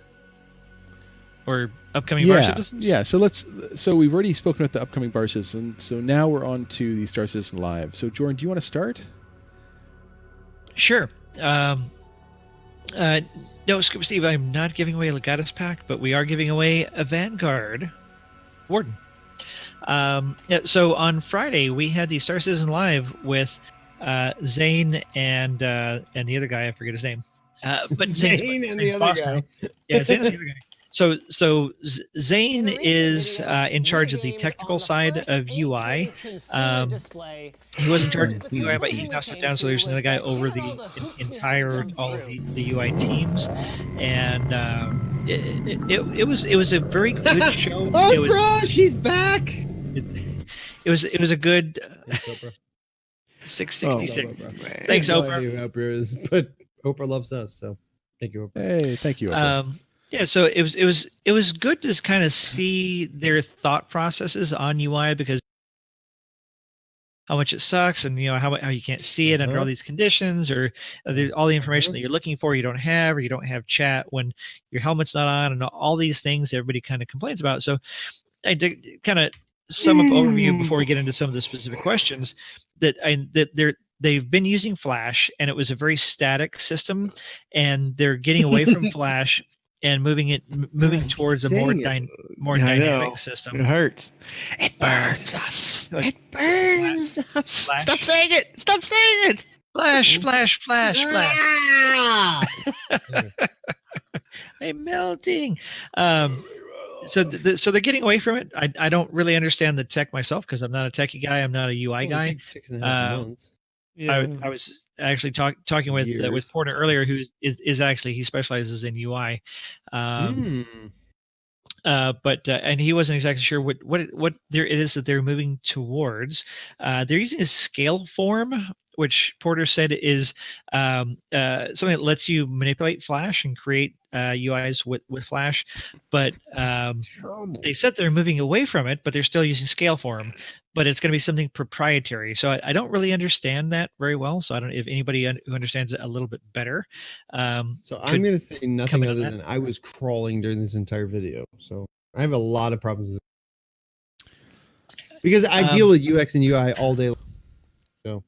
or upcoming Bar Citizens. Yeah, so we've already spoken about the upcoming Bar Citizen, so now we're on to the Star Citizen Live. So Jordan, do you want to start? Sure. No, Scoop Steve, I'm not giving away a Legatus pack, but we are giving away a Vanguard Warden. Yeah, so on Friday we had the Star Citizen Live with Zane and the other guy, I forget his name. But Zane and the other guy. Yeah, Zane and the other guy. So Zane is in charge of the technical side of UI. He was in charge of UI, but he's now stepped down. So there's another guy over the entire all of the UI teams, and it was a very good show. Oh, It was, bro, she's back. it was a good 666. Thanks, I have no Oprah. idea who Oprah is, but Oprah loves us, so thank you, Oprah. Hey, thank you. Oprah. Yeah, so it was good to kind of see their thought processes on UI, because how much it sucks, and how you can't see it under all these conditions, or all the information that you're looking for you don't have, or you don't have chat when your helmet's not on, and all these things everybody kind of complains about. So I did kind of sum up overview before we get into some of the specific questions that they've been using Flash, and it was a very static system, and they're getting away from Flash and moving towards a more Yeah, I dynamic know. system. It hurts. It burns us. It burns us. Flash. Stop saying it. Stop saying it. Flash, flash, flash, flash. I'm melting. So they're getting away from it. I don't really understand the tech myself, because I'm not a techie guy. I'm not a UI guy. 6.5 months. I was actually talking with Years. Porter earlier, who is actually, he specializes in UI. But and he wasn't exactly sure what there is that they're moving towards. They're using a scale form, which Porter said is something that lets you manipulate Flash and create UIs with Flash. But they said they're moving away from it, but they're still using scale form. But it's going to be something proprietary. So I don't really understand that very well. So I don't know if anybody who understands it a little bit better. So I'm going to say nothing in on other that. than I was crawling during this entire video. So I have a lot of problems with it. Because I deal with UX and UI all day long. So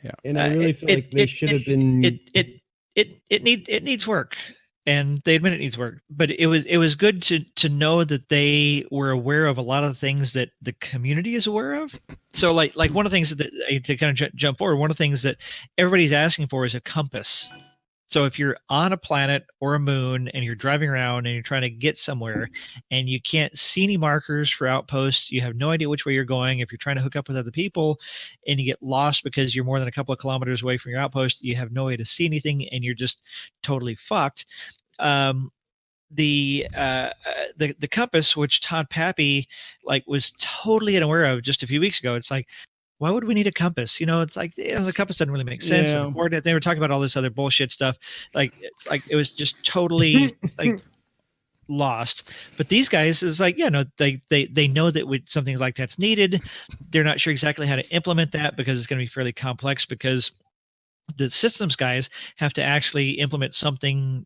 Yeah. And I really feel like they should have been It needs work, and they admit it needs work. But it was good to know that they were aware of a lot of the things that the community is aware of. So like one of the things that to kind of jump forward, one of the things that everybody's asking for is a compass. So if you're on a planet or a moon and you're driving around and you're trying to get somewhere and you can't see any markers for outposts, you have no idea which way you're going. If you're trying to hook up with other people and you get lost because you're more than a couple of kilometers away from your outpost, you have no way to see anything and you're just totally fucked. The compass, which Todd Pappy was totally unaware of just a few weeks ago, it's like, why would we need a compass? It's like the compass doesn't really make sense. Yeah. And the coordinate, they were talking about all this other bullshit stuff. It was just totally lost. But these guys is like, they know that something like that's needed. They're not sure exactly how to implement that because it's going to be fairly complex, because the systems guys have to actually implement something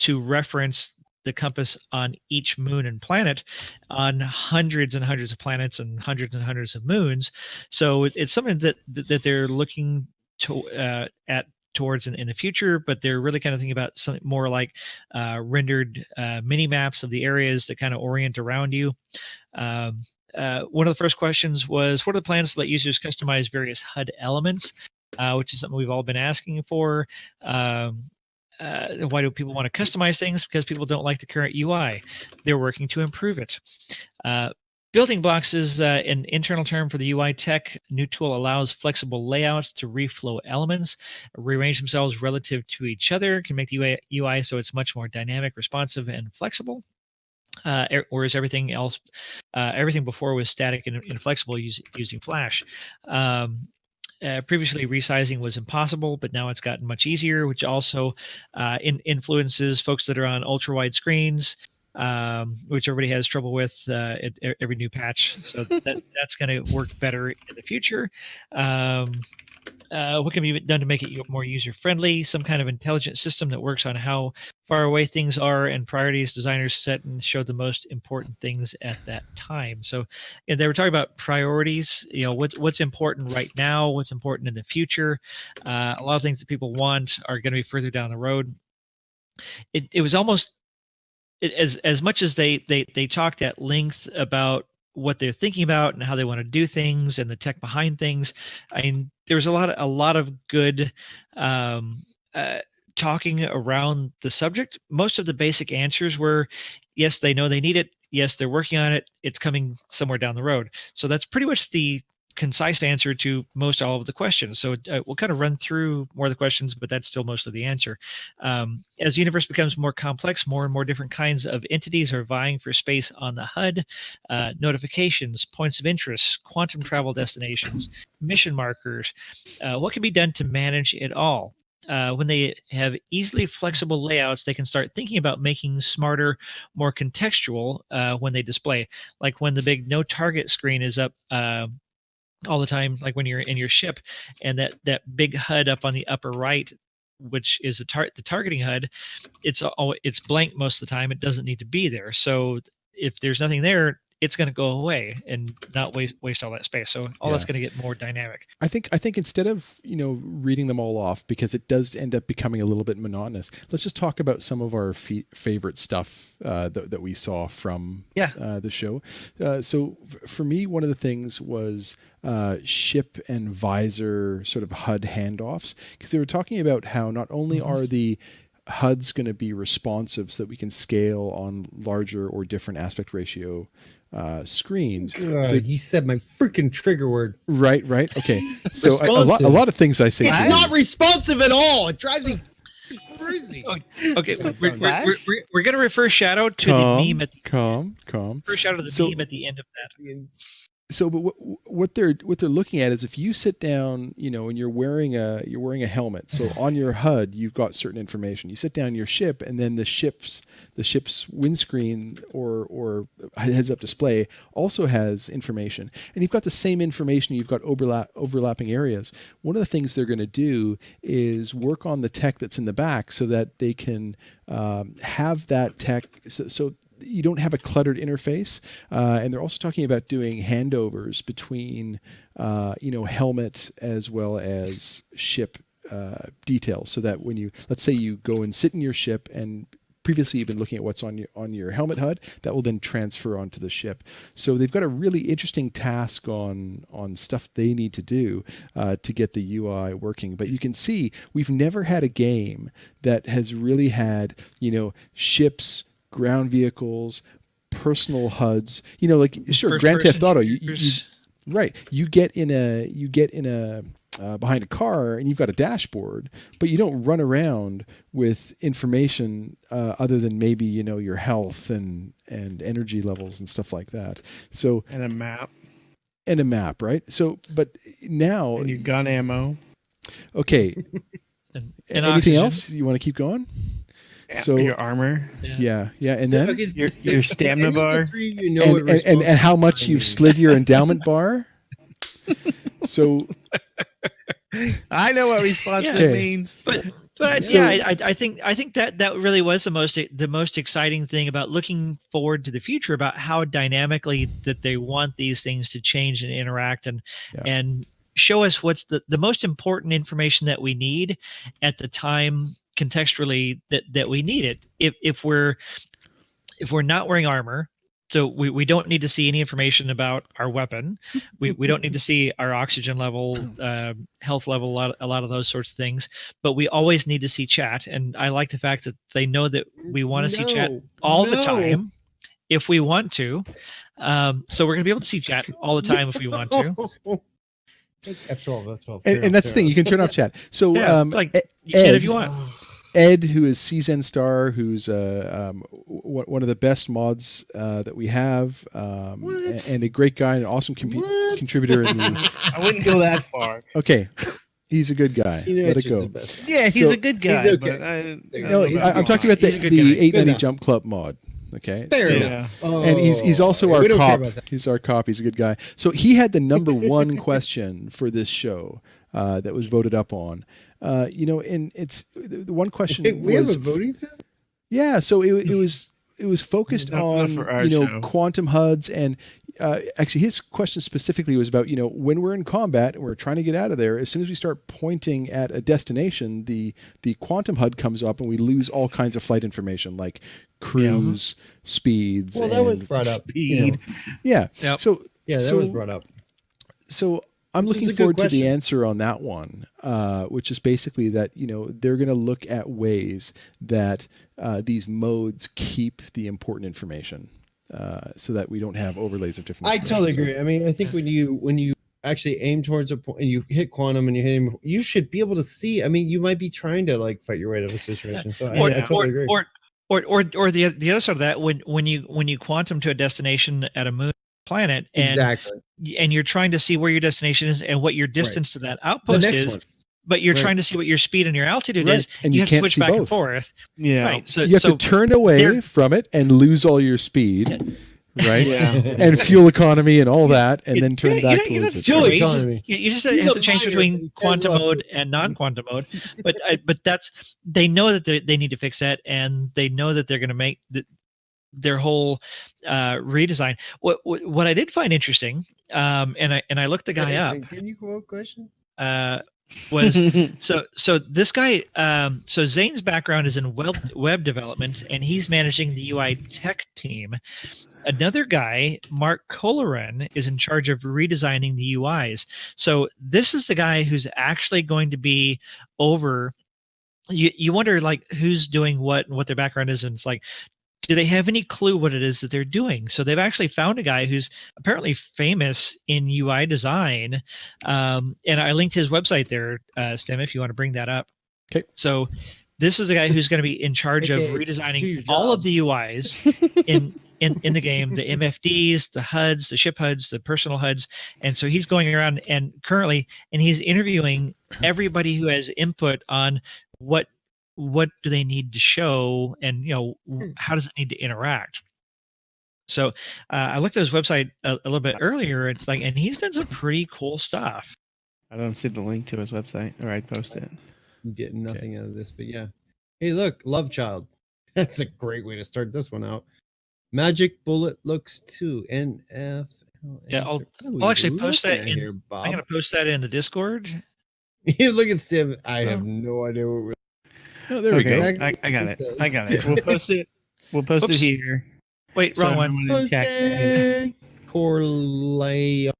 to reference the compass on each moon and planet on hundreds and hundreds of planets and hundreds of moons. So it's something that they're looking to at towards in the future, but they're really kind of thinking about something more like rendered mini maps of the areas that kind of orient around you. One of the first questions was, what are the plans to let users customize various HUD elements, which is something we've all been asking for. Why do people want to customize things? Because people don't like the current UI. They're working to improve it. Building blocks is an internal term for the UI tech. New tool allows flexible layouts to reflow elements, rearrange themselves relative to each other, can make the UI so it's much more dynamic, responsive, and flexible. Whereas everything else, everything before was static and inflexible using Flash. Previously, resizing was impossible, but now it's gotten much easier, which also influences folks that are on ultra-wide screens, which everybody has trouble with at every new patch. So that's going to work better in the future. What can be done to make it more user-friendly? Some kind of intelligent system that works on how far away things are and priorities designers set and show the most important things at that time. So they were talking about priorities, what's important right now, what's important in the future. A lot of things that people want are going to be further down the road. It was almost as much as they talked at length about what they're thinking about and how they want to do things and the tech behind things. I mean, there was a lot of good talking around the subject. Most of the basic answers were, yes, they know they need it. Yes, they're working on it. It's coming somewhere down the road. So that's pretty much the concise answer to most all of the questions. So we'll kind of run through more of the questions, but that's still most of the answer. As the universe becomes more complex, more and more different kinds of entities are vying for space on the HUD. Notifications, points of interest, quantum travel destinations, mission markers. What can be done to manage it all? When they have easily flexible layouts, they can start thinking about making smarter, more contextual when they display. Like when the big no target screen is up all the time, like when you're in your ship, and that big HUD up on the upper right, which is the targeting HUD, it's blank most of the time. It doesn't need to be there. So if there's nothing there, it's going to go away and not waste all that space. So that's going to get more dynamic. I think instead of reading them all off, because it does end up becoming a little bit monotonous, let's just talk about some of our favorite stuff that we saw from the show. So for me, one of the things was ship and visor sort of HUD handoffs, because they were talking about how not only are the HUD's going to be responsive so that we can scale on larger or different aspect ratio screens. He said my freaking trigger word. Right. Okay. So a lot of things I say. It's not responsive at all. It drives me crazy. Okay, we're going to refer Shadow to the meme. Calm. Refer Shadow to the meme at the end of that. So, but what they're looking at is if you sit down, and you're wearing a helmet. So on your HUD, you've got certain information. You sit down in your ship, and then the ship's windscreen or heads-up display also has information, and you've got the same information. You've got overlapping areas. One of the things they're going to do is work on the tech that's in the back so that they can have that tech. So you don't have a cluttered interface, and they're also talking about doing handovers between, helmet as well as ship details, so that when let's say you go and sit in your ship, and previously you've been looking at what's on your helmet HUD, that will then transfer onto the ship. So they've got a really interesting task on stuff they need to do to get the UI working. But you can see we've never had a game that has really had ships, ground vehicles, personal HUDs. Grand Theft Auto. You get in a behind a car and you've got a dashboard, but you don't run around with information other than maybe your health and energy levels and stuff like that. So and a map, right? So, but now and your gun ammo. Okay. and anything oxygen. Else you want to keep going? So your armor, yeah, and then Okay, your stamina bar, and how much you've slid your endowment bar. So I know what responsive Okay. means. But So- yeah, I think that really was the most exciting thing about looking forward to the future, about how dynamically that they want these things to change and interact and show us what's the most important information that we need at the time contextually that we need it. If we're not wearing armor, so we don't need to see any information about our weapon. We don't need to see our oxygen level, health level, a lot of those sorts of things. But we always need to see chat. And I like the fact that they know that we want to see chat all the time if we want to. So we're going to be able to see chat all the time if we want to. It's F12, F12. and that's the thing, you can turn off chat. So Yeah, like you can Ed, if you want. Ed, who is Season Star, who's one of the best mods that we have, and a great guy, an awesome contributor in the. I wouldn't go that far. Okay, he's a good guy. Let it go. Yeah, he's So- a good guy. He's okay. But I'm I'm talking about He's a good the guy. 890 enough. Jump Club mod. Okay, Fair so- enough. And he's also our we don't care cop. about that. He's our cop. He's a good guy. So he had the number one question for this show that was voted up on. And it's the one question We have was a voting system? yeah. So it was focused Not on for our show. quantum HUDs, and actually his question specifically was about when we're in combat and we're trying to get out of there. As soon as we start pointing at a destination, the quantum HUD comes up and we lose all kinds of flight information like cruise speeds. Well, that was and brought up. Speed. yeah. Yep. So Yeah, that so, was brought up. So I'm This is looking a good forward to the question. answer on that one, which is basically that they're going to look at ways that these modes keep the important information, so that we don't have overlays of different. I totally information. agree. I mean, I think when you actually aim towards a point and you hit quantum and you hit him, you should be able to see. I mean, you might be trying to like fight your way out of a situation. So I totally agree. Or the other side of that, when you quantum to a destination at a moon planet and Exactly. and you're trying to see where your destination is and what your distance to that The outpost next is, one. but you're Right. trying to see what your speed and your altitude Right. is, And you have can't to switch see back and both. forth. Yeah. Right. So You have to turn away they're- from it and lose all your speed, right? Yeah. And fuel economy and all that, and then turn you back don't- you towards don't it. Fuel have to- economy. You just He's have a to change miner, between but he quantum does love mode it. and non-quantum mode. But that's they know that they need to fix that, and they know that they're going to make their whole redesign. What I did find interesting, and I looked the guy up. Can you quote question? Was so this guy so Zane's background is in web development, and he's managing the UI tech team. Another guy, Mark Colleran, is in charge of redesigning the UIs. So this is the guy who's actually going to be over. You wonder like who's doing what and what their background is, and it's like, do they have any clue what it is that they're doing? So they've actually found a guy who's apparently famous in UI design. And I linked his website there, Stem, if you want to bring that up. Okay. So this is a guy who's going to be in charge of Okay, do redesigning your all job. of the UIs in the game, the MFDs, the HUDs, the ship HUDs, the personal HUDs. And so he's going around and he's interviewing everybody who has input on what do they need to show, and how does it need to interact. So I looked at his website a little bit earlier. It's like, and he's done some pretty cool stuff. I don't see the link to his website, or I'd post it. I'm getting nothing out of this, but yeah. Hey, look, Love Child. That's a great way to start this one out. Magic Bullet looks too. NF. Yeah, I'll actually post that in. Here, Bob. I'm going to post that in the Discord. You look at Stim. I have no idea what we're. Oh, there we go. I got it. I got it. We'll post it. We'll post it Oops. here. Wait, So wrong one. everyone in chat can- Corlay.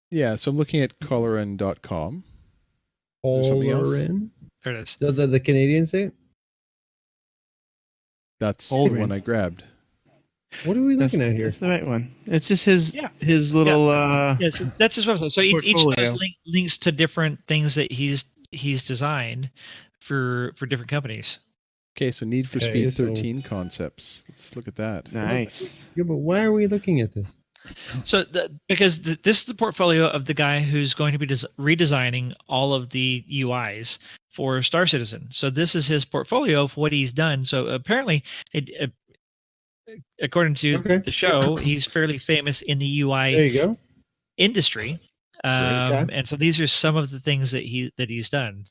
Yeah, so I'm looking at colorin.com. Is there something else? Colorin? There it is. The Canadian say? That's the Colorin. one I grabbed. What are we That's, looking at here? that's the right one. It's just his Yeah. his little Yes, that's his website. So each of Portfolio. those links to different things that he's designed for different companies. Okay, so Need for Okay, Speed so- 13 concepts. Let's look at that. nice. Yeah, but why are we looking at this? So because this is the portfolio of the guy who's going to be redesigning all of the UIs for Star Citizen. So this is his portfolio of what he's done. So apparently, according to the show, he's fairly famous in the UI There you go. industry. And so these are some of the things that he's done.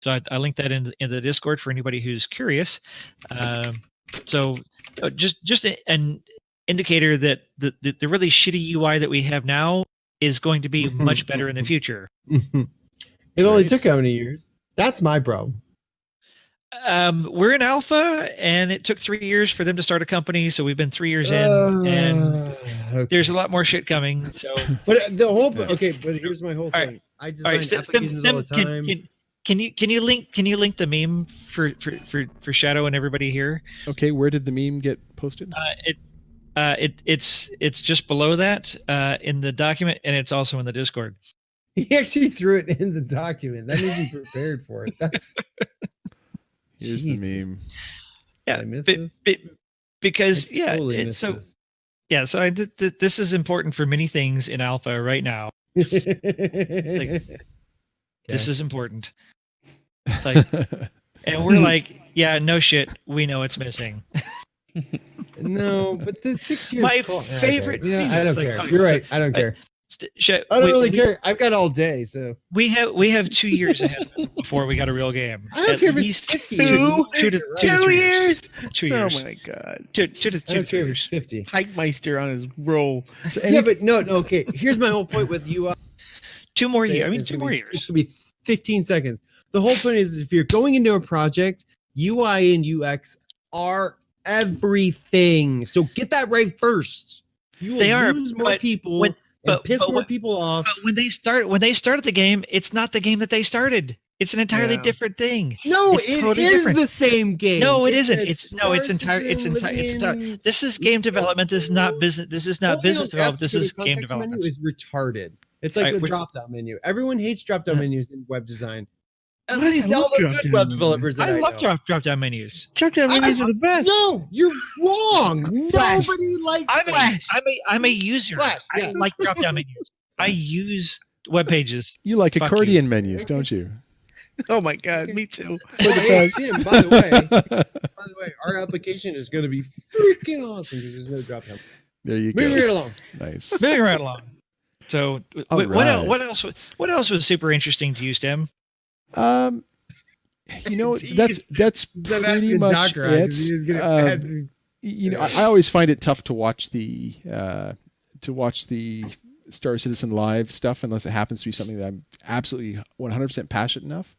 So I linked that in the Discord for anybody who's curious. So just an indicator that the really shitty UI that we have now is going to be much better in the future. It only took how many years? That's my problem. We're in alpha, and it took 3 years for them to start a company. So we've been 3 years in, and there's a lot more shit coming. So, but the whole but here's my whole thing. I design applications all the time. Can you link the meme for Shadow and everybody here? Okay, where did the meme get posted? It's just below that in the document, and it's also in the Discord. He actually threw it in the document. That means he prepared for it. That's here's the meme. Yeah, I miss this? Because I totally miss so this. yeah, so I did. This is important for many things in alpha right now. This is important. Like, and we're like, yeah, no shit, we know it's missing. No, but the 6 years. My favorite. Okay. Yeah, I don't care. You're right. I don't care. I don't really care. I've got all day, so we have 2 years ahead before we got a real game. I don't care if it's 50 years. 2 years. 2 years. Oh my god. 2 to 3 years. 50. Hikemeister on his roll. So Yeah, but no. Okay. Here's my whole point with UI. 2 more years. I mean, It's 2 gonna more be- years. It's gonna be 15 seconds. The whole point is, if you're going into a project, UI and UX are everything. So get that right first. You will They are, lose more but people when- and piss more when- people off. But when they started the game, it's not the game that they started. It's an entirely Yeah. different thing. No, It's it totally is different. the same game. No, it isn't. a It's entire. It's entire. This is game development. This is not business. This is not business development. This is game development. Menu is retarded. It's like Alright, a drop-down menu. Everyone hates drop-down menus in web design. At What? least I all love the good drop-down web menus. developers that I I love know. drop down menus. Drop-down menus are the best. No, you're wrong. Nobody likes Flash. I'm a user. Flash, yeah. I like drop down menus. I use web pages. You like Fuck accordion menus, don't you? Oh my god, me too. Hey, Tim, by the way, our application is going to be freaking awesome because there's no drop-down. There you Moving go. right along. Nice. Moving right along. So, All what right. What else was super interesting to you, Stem? You know, Jeez. that's Then pretty asking much Doctor Eye, 'cause he was gonna add- you know, I always find it tough to watch the Star Citizen live stuff unless it happens to be something that I'm absolutely 100% passionate enough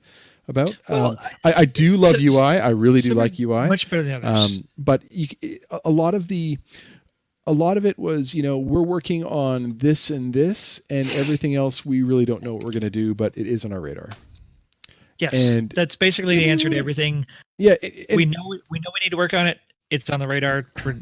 about. Well, I do love so- UI. I really do some like UI. Much better than others. But a lot of it was, you know, we're working on this and this, and everything else we really don't know what we're going to do, but it is on our radar. Yes, and- that's basically the answer to everything. Yeah, We know we need to work on it. It's on the radar for.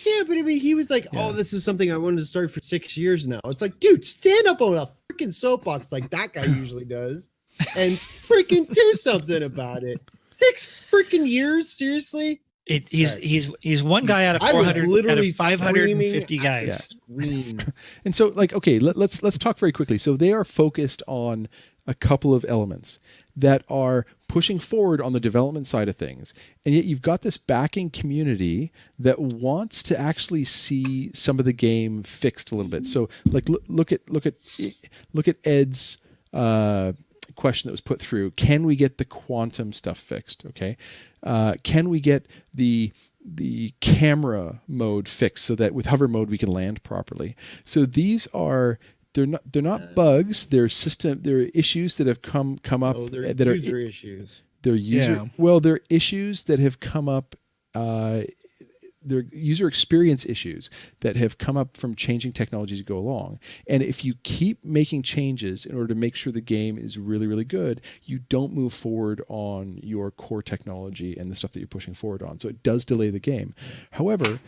Yeah, but I mean, he was like, Yeah. "Oh, this is something I wanted to start for 6 years now." It's like, dude, stand up on a freaking soapbox like that guy usually does, and freaking do something about it. 6 freaking years, seriously? He's one guy out of I was 400 out literally of 550 screaming at guys. the screen. And so, like, okay, let's talk very quickly. So they are focused on a couple of elements that are pushing forward on the development side of things, and yet you've got this backing community that wants to actually see some of the game fixed a little bit. So, like, look at Ed's question that was put through. Can we get the quantum stuff fixed? Okay, can we get the camera mode fixed so that with hover mode we can land properly? So these are they're not bugs. They're issues that have come up They're that are user issues. they're they're issues that have come up. They're user experience issues that have come up from changing technologies to go along. And if you keep making changes in order to make sure the game is really, really good, you don't move forward on your core technology and the stuff that you're pushing forward on. So it does delay the game. However,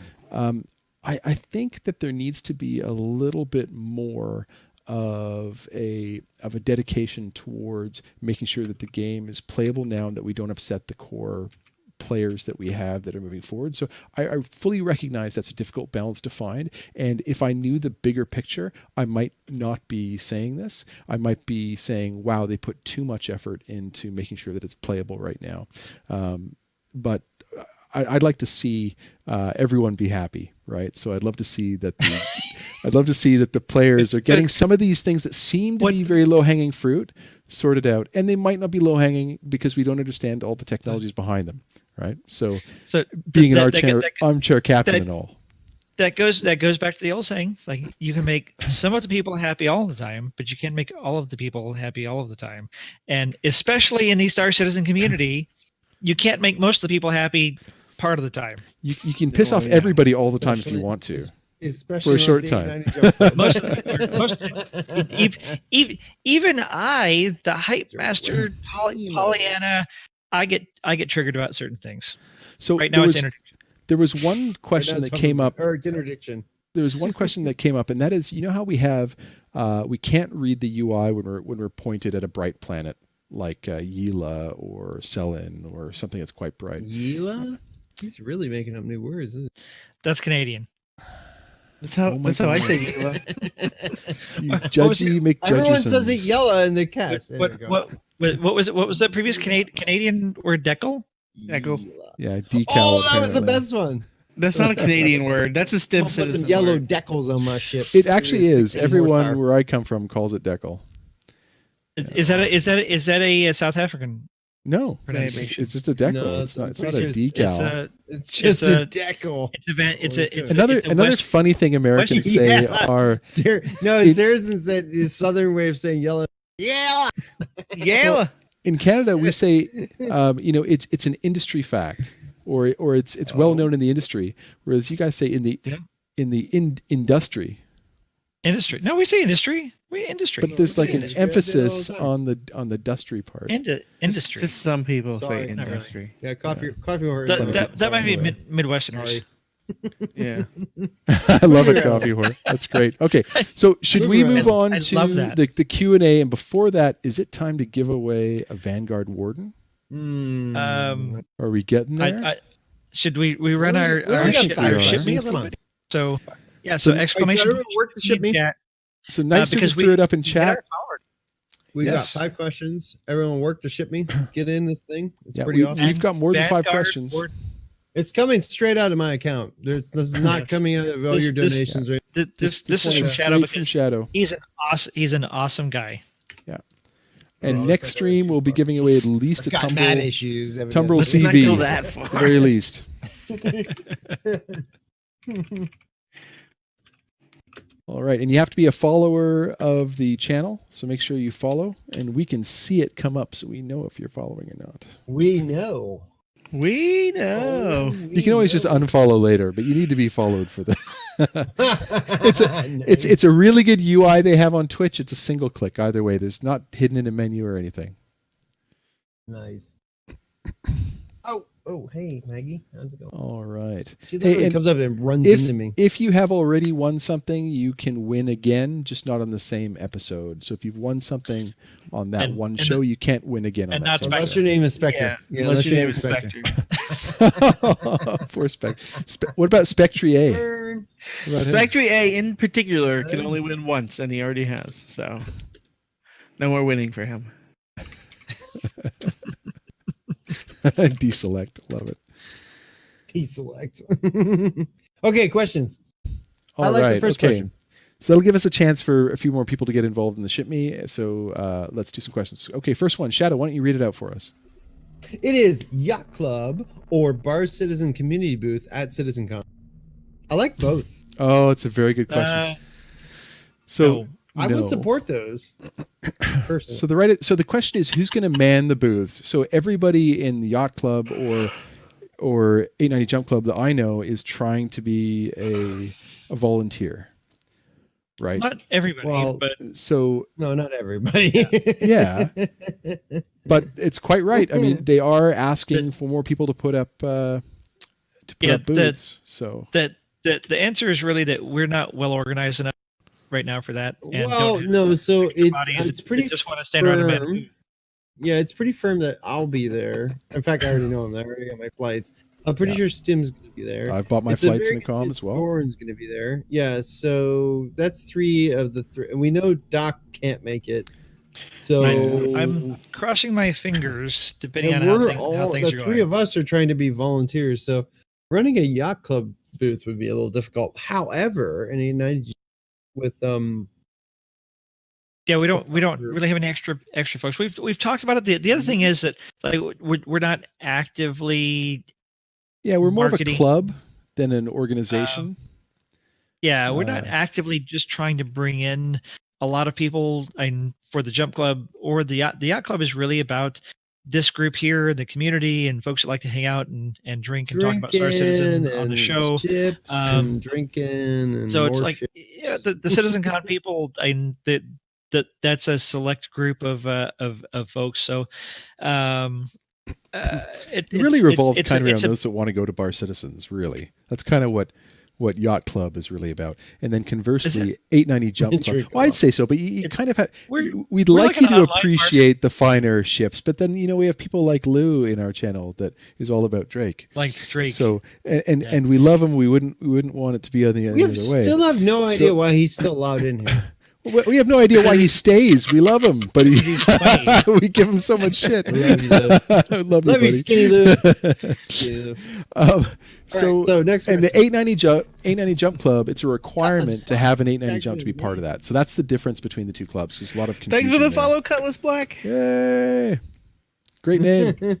I think that there needs to be a little bit more of a dedication towards making sure that the game is playable now and that we don't upset the core players that we have that are moving forward. So I fully recognize that's a difficult balance to find. And if I knew the bigger picture, I might not be saying this. I might be saying, wow, they put too much effort into making sure that it's playable right now. But I'd like to see everyone be happy, right? So I'd love to see that the players are getting some of these things that seem to be very low-hanging fruit sorted out, and they might not be low-hanging because we don't understand all the technologies behind them, right? So being an armchair captain and all. That goes back to the old saying. It's like you can make some of the people happy all the time, but you can't make all of the people happy all of the time. And especially in the Star Citizen community, you can't make most of the people happy part of the time. You can piss off everybody all the time if you want to. Especially for a short time. Even I, the hype master, Pollyanna, I get triggered about certain things. So right now it's interdiction. There was one question that came up. Or it's interdiction. There was one question that came up, and that is, you know how we have we can't read the UI when we're pointed at a bright planet like Yila or Selin or something that's quite bright. Yila? He's really making up new words, isn't he? That's Canadian. That's how I say Yila. You judgy McJudgersons. Everyone says it yellow in the cast. What was it? What was the previous Canadian word? Decal? Decal. Yeah, decal. Oh, that apparently. was the best one. That's not a Canadian word. That's a STEM Put citizen some yellow word. decals on my ship. It actually is. Everyone where I come from calls it decal. Is that a South African? No, it's just a decal. No, it's not a decal. It's just a decal. It's another funny thing Americans say are Saracen said the southern way of saying yellow. Yeah. Yeah. In Canada, we say, it's an industry fact, or it's well known in the industry, whereas you guys say in the industry. Industry. No, we say industry. We industry. But there's like an emphasis on the dustry part. Industry. Just some people say industry. Yeah, coffee. That might be Midwesterners. Yeah. I love it, coffee whore. That's great. Okay, so should we move on to the Q&A? And before that, is it time to give away a Vanguard Warden? Are we getting there? Should we run our ship me a little bit? So yeah, so exclamation. Work the ship me. So nice to just throw it up in chat. We've got 5 questions. Everyone work to ship me. Get in this thing. It's pretty awesome. We've got more than 5 questions. It's coming straight out of my account. This is not coming out of all your donations. This is from Shadow. He's an awesome guy. Yeah. And next stream we'll be giving away at least a Tumbrel CV. At the very least. All right, and you have to be a follower of the channel, so make sure you follow, and we can see it come up, so we know if you're following or not. We know. We know. You can always just unfollow later, but you need to be followed for the. It's a really good UI they have on Twitch. It's a single click either way. There's not hidden in a menu or anything. Nice. Oh, hey, Maggie. How's it going? All right. It comes up and runs into me. If you have already won something, you can win again, just not on the same episode. So if you've won something on that show, you can't win again on that same show. Unless your name is Spectre. Yeah, unless your name is Spectre. Poor Spectre. What about Spectre A? Spectre A in particular can only win once, and he already has. So no more winning for him. Deselect. Love it. Deselect. Okay, questions. All right. The first question. So that'll give us a chance for a few more people to get involved in the Ship Me. So let's do some questions. Okay, first one. Shadow, why don't you read it out for us? It is Yacht Club or Bar Citizen Community Booth at CitizenCon. I like both. Oh, it's a very good question. I would support those. So the question is, who's going to man the booths? So everybody in the Yacht Club or 890 Jump Club that I know is trying to be a volunteer, right? Not everybody, but no, not everybody. Yeah, but it's quite right. I mean, they are asking for more people to put up booths. So the answer is really that we're not well organized enough right now for that. And it's pretty. Just want to stand around Yeah, it's pretty firm that I'll be there. In fact, I already know I'm there. I already got my flights. I'm pretty sure Stim's going to be there. I've bought my It's a flights very in Accom good as well. Doran's going to be there. Yeah, so that's 3 of the 3. And we know Doc can't make it. So I'm crossing my fingers, depending on and how, we're things the are 3 going. of us are trying to be volunteers. So running a yacht club booth would be a little difficult. However, and with Yeah, we don't really have any extra folks. We've talked about it. The other thing is that like we're not actively. Yeah, we're more marketing. of a club than an organization. Yeah, we're not actively just trying to bring in a lot of people and for the jump club or the yacht club is really about this group here, the community, and folks that like to hang out and drink and talk about Star Citizen on the show. Chips and drinking and so it's more like the Citizen Con people, that's a select group of folks. So it really revolves kind of around those that want to go to Bar Citizens. Really, that's kind of what Yacht Club is really about. And then conversely, 890 Jump Club. Well, I'd say so, but you kind of have. We'd like you to appreciate the finer ships, but then we have people like Lou in our channel that is all about Drake. Like Drake. So and we love him. We wouldn't want it to be any other way. We still have no idea why he's still allowed in here. We have no idea why he stays. We love him, but he's funny. We give him so much shit. Love you, Skinny Lou. So next and the 890 Jump Club, it's a requirement to have an 890 Jump to be part of that. So that's the difference between the two clubs. There's a lot of confusion. Thanks for the follow, Cutlass Black. Yay! Great name.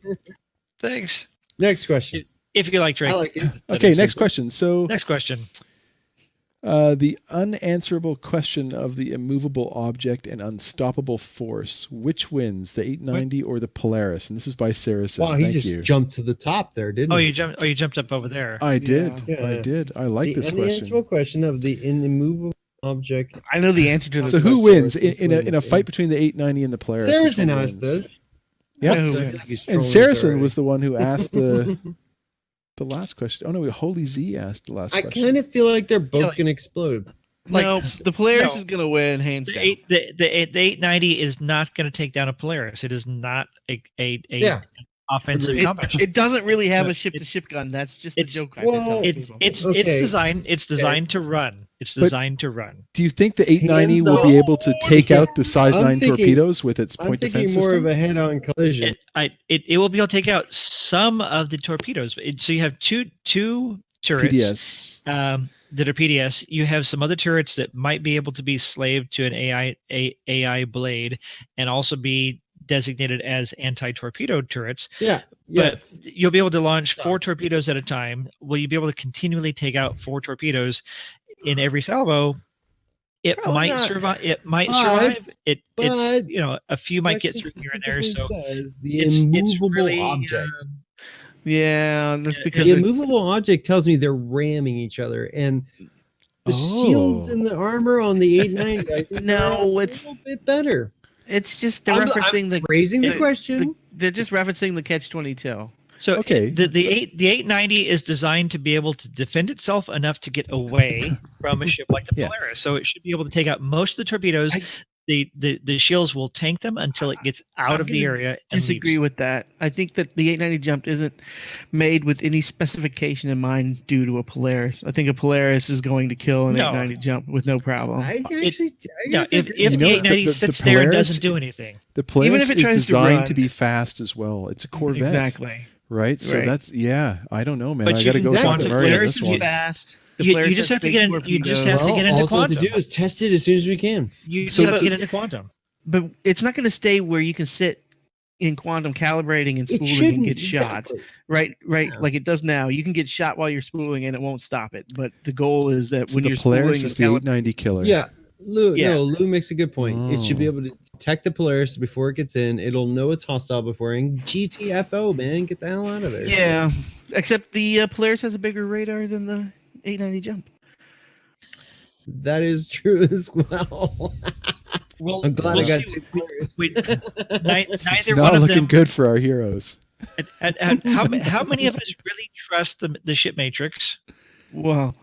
Thanks. Next question. If you like Drake. I like it. Okay, next question. So next question. The unanswerable question of the immovable object and unstoppable force. Which wins, the 890 or the Polaris? And this is by Saracen. Wow, he just jumped to the top there, didn't he? You jumped up over there. I did. Yeah. I did. I like this question. The unanswerable question of the immovable object. I know the answer to this. So who wins in a fight between the 890 and the Polaris? Saracen asked this. Yep. And Saracen was the one who asked the last question. Oh no, Holy Z asked the last question. I kind of feel like they're both going to explode. No, the Polaris is going to win hands down. The 890 is not going to take down a Polaris. It is not a offensive combat ship. It doesn't really have a ship-to-ship gun. That's just a joke. It's designed to run. It's designed to run. Do you think the 890 will be able to take out the size 9 torpedoes with its point defense system? I'm thinking more of a head-on collision. It will be able to take out some of the torpedoes. So you have two turrets. PDS. That are PDS. You have some other turrets that might be able to be slaved to an AI blade and also be designated as anti-torpedo turrets. But you'll be able to launch 4 torpedoes at a time. Will you be able to continually take out 4 torpedoes in every salvo? It might survive. It might survive. It's a few might get through here and there. So the immovable object. That's because the immovable object tells me they're ramming each other, and the shields and the armor on the 890. I think it's a little bit better. It's just they're referencing raising the question. They're just referencing the Catch-22. So the 890 is designed to be able to defend itself enough to get away from a ship like the Polaris. So it should be able to take out most of the torpedoes. The shields will tank them until it gets out of the area. I disagree with that. I think that the 890 Jump isn't made with any specification in mind due to a Polaris. I think a Polaris is going to kill an 890 Jump with no problem. If the 890 sits there and doesn't do anything. The Polaris is designed to be fast as well. It's a Corvette. Exactly. Right? So that's, I don't know, man. But I got to go with the Polaris is fast. You just have to get into quantum. All we have to do is test it as soon as we can. You just have to get into quantum. But it's not going to stay where you can sit in quantum calibrating and spooling and get shot. Right? Yeah. Like it does now. You can get shot while you're spooling and it won't stop it. But the goal is that when you're Polaris is the 890 killer. Yeah. Lou makes a good point. It should be able to detect the Polaris before it gets in. It'll know it's hostile before. And GTFO, man, get the hell out of there. Yeah. Except the Polaris has a bigger radar than the 890 Jump. That is true as well. Well, I'm glad I got 2 Polaris. It's not looking good for our heroes. And how many of us really trust the ship matrix? Well,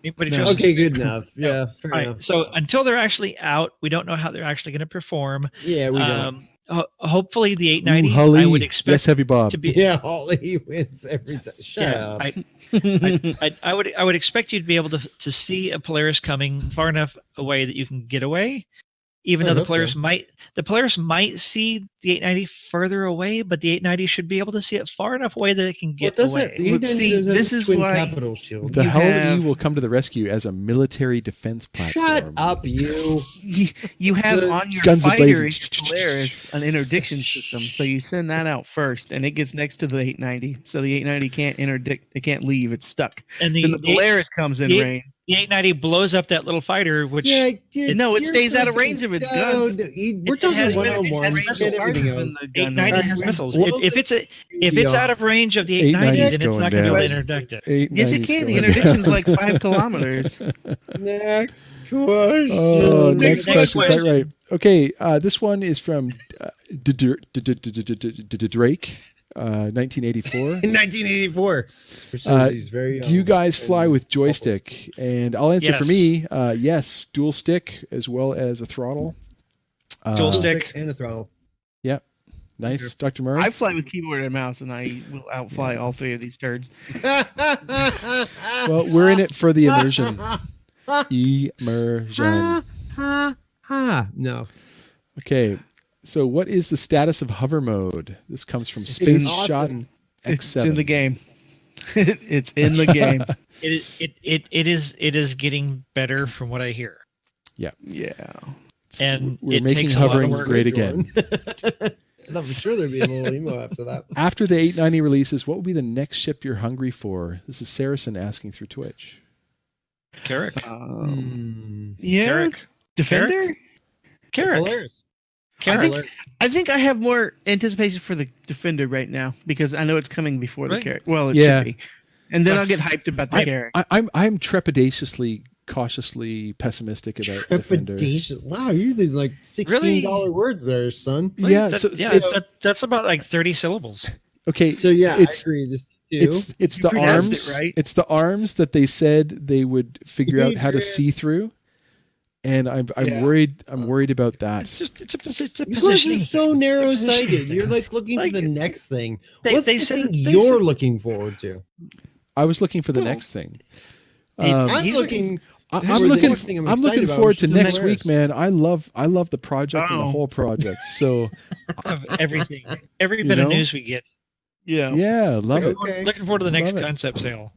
okay, good enough. Yeah, fair enough. So until they're actually out, we don't know how they're actually going to perform. Yeah, we don't. hopefully the 890. Hully. I would expect Yes, Heavy Bob. to be. Yeah, Holly wins every time. Shut up. I would expect you to be able to see a Polaris coming far enough away that you can get away. Even though the Polaris might see the 890 further away, but the 890 should be able to see it far enough away that it can get away. This is twin why capital shield. The You Hull have- E will come to the rescue as a military defense platform. Shut up, you. you have on your Guns fighter a-blazing. in Polaris an interdiction system, so you send that out first, and it gets next to the 890, so the 890 can't interdict, it can't leave, it's stuck. And Then the Polaris comes in range. The 890 blows up that little fighter, which it stays out of range of its guns. We're talking one-on-one. It has missiles. 890 has missiles. Well, If it's out of range of the 890, then it's not going to be able to interdict it. Yes, it can. The interdiction's like 5 kilometers. Next question. Oh, next question. question. Quite right. Okay, this one is from Drake, 1984. In 1984. Do you guys fly with joystick? And I'll answer for me. Yes, dual stick as well as a throttle. Dual stick and a throttle. Yep. Nice, Dr. Murray. I fly with keyboard and mouse, and I will outfly all 3 of these turds. Well, we're in it for the immersion. No. Okay. So, what is the status of hover mode? This comes from Space Shot X7. It's in the game. It's in the game. It is getting better from what I hear. Yeah. And we're it making takes a lot of hovering work. great again. I'm sure there'd be a little emo after that. After the 890 releases, what will be the next ship you're hungry for? This is Saracen asking through Twitch. Carrick. Yeah. Carrick. Defender? Carrick. I think I have more anticipation for the Defender right now because I know it's coming before the Right. Carrick. Well, it Yeah. should be. And then I'll get hyped about the Carrick. I'm trepidatiously, cautiously pessimistic about Defender. Trepidation. Wow, you're these like $16 words there, son. Yeah, That's about like 30 syllables. Okay. So yeah, it's, I agree. This too. It's the pronounced arms. it right. It's the arms that they said they would figure out how to see through, and I'm worried. I'm worried about that. It's a You guys are positioning. so narrow-sighted. You're like looking Like, for the next thing. they What's the said- thing they you're said- looking forward to? I was looking for the next thing. I'm he's looking. I'm for the looking. next thing I'm I'm looking excited about, forward which to is the next Polaris. week, man. I love the project and the Oh. whole project. So of everything. Every You bit of know? news we get. Yeah. yeah, love it. Okay. Looking forward to the next Love it. concept sale.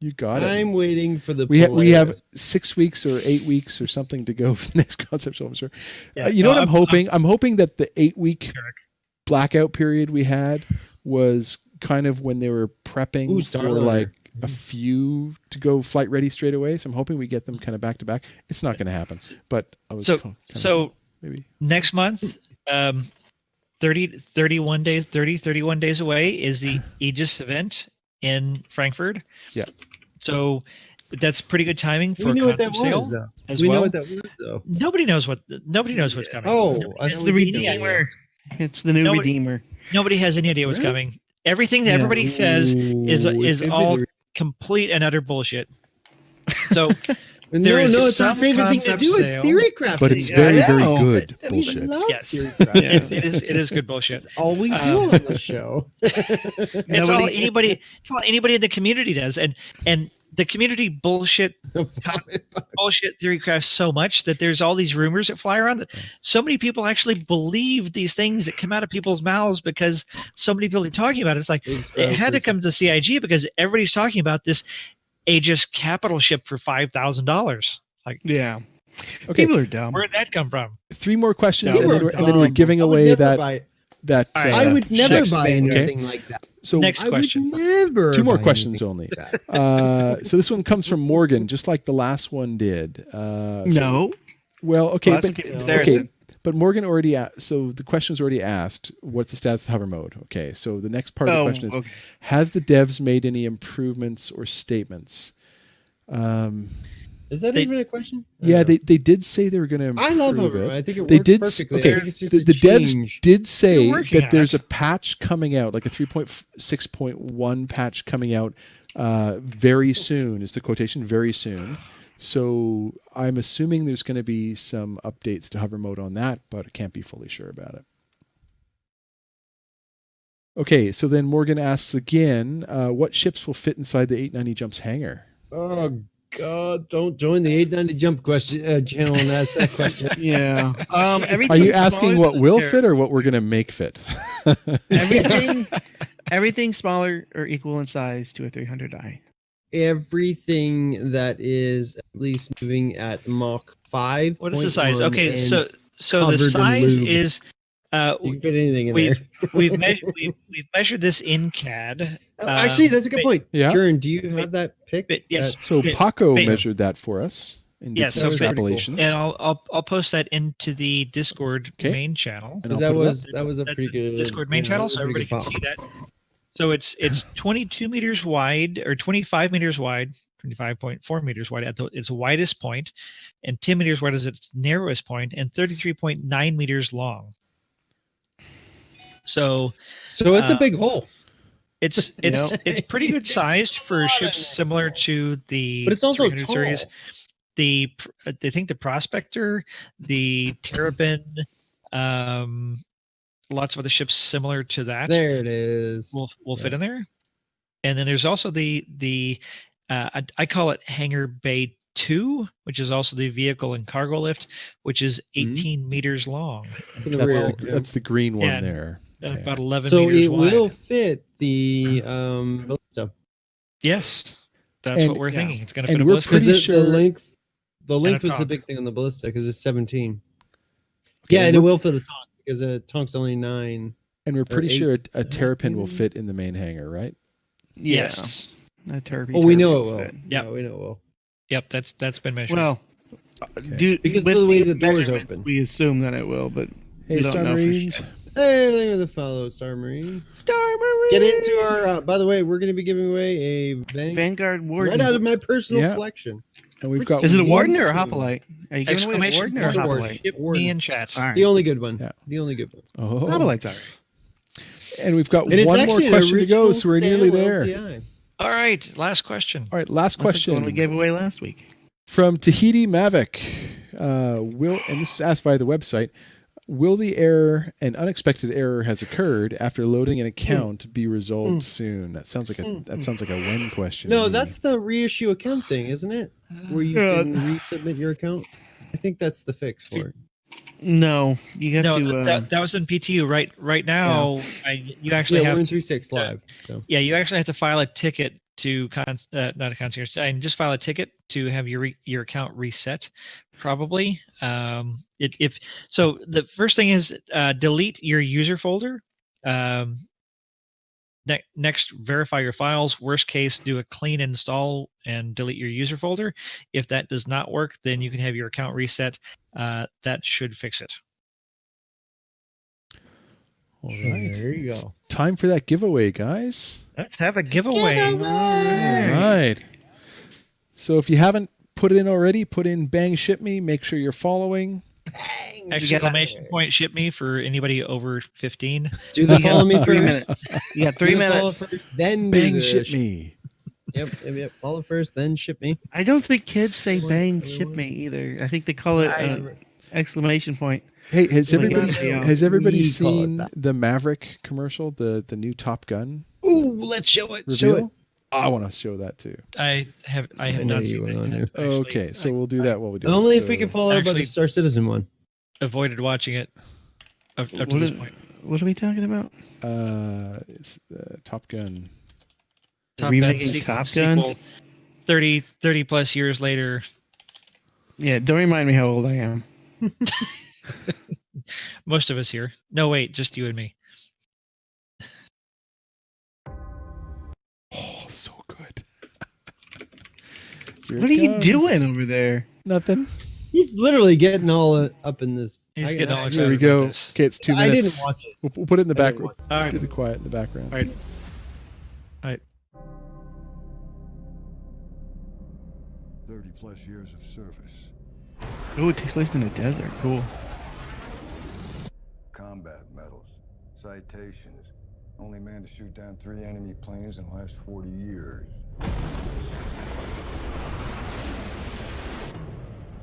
You got it. I'm waiting for the. We have Polaris. 6 weeks or 8 weeks or something to go for the next concept show. I'm sure. Yeah, You know no, what I'm hoping? I'm hoping that the 8-week blackout period we had was kind of when they were prepping Ooh, for Starliner. like a few to go flight ready straight away. So I'm hoping we get them kind of back to back. It's not going to happen, but I was So maybe next month, 31 days away is the Aegis event in Frankfurt. Yeah. So that's pretty good timing for We a knew what that concept was, sale though. as We know well. what that was, though. Nobody knows what's coming. Oh, I It's thought the we did know. Redeemer. It's the new Nobody- Redeemer. Nobody has any idea what's Really? coming. Everything that Yeah. everybody says is Ooh, it could be all the- complete and utter bullshit. So No, There is it's our some favorite thing to concept do. It's sale. theory crafting. but it's Yeah, very I very know. good We bullshit. love Yes. theory crafting. it is good bullshit. That's all we do on the show. It's all anybody in the community does, and the community bullshit theory crafts so much that there's all these rumors that fly around that so many people actually believe these things that come out of people's mouths because so many people are talking about it. It's like it had to come to CIG because everybody's talking about this Aegis capital ship for $5,000. Like, Yeah. Okay. People are dumb. where'd that come from? 3 more questions, No, and then we're giving away that. I would never Next buy thing. anything like that. So Next question. I would never. 2 more buy questions anything only. like that. So this one comes from Morgan, just like the last one did. No. Well, okay, Last but one came from okay, Saracen. but Morgan already asked. So the question was already asked. What's the status of hover mode? Okay, so the next part of the question is: okay. has the devs made any improvements or statements? Is that even a question? Yeah, they did say they were going to improve I love it. Hover. I think it They works did perfectly. I okay. think it's just The a devs change. did say They're working that on there's it. a patch coming out, like a 3.6.1 patch coming out very soon. Is the quotation very soon? So I'm assuming there's going to be some updates to hover mode on that, but I can't be fully sure about it. Okay, so then Morgan asks again, what ships will fit inside the 890 Jumps hangar? Oh God! Don't join the 890 jump question channel and ask that question. Yeah. Are Everything you asking smaller what than will there. fit or what we're going to make fit? Everything smaller or equal in size to a 300i. Everything that is at least moving at Mach 5. What is the size? Okay, so the covered in size lube. is You can fit anything in we've there. we've measured this in CAD. Actually, that's a good point. Yeah. Jern, do you have that pic? Yes. So Bit- Paco bit- measured that for us and did Yes, some so bit- extrapolations. And I'll post that into the Discord Okay. main channel. And I'll That put it was up. that was a That's pretty the good Discord main channel, so everybody can see that. So it's 22 meters wide, or 25 meters wide, 25.4 meters wide at its widest point, and 10 meters wide as its narrowest point, and 33.9 meters long. So it's a big hole. it's pretty good sized for ships similar to the But it's also 300 tall. series. I think the Prospector, the Terrapin, lots of other ships similar to that There it is. will fit in there. And then there's also the I call it Hangar Bay 2, which is also the vehicle and cargo lift, which is 18 meters long. It's in the rear. That's the green one Yeah. there. Okay. About 11 So meters it wide. will fit the Ballista. Yes, that's And- what we're yeah. thinking. It's going to And fit a we're Ballista. pretty Because sure- the length a was the tonk. big thing on the Ballista because it's 17. Okay, Yeah, and and it we're- will fit a tonk because a tonk's only 9. And we're pretty eight- sure a Terrapin will fit in the main hangar, right? Yes. A turkey. Oh, we know it will. fit. Yep. Yeah, we know it will. Yep, that's been measured. Well, Because with of the way these the door's measurements, open. we assume that it will, but Hey, we don't Star know for Marines. sure. Hey, look at the fellow Star Marines. Star Marine. Get into our. By the way, we're going to be giving away a Vanguard Warden. right out of my personal Yeah. collection. And we've got Is it a one Warden or a soon. Hoplite? Are you giving away a Exclamation Warden or a point. Hoplite? Hit Warden. me in chat. All right. The only good one. Yeah. The only good one. Oh. Hoplite's all right. And we've got And it's one more actually an question to go, original so we're nearly sale there. LTI. All right, last question. All right, last That's the one question we gave away last week. from Tahiti Mavic. And this is asked via the website. Will an unexpected error has occurred after loading an account be resolved soon? That sounds like a when question. No, to me. that's the reissue account thing, isn't it? Where you Yeah. can resubmit your account. I think that's the fix for it. No, you have No, to. that was in PTU. Right now, you actually Yeah, have we're in 3.6 live. So. Yeah, you actually have to file a ticket to not a concierge, and just file a ticket to have your account reset. Probably, if so, the first thing is delete your user folder. Next, verify your files. Worst case, do a clean install and delete your user folder. If that does not work, then you can have your account reset. That should fix it. All right. There you It's go. time for that giveaway, guys. Let's have a giveaway. All right. So if you haven't put it in already, put in Bang Ship Me. Make sure you're following. Exclamation point ship me for anybody over 15. Do the follow me 3 first. minutes. You got 3 Do the follow minutes. first, then do Bang the Ship Me. Yep. Follow first, then ship me. I don't think kids say bang ship me either. I think they call it exclamation point. Hey, has Oh my everybody God, yeah. has everybody We call it seen that. the Maverick commercial, the new Top Gun Ooh, let's show it. Show it. reveal? I want to show that too. I have know not you seen will, it. yeah. I've actually, Okay, so we'll do that while we do it. Only if So- we can follow up by the Actually- Star Citizen one. avoided watching it up to What this is- point. What are we talking about? It's Top Gun. Top Remaking Top Gun? sequel, 30 plus years later. Yeah, don't remind me how old I am. Most of us here. No, wait, just you and me. Oh, so good. Here What it are you comes. doing over there? Nothing. He's literally getting all up in this. He's getting all Here we excited go. about this. Okay, it's 2 I minutes. didn't watch it. We'll put it in the I didn't background. watch All right. Do the quiet in the background. All right. All right. 30+ years of service. Oh, it takes place in the desert. Cool. Combat medals. Citations. Only man to shoot down 3 enemy planes in the last 40 years.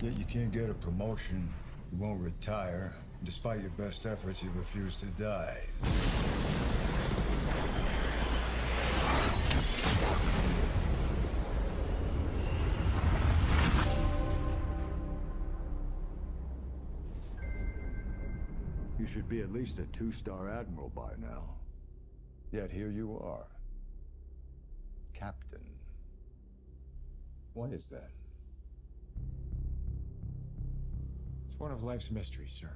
Yet you can't get a promotion. You won't retire. Despite your best efforts, you refuse to die. You should be at least a 2-star admiral by now. Yet here you are. Captain. Why is that? It's one of life's mysteries, sir.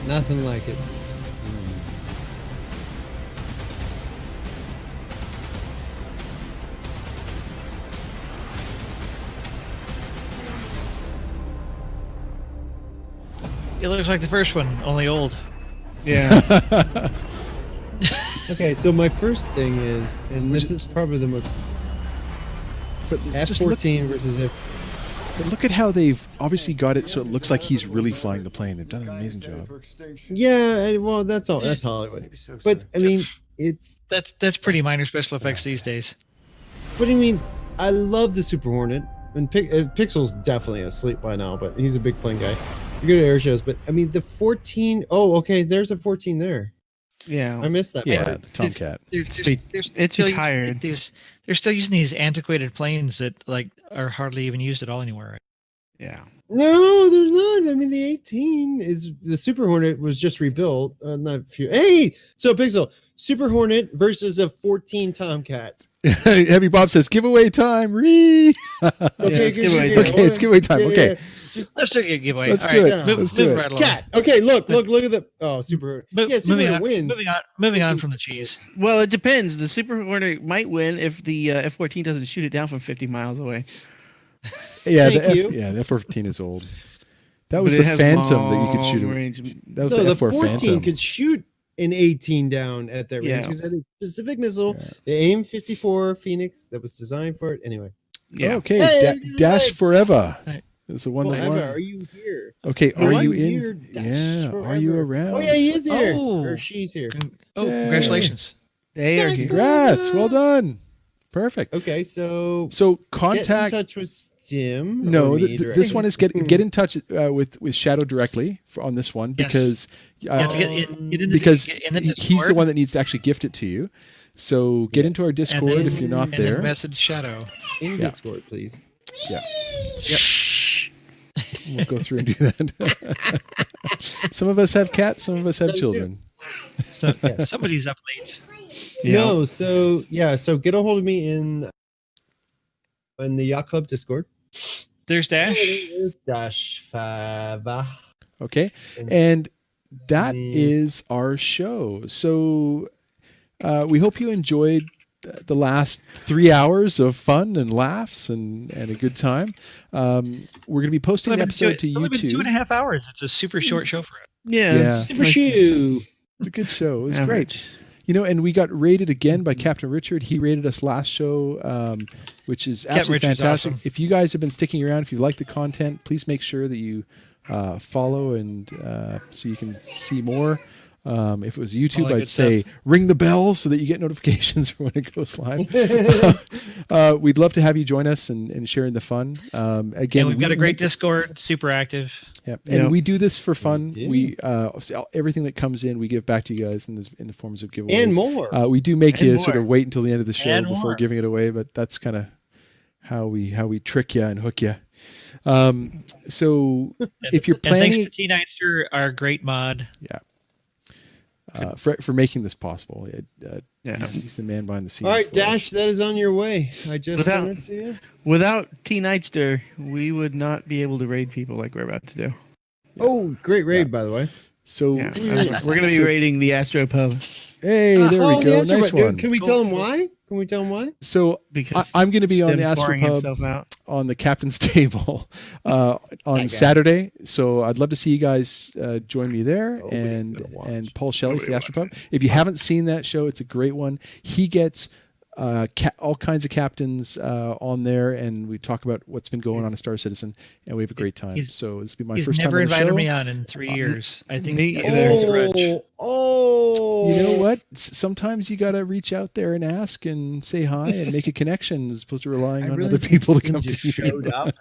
Nothing like it. It looks like the first one, only old. Yeah. Okay, so my first thing is, and this is probably the most. But just look, F-14 versus F. but look at how they've obviously got it so it looks like he's really flying the plane. They've done an amazing job. Yeah, well, that's all. That's Hollywood. But I mean, it's. That's pretty minor special effects these days. But I mean, I love the Super Hornet, and Pixel's definitely asleep by now. But he's a big plane guy. You go to air shows, but I mean the 14. Oh, okay. There's a 14 there. Yeah. I missed that. Yeah, part. the Tomcat. It's still tired. They're still using these antiquated planes that like are hardly even used at all anymore. Right? Yeah. No, they're not. I mean, the 18 is the Super Hornet was just rebuilt. Not a few. Hey, so Pixel Super Hornet versus a 14 Tomcat. Heavy Bob says giveaway time. Ree. Okay, Okay, it's giveaway time. Okay. Just Let's do a giveaway. Let's All do right, it. Move, Let's do move it. right along. Cat. Okay, look at the Super Hornet. Yeah, Super moving Hornet on, wins. moving on from the cheese. Well, it depends. The Super Hornet might win if the F-14 doesn't shoot it down from 50 miles away. Yeah, Thank you. the F-14 is old. That was But the it has Phantom that you could shoot. long range. That was No, the the F-4 14 Phantom. could shoot an 18 down at that range Yeah. because that is a specific missile. The AIM-54 Phoenix that was designed for it. Anyway. Yeah. Okay, Hey, Dash right. Forever. Right. It's the one that Forever, won. are you here? Okay, Oh, are I'm you here, in? Dash Yeah, are you Forever. around? Oh yeah, he is here. Oh. Or she's here. Oh, Yay. congratulations! They are Dash here. Congrats, well done. Perfect. Okay, so So get in contact. touch with Stim. No, or me this one is get directly. in touch with Shadow directly on this one Yes. because Yeah, get in the, because get in the he's the Discord one that needs to actually gift it to you. So get into our and Discord then- if you're not and then there. message Shadow. In Yeah. Discord, please. Yeah. We'll go through and do that. Some of us have cats, some of us have children. So somebody's up late. Yeah. No, so get a hold of me in the Yacht Club Discord. There's Dash. It's Dash Fava. Okay. And that is our show. So we hope you enjoyed the last 3 hours of fun and laughs and a good time. We're going to be posting the episode to It's only been YouTube. 2.5 hours. It's a super short show for us. Yeah. Yeah. Super Shoe. It's a good show. It was Average. great. You know, and we got rated again by Captain Richard. He rated us last show, which is absolutely Richard's fantastic. awesome. If you guys have been sticking around, if you like the content, please make sure that you follow and so you can see more. If it was YouTube, All the I'd good say ring the bell so that you get notifications when it goes live. We'd love to have you join us and share in the fun. Again, And we've got a great Discord, super active. Yeah, and Yep. we do this for fun. We do. We everything that comes in, we give back to you guys in the forms of giveaways And more. We do make And you sort more. of wait until the end of the show And before more. giving it away, but that's kind of how we trick you and hook you. So if you're And thanks planning, to T Nightster, our great mod. for making this possible, Yeah. he's the man behind the scenes. All right, for Dash, us. that is on your way. I just Without- sent it to you. Without T Nightster, we would not be able to raid people like we're about to do. Oh, great raid, by the way. So Yeah. We're going to be raiding the Astro Pub hey, there we Oh, go, the Astro nice Pub. Dude, one. Can we tell him why? Can we tell him why? So because I'm going to be on Stim's the Astro pouring Pub himself out. on the captain's table on guy. Saturday. So I'd love to see you guys join me there Nobody's gonna watch. and Paul Shelley for the Astro Pub. If you haven't seen that show, it's a great one. He gets all kinds of captains on there, and we talk about what's been going on in Star Citizen, and we have a great time. So this will be my first time on the He's show. never invited me on in 3 years. I think Me there's a grudge. Oh, You know what? Sometimes you got to reach out there and ask and say hi and make a connection as opposed to relying on other people to come to you. Showed up.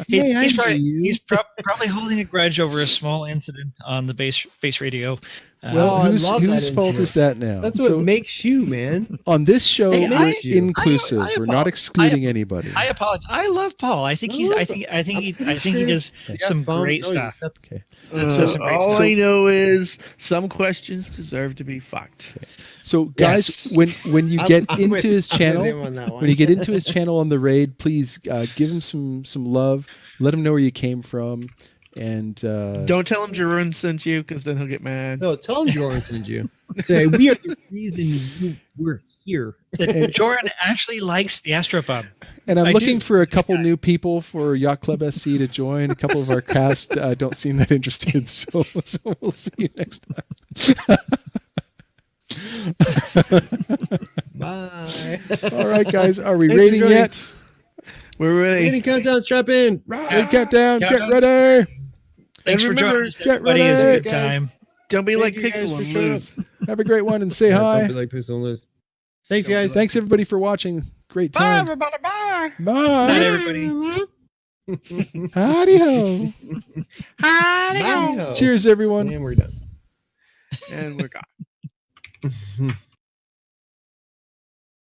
He's probably holding a grudge over a small incident on the base radio. Well, I whose love that fault is that now? That's what makes you, man. On this show, Hey, we're I- inclusive. I we're not excluding anybody. I apologize. I love Paul. I think he does some great stuff. Okay. All I know is some questions deserve to be fucked. So, guys, when you get into his channel, when you get into his channel on the raid, please give him some love. Let him know where you came from, and Don't tell him Jerome sent you, because then he'll get mad. No, tell him Jordan sent you. Say, we are the reason we're here. Jordan actually likes the Astropub. And I'm looking for a couple new people for Yacht Club SC to join. A couple of our cast don't seem that interested, so we'll see you next time. Bye. All right, guys, are we Thanks for rating joining. yet? We're ready. Rating countdown, strap in. Raid countdown, get ready. Thanks for remember, joining us, get everybody. It was a ready. good time. Don't be like Thank you guys Pixel for and showing lose. Have a great one and say Don't hi. be like Pixel and lose. Thanks, guys. Thanks everybody for watching. Great Bye, time. everybody. Bye. Bye. Night, everybody. Howdy ho. Bye. Cheers, everyone. And we're done. And we're gone.